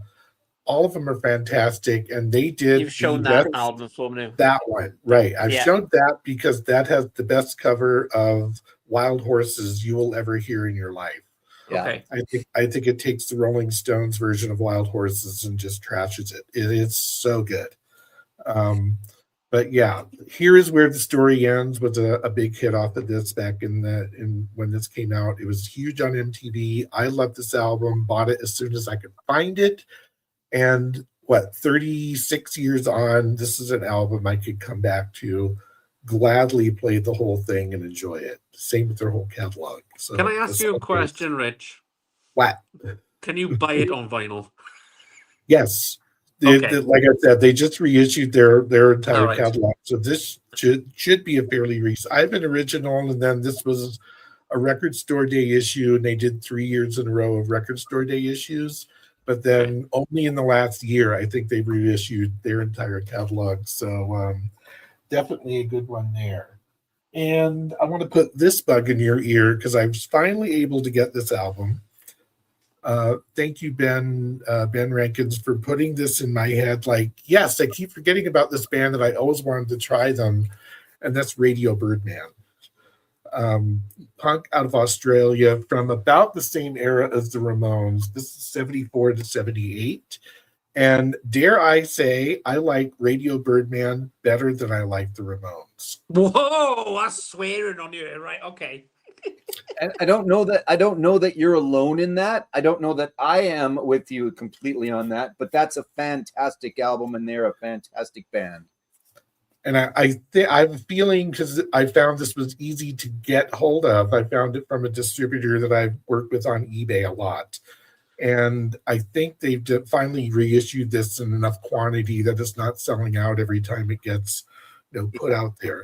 All of them are fantastic, and they did. You've shown that album for me. That one, right? I've shown that because that has the best cover of Wild Horses you will ever hear in your life. Yeah. Okay. I think it takes the Rolling Stones version of Wild Horses and just trashes it. It is so good. But yeah, Here Is Where the Story Ends was a big hit off of this back in when this came out. It was huge on MTV. I love this album. Bought it as soon as I could find it. And 36 years on, this is an album I could come back to, gladly play the whole thing and enjoy it. Same with their whole catalog. So can I ask you a question, Rich? What? Can you buy it on vinyl? Yes. Okay. Like I said, they just reissued their entire catalog. So this should be a fairly recent. I have an original, and then this was a Record Store Day issue, and they did 3 years in a row of Record Store Day issues. But then only in the last year, I think they've reissued their entire catalog. So definitely a good one there. And I want to put this bug in your ear because I was finally able to get this album. Thank you, Ben Rankins, for putting this in my head. Like, yes, I keep forgetting about this band that I always wanted to try them, and that's Radio Birdman. Punk out of Australia from about the same era as the Ramones. This is 74 to 78. And dare I say, I like Radio Birdman better than I like the Ramones. Whoa, that's swearing on you, right? Okay. And I don't know that you're alone in that. I don't know that I am with you completely on that, but that's a fantastic album and they're a fantastic band. And I have a feeling, because I found this was easy to get hold of. I found it from a distributor that I've worked with on eBay a lot. And I think they've finally reissued this in enough quantity that it's not selling out every time it gets put out there.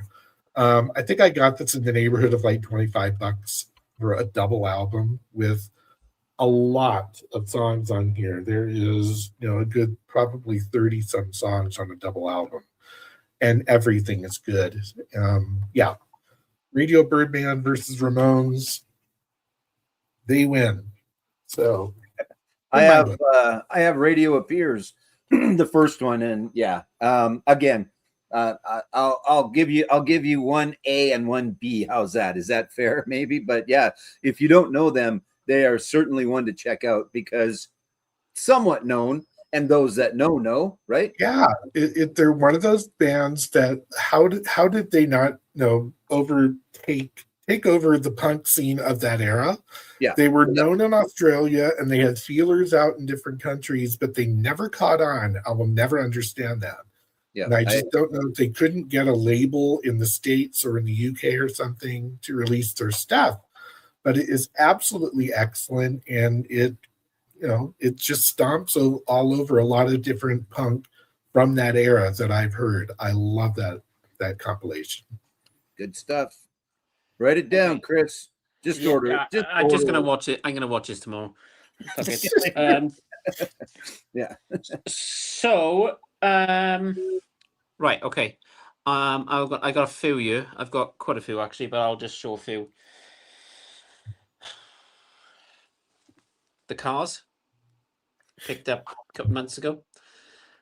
I think I got this in the neighborhood of like $25 for a double album with a lot of songs on here. There is a good probably 30 some songs on a double album. And everything is good. Radio Birdman versus Ramones. They win. So I have Radio Appears, the first one, and again, I'll give you one A and one B. How's that? Is that fair? Maybe, but yeah, if you don't know them, they are certainly one to check out because somewhat known. And those that know, right? Yeah, they're one of those bands that how did they not take over the punk scene of that era? Yeah, they were known in Australia and they had feelers out in different countries, but they never caught on. I will never understand that. Yeah, and I just don't know if they couldn't get a label in the States or in the UK or something to release their stuff. But it is absolutely excellent, and it just stomps all over a lot of different punk from that era that I've heard. I love that compilation. Good stuff. Write it down, Chris. Just order it. I'm just gonna watch it. I'm gonna watch this tomorrow. Yeah. So, right, okay. I got a few here. I've got quite a few actually, but I'll just show a few. The Cars. Picked up a couple months ago.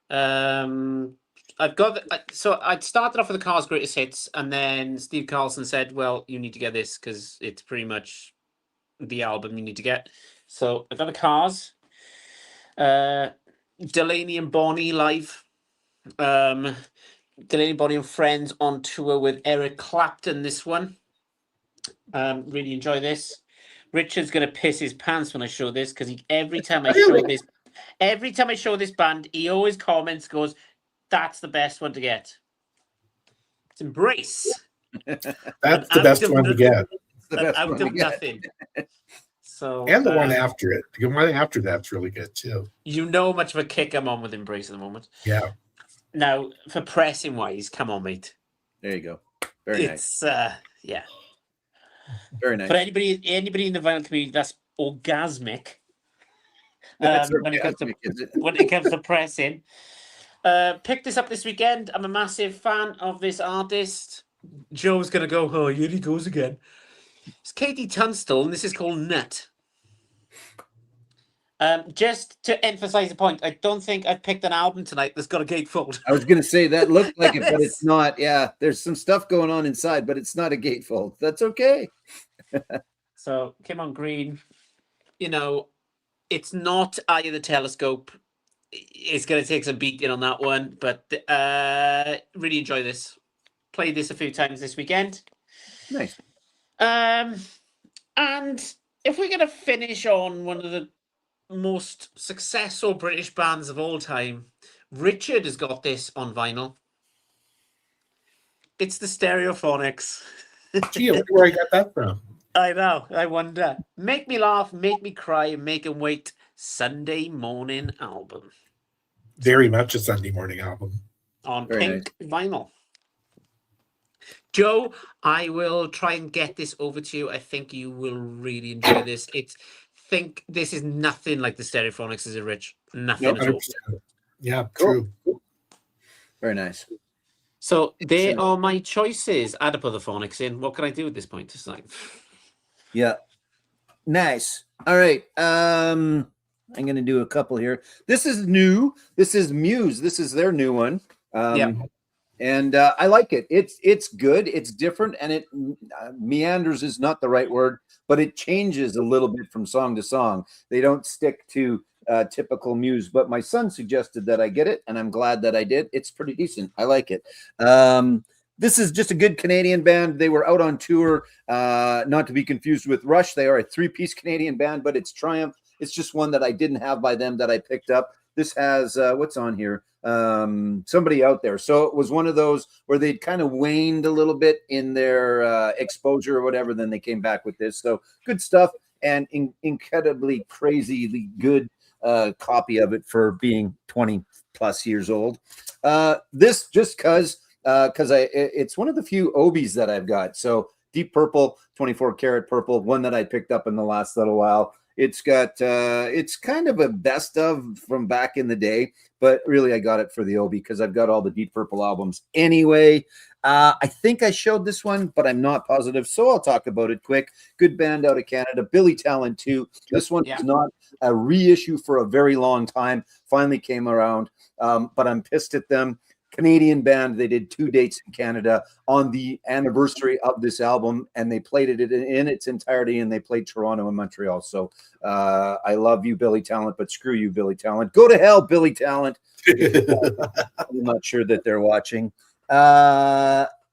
I've got so I started off with the Cars greatest hits, and then Steve Carlson said, "Well, you need to get this because it's pretty much the album you need to get." So I got the Cars, Delaney and Bonnie live, Delaney, Bonnie and Friends on tour with Eric Clapton. This one, really enjoy this. Richard's gonna piss his pants when I show this because every time I show this band, he always comments, goes, "That's the best one to get." It's Embrace. That's the best one to get. Out of nothing. So and the one after it. The one after that's really good too. You know how much of a kick I'm on with Embrace at the moment. Yeah. Now, for pressing wise, come on, mate. There you go. Very nice. Yeah. Very nice. For anybody in the vinyl community, that's orgasmic. When it comes to pressing. Picked this up this weekend. I'm a massive fan of this artist. Joe's gonna go, "Oh, here he goes again." It's Katie Tunstall, and this is called Nut. Just to emphasize the point, I don't think I've picked an album tonight that's got a gatefold. I was going to say that looked like it, but it's not. Yeah, there's some stuff going on inside, but it's not a gatefold. That's okay. So, Kim on Green, it's not Eye of the Telescope. It's going to take some beating on that one, but really enjoy this. Played this a few times this weekend. Nice. And if we're going to finish on one of the most successful British bands of all time, Richard has got this on vinyl. It's the Stereophonics. Gee, I wonder where I got that from. I know. I wonder. Make me laugh, make me cry, make 'em wait. Sunday morning album. Very much a Sunday morning album. On pink vinyl. Joe, I will try and get this over to you. I think you will really enjoy this. It's think this is nothing like the Stereophonics, is it, Rich? Nothing Nope. at all. 100%. Yeah, Cool. true. Very nice. So there Excellent. are my choices. I'd put the phonics in. What can I do at this point? It's like, Yeah. Nice. All right. I'm going to do a couple here. This is new. This is Muse. This is their new one. Yeah. And I like it. It's good. It's different, and it meanders is not the right word, but it changes a little bit from song to song. They don't stick to typical Muse. But my son suggested that I get it, and I'm glad that I did. It's pretty decent. I like it. This is just a good Canadian band. They were out on tour, not to be confused with Rush. They are a 3-piece Canadian band, but it's Triumph. It's just one that I didn't have by them that I picked up. This has what's on here? Somebody out there. So it was one of those where they'd kind of waned a little bit in their exposure or whatever. Then they came back with this. So good stuff, and incredibly crazily good copy of it for being 20 plus years old. This just because it's one of the few Obies that I've got. So deep purple, 24 karat purple, one that I picked up in the last little while. It's got it's kind of a best of from back in the day, but really I got it for the Obi because I've got all the Deep Purple albums anyway. I think I showed this one, but I'm not positive, so I'll talk about it quick. Good band out of Canada, Billy Talent 2. This one is not a reissue for a very long time. Finally came around, but I'm pissed at them. Canadian band. They did 2 dates in Canada on the anniversary of this album, and they played it in its entirety, and they played Toronto and Montreal. So I love you, Billy Talent, but screw you, Billy Talent. Go to hell, Billy Talent. I'm not sure that they're watching.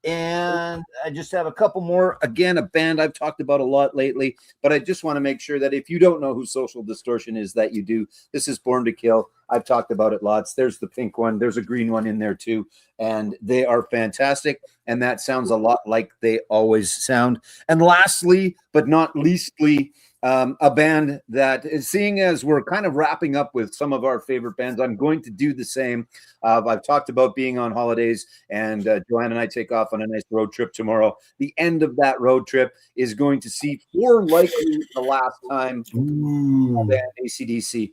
And I just have a couple more. Again, a band I've talked about a lot lately, but I just want to make sure that if you don't know who Social Distortion is, that you do. This is Born to Kill. I've talked about it lots. There's the pink one. There's a green one in there too. And they are fantastic. And that sounds a lot like they always sound. And lastly, but not leastly, a band that is, seeing as we're kind of wrapping up with some of our favorite bands, I'm going to do the same. I've talked about being on holidays, and Joanne and I take off on a nice road trip tomorrow. The end of that road trip is going to see, for likely the last time, band AC/DC.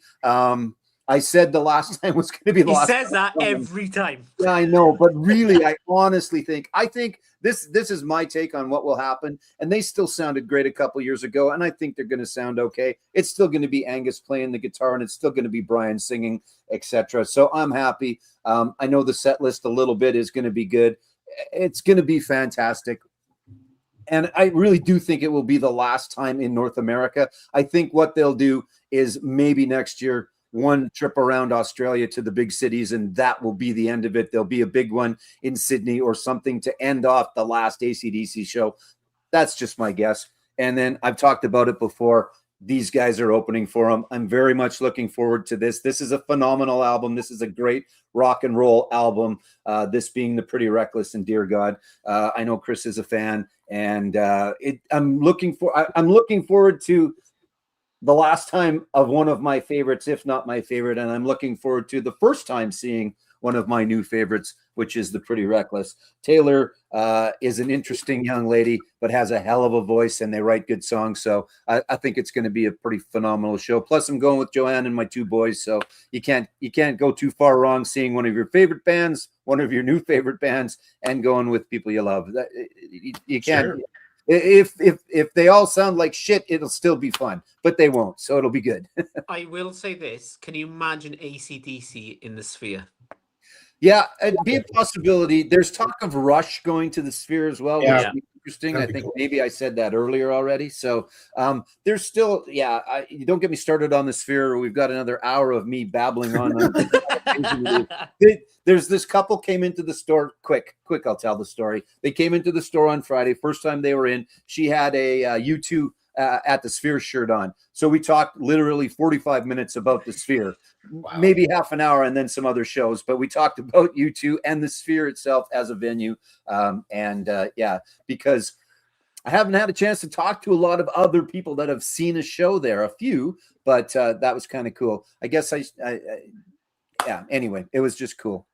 I said the last time was going to be the last time. He says that every time. Yeah, I know, but really, I honestly think this is my take on what will happen. And they still sounded great a couple years ago, and I think they're going to sound okay. It's still going to be Angus playing the guitar, and it's still going to be Brian singing, etc. So I'm happy. I know the set list a little bit is going to be good. It's going to be fantastic. And I really do think it will be the last time in North America. I think what they'll do is maybe next year, one trip around Australia to the big cities, and that will be the end of it. There'll be a big one in Sydney or something to end off the last AC/DC show. That's just my guess. And then I've talked about it before. These guys are opening for them. I'm very much looking forward to this. This is a phenomenal album. This is a great rock and roll album. This being the Pretty Reckless and Dear God. I know Chris is a fan, and I'm looking forward to the last time of one of my favorites, if not my favorite, and I'm looking forward to the first time seeing one of my new favorites, which is the Pretty Reckless. Taylor is an interesting young lady, but has a hell of a voice, and they write good songs. So I think it's going to be a pretty phenomenal show. Plus, I'm going with Joanne and my 2 boys, so you can't go too far wrong seeing one of your favorite bands, one of your new favorite bands, and going with people you love. You can't. Sure. If they all sound like shit, it'll still be fun, but they won't, so it'll be good. I will say this. Can you imagine AC/DC in the Sphere? Yeah, it'd be a possibility. There's talk of Rush going to the Sphere as well, which would be interesting. I think maybe I said that earlier already. So there's still, you don't get me started on the Sphere. We've got another hour of me babbling on. There's this couple came into the store. Quick, I'll tell the story. They came into the store on Friday. First time they were in. She had a U2 at the Sphere shirt on. So we talked literally 45 minutes about the Sphere, maybe half an hour, and then some other shows. But we talked about U2 and the Sphere itself as a venue. Because I haven't had a chance to talk to a lot of other people that have seen a show there, a few, but that was kind of cool. I guess anyway, it was just cool.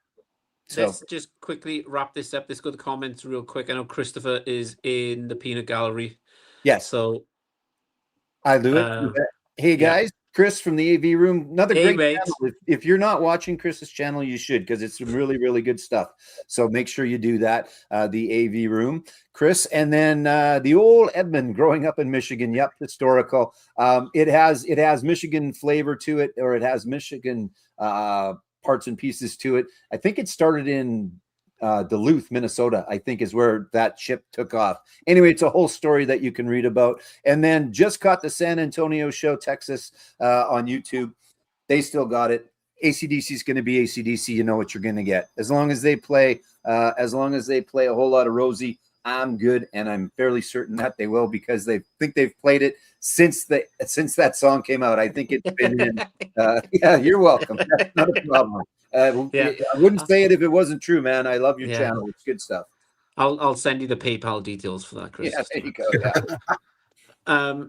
So let's just quickly wrap this up. Let's go to the comments real quick. I know Christopher is in the peanut gallery. Yes. So I do it. Hey Yeah. guys, Chris from the AV Room. Another Hey, great mate. channel. If you're not watching Chris's channel, you should, because it's some really, really good stuff. So make sure you do that. The AV Room, Chris, and then the old Edmund growing up in Michigan. Yep, historical. It has Michigan flavor to it, or it has Michigan parts and pieces to it. I think it started in Duluth, Minnesota, I think is where that ship took off. Anyway, it's a whole story that you can read about. And then just caught the San Antonio show, Texas, on YouTube. They still got it. AC/DC is going to be AC/DC. You know what you're going to get. As long as they play a whole lot of Rosie, I'm good, and I'm fairly certain that they will, because they think they've played it since that song came out. I think it's been in. Yeah, you're welcome. That's not a problem. Yeah. I wouldn't say it if it wasn't true, man. I love your Yeah. channel. It's good stuff. I'll send you the PayPal details for that, Chris. Yeah, there you go. Yeah.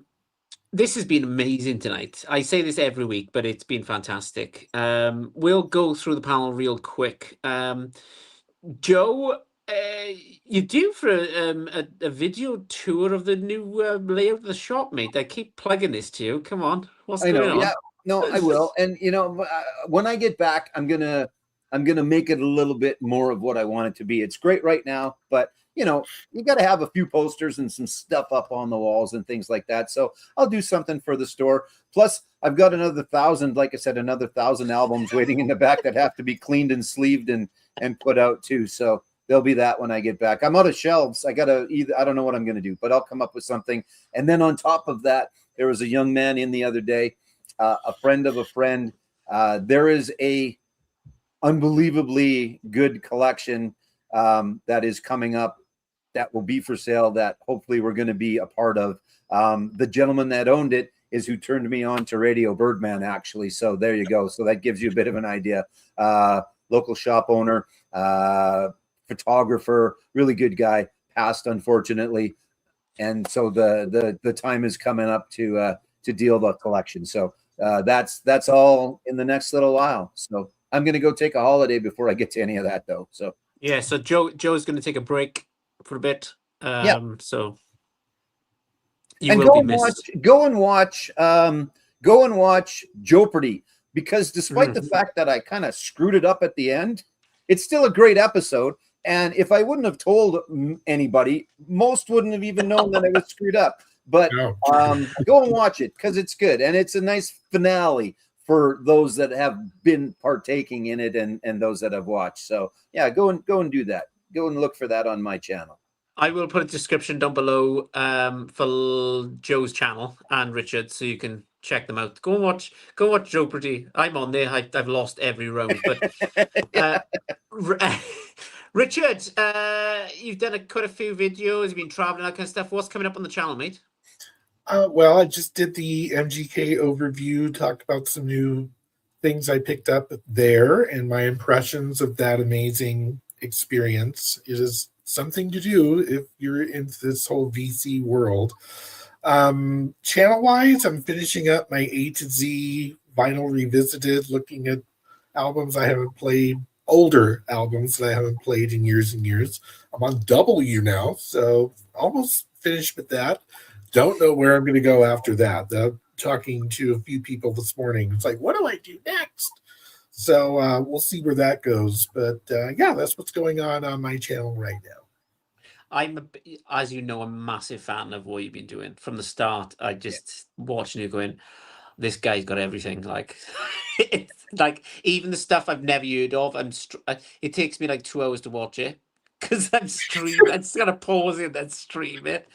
This has been amazing tonight. I say this every week, but it's been fantastic. We'll go through the panel real quick. Joe, you due for a video tour of the new layout of the shop, mate? I keep plugging this to you. Come on, what's I going know. on? Yeah, no, I will. And when I get back, I'm gonna make it a little bit more of what I want it to be. It's great right now, but you got to have a few posters and some stuff up on the walls and things like that. So I'll do something for the store. Plus, I've got another 1,000, like I said, another 1,000 albums waiting in the back that have to be cleaned and sleeved and put out too. So there'll be that when I get back. I'm out of shelves. I don't know what I'm going to do, but I'll come up with something. And then on top of that, there was a young man in the other day, a friend of a friend. There is a unbelievably good collection that is coming up that will be for sale, that hopefully we're going to be a part of. The gentleman that owned it is who turned me on to Radio Birdman, actually. So there you go. So that gives you a bit of an idea. Local shop owner, photographer, really good guy, passed unfortunately. And so the time is coming up to deal the collection. So that's all in the next little while. So I'm going to go take a holiday before I get to any of that, though. So yeah, so Joe's going to take a break for a bit. Yeah. So you and will be missed. go and watch Jeopardy, because despite the fact that I kind of screwed it up at the end, it's still a great episode. And if I wouldn't have told anybody, most wouldn't have even known that I was screwed up. But go and watch it, because it's good. And it's a nice finale for those that have been partaking in it and those that have watched. So yeah, go and do that. Go and look for that on my channel. I will put a description down below for Joe's channel and Richard, so you can check them out. Go and watch Jeopardy. I'm on there. I've lost every round. But Richard, you've done quite a few videos. You've been traveling, that kind of stuff. What's coming up on the channel, mate? Well, I just did the MGK overview, talked about some new things I picked up there and my impressions of that amazing experience. It is something to do if you're in this whole VC world. Channel-wise, I'm finishing up my A to Z Vinyl Revisited, looking at albums I haven't played, older albums that I haven't played in years and years. I'm on W now, so almost finished with that. Don't know where I'm going to go after that. Talking to a few people this morning, it's like, what do I do next? So we'll see where that goes. But yeah, that's what's going on my channel right now. I'm, as you know, a massive fan of what you've been doing from the start. I just watching you going, this guy's got everything. Like, it's like even the stuff I've never heard of. It takes me like 2 hours to watch it because I'm streaming. I just gotta pause it and then stream it.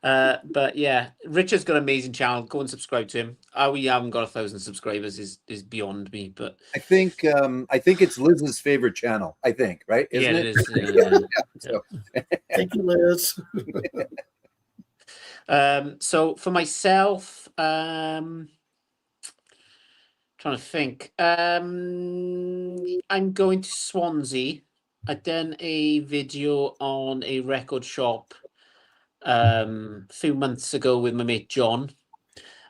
But yeah, Richard's got an amazing channel. Go and subscribe to him. How we haven't got 1,000 subscribers is beyond me. But I think it's Liz's favorite channel. I think, right? Isn't it is. So. Thank you, Liz. So for myself, trying to think. I'm going to Swansea. I done a video on a record shop a few months ago with my mate John,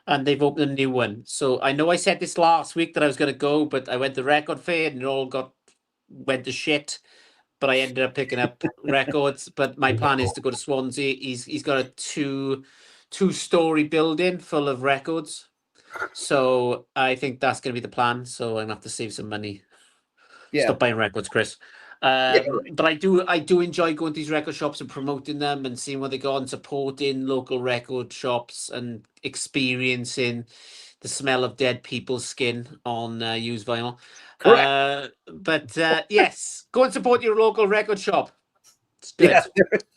and they've opened a new one. So I know I said this last week that I was going to go, but I went to record fair and it all went to shit. But I ended up picking up records. But my plan is to go to Swansea. He's got a two-story building full of records. So I think that's going to be the plan. So I'm going to have to save some money. Yeah. Stop buying records, Chris. But I do enjoy going to these record shops and promoting them and seeing what they got and supporting local record shops and experiencing the smell of dead people's skin on used vinyl. Correct. But yes, go and support your local record shop. It's good. Yeah,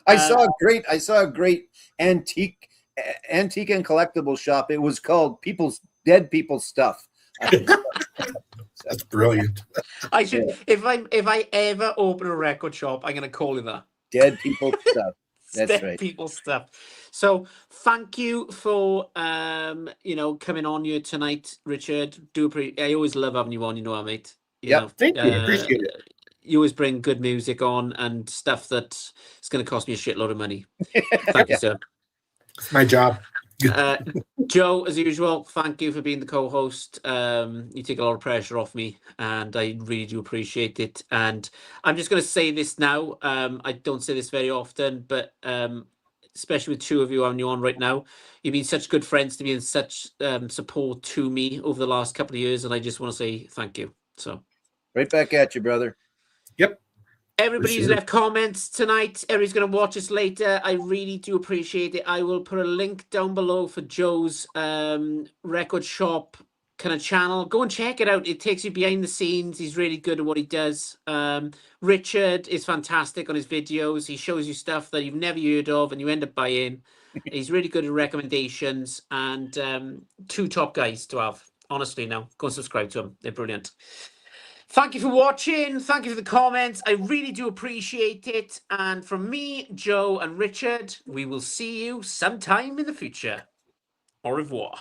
I saw a great antique and collectible shop. It was called Dead People's Stuff. That's brilliant. I should if I ever open a record shop, I'm gonna call it that. Dead People's Stuff. That's Dead right. people stuff. So thank you for coming on here tonight, Richard. I always love having you on, mate. Thank you. Appreciate it. You always bring good music on and stuff that's going to cost me a shitload of money. Thank you, sir. It's my job. Joe, as usual, thank you for being the co-host. You take a lot of pressure off me, and I really do appreciate it. And I'm just going to say this now. I don't say this very often, but especially with two of you on right now, you've been such good friends to me and such support to me over the last couple of years, and I just want to say thank you. So, right back at you, brother. Yep. Everybody's left comments tonight. Everybody's going to watch us later. I really do appreciate it. I will put a link down below for Joe's record shop kind of channel. Go and check it out. It takes you behind the scenes. He's really good at what he does. Richard is fantastic on his videos. He shows you stuff that you've never heard of and you end up buying. He's really good at recommendations, and two top guys to have. Honestly, now go and subscribe to them. They're brilliant. Thank you for watching. Thank you for the comments. I really do appreciate it. And from me, Joe, and Richard, we will see you sometime in the future. Au revoir.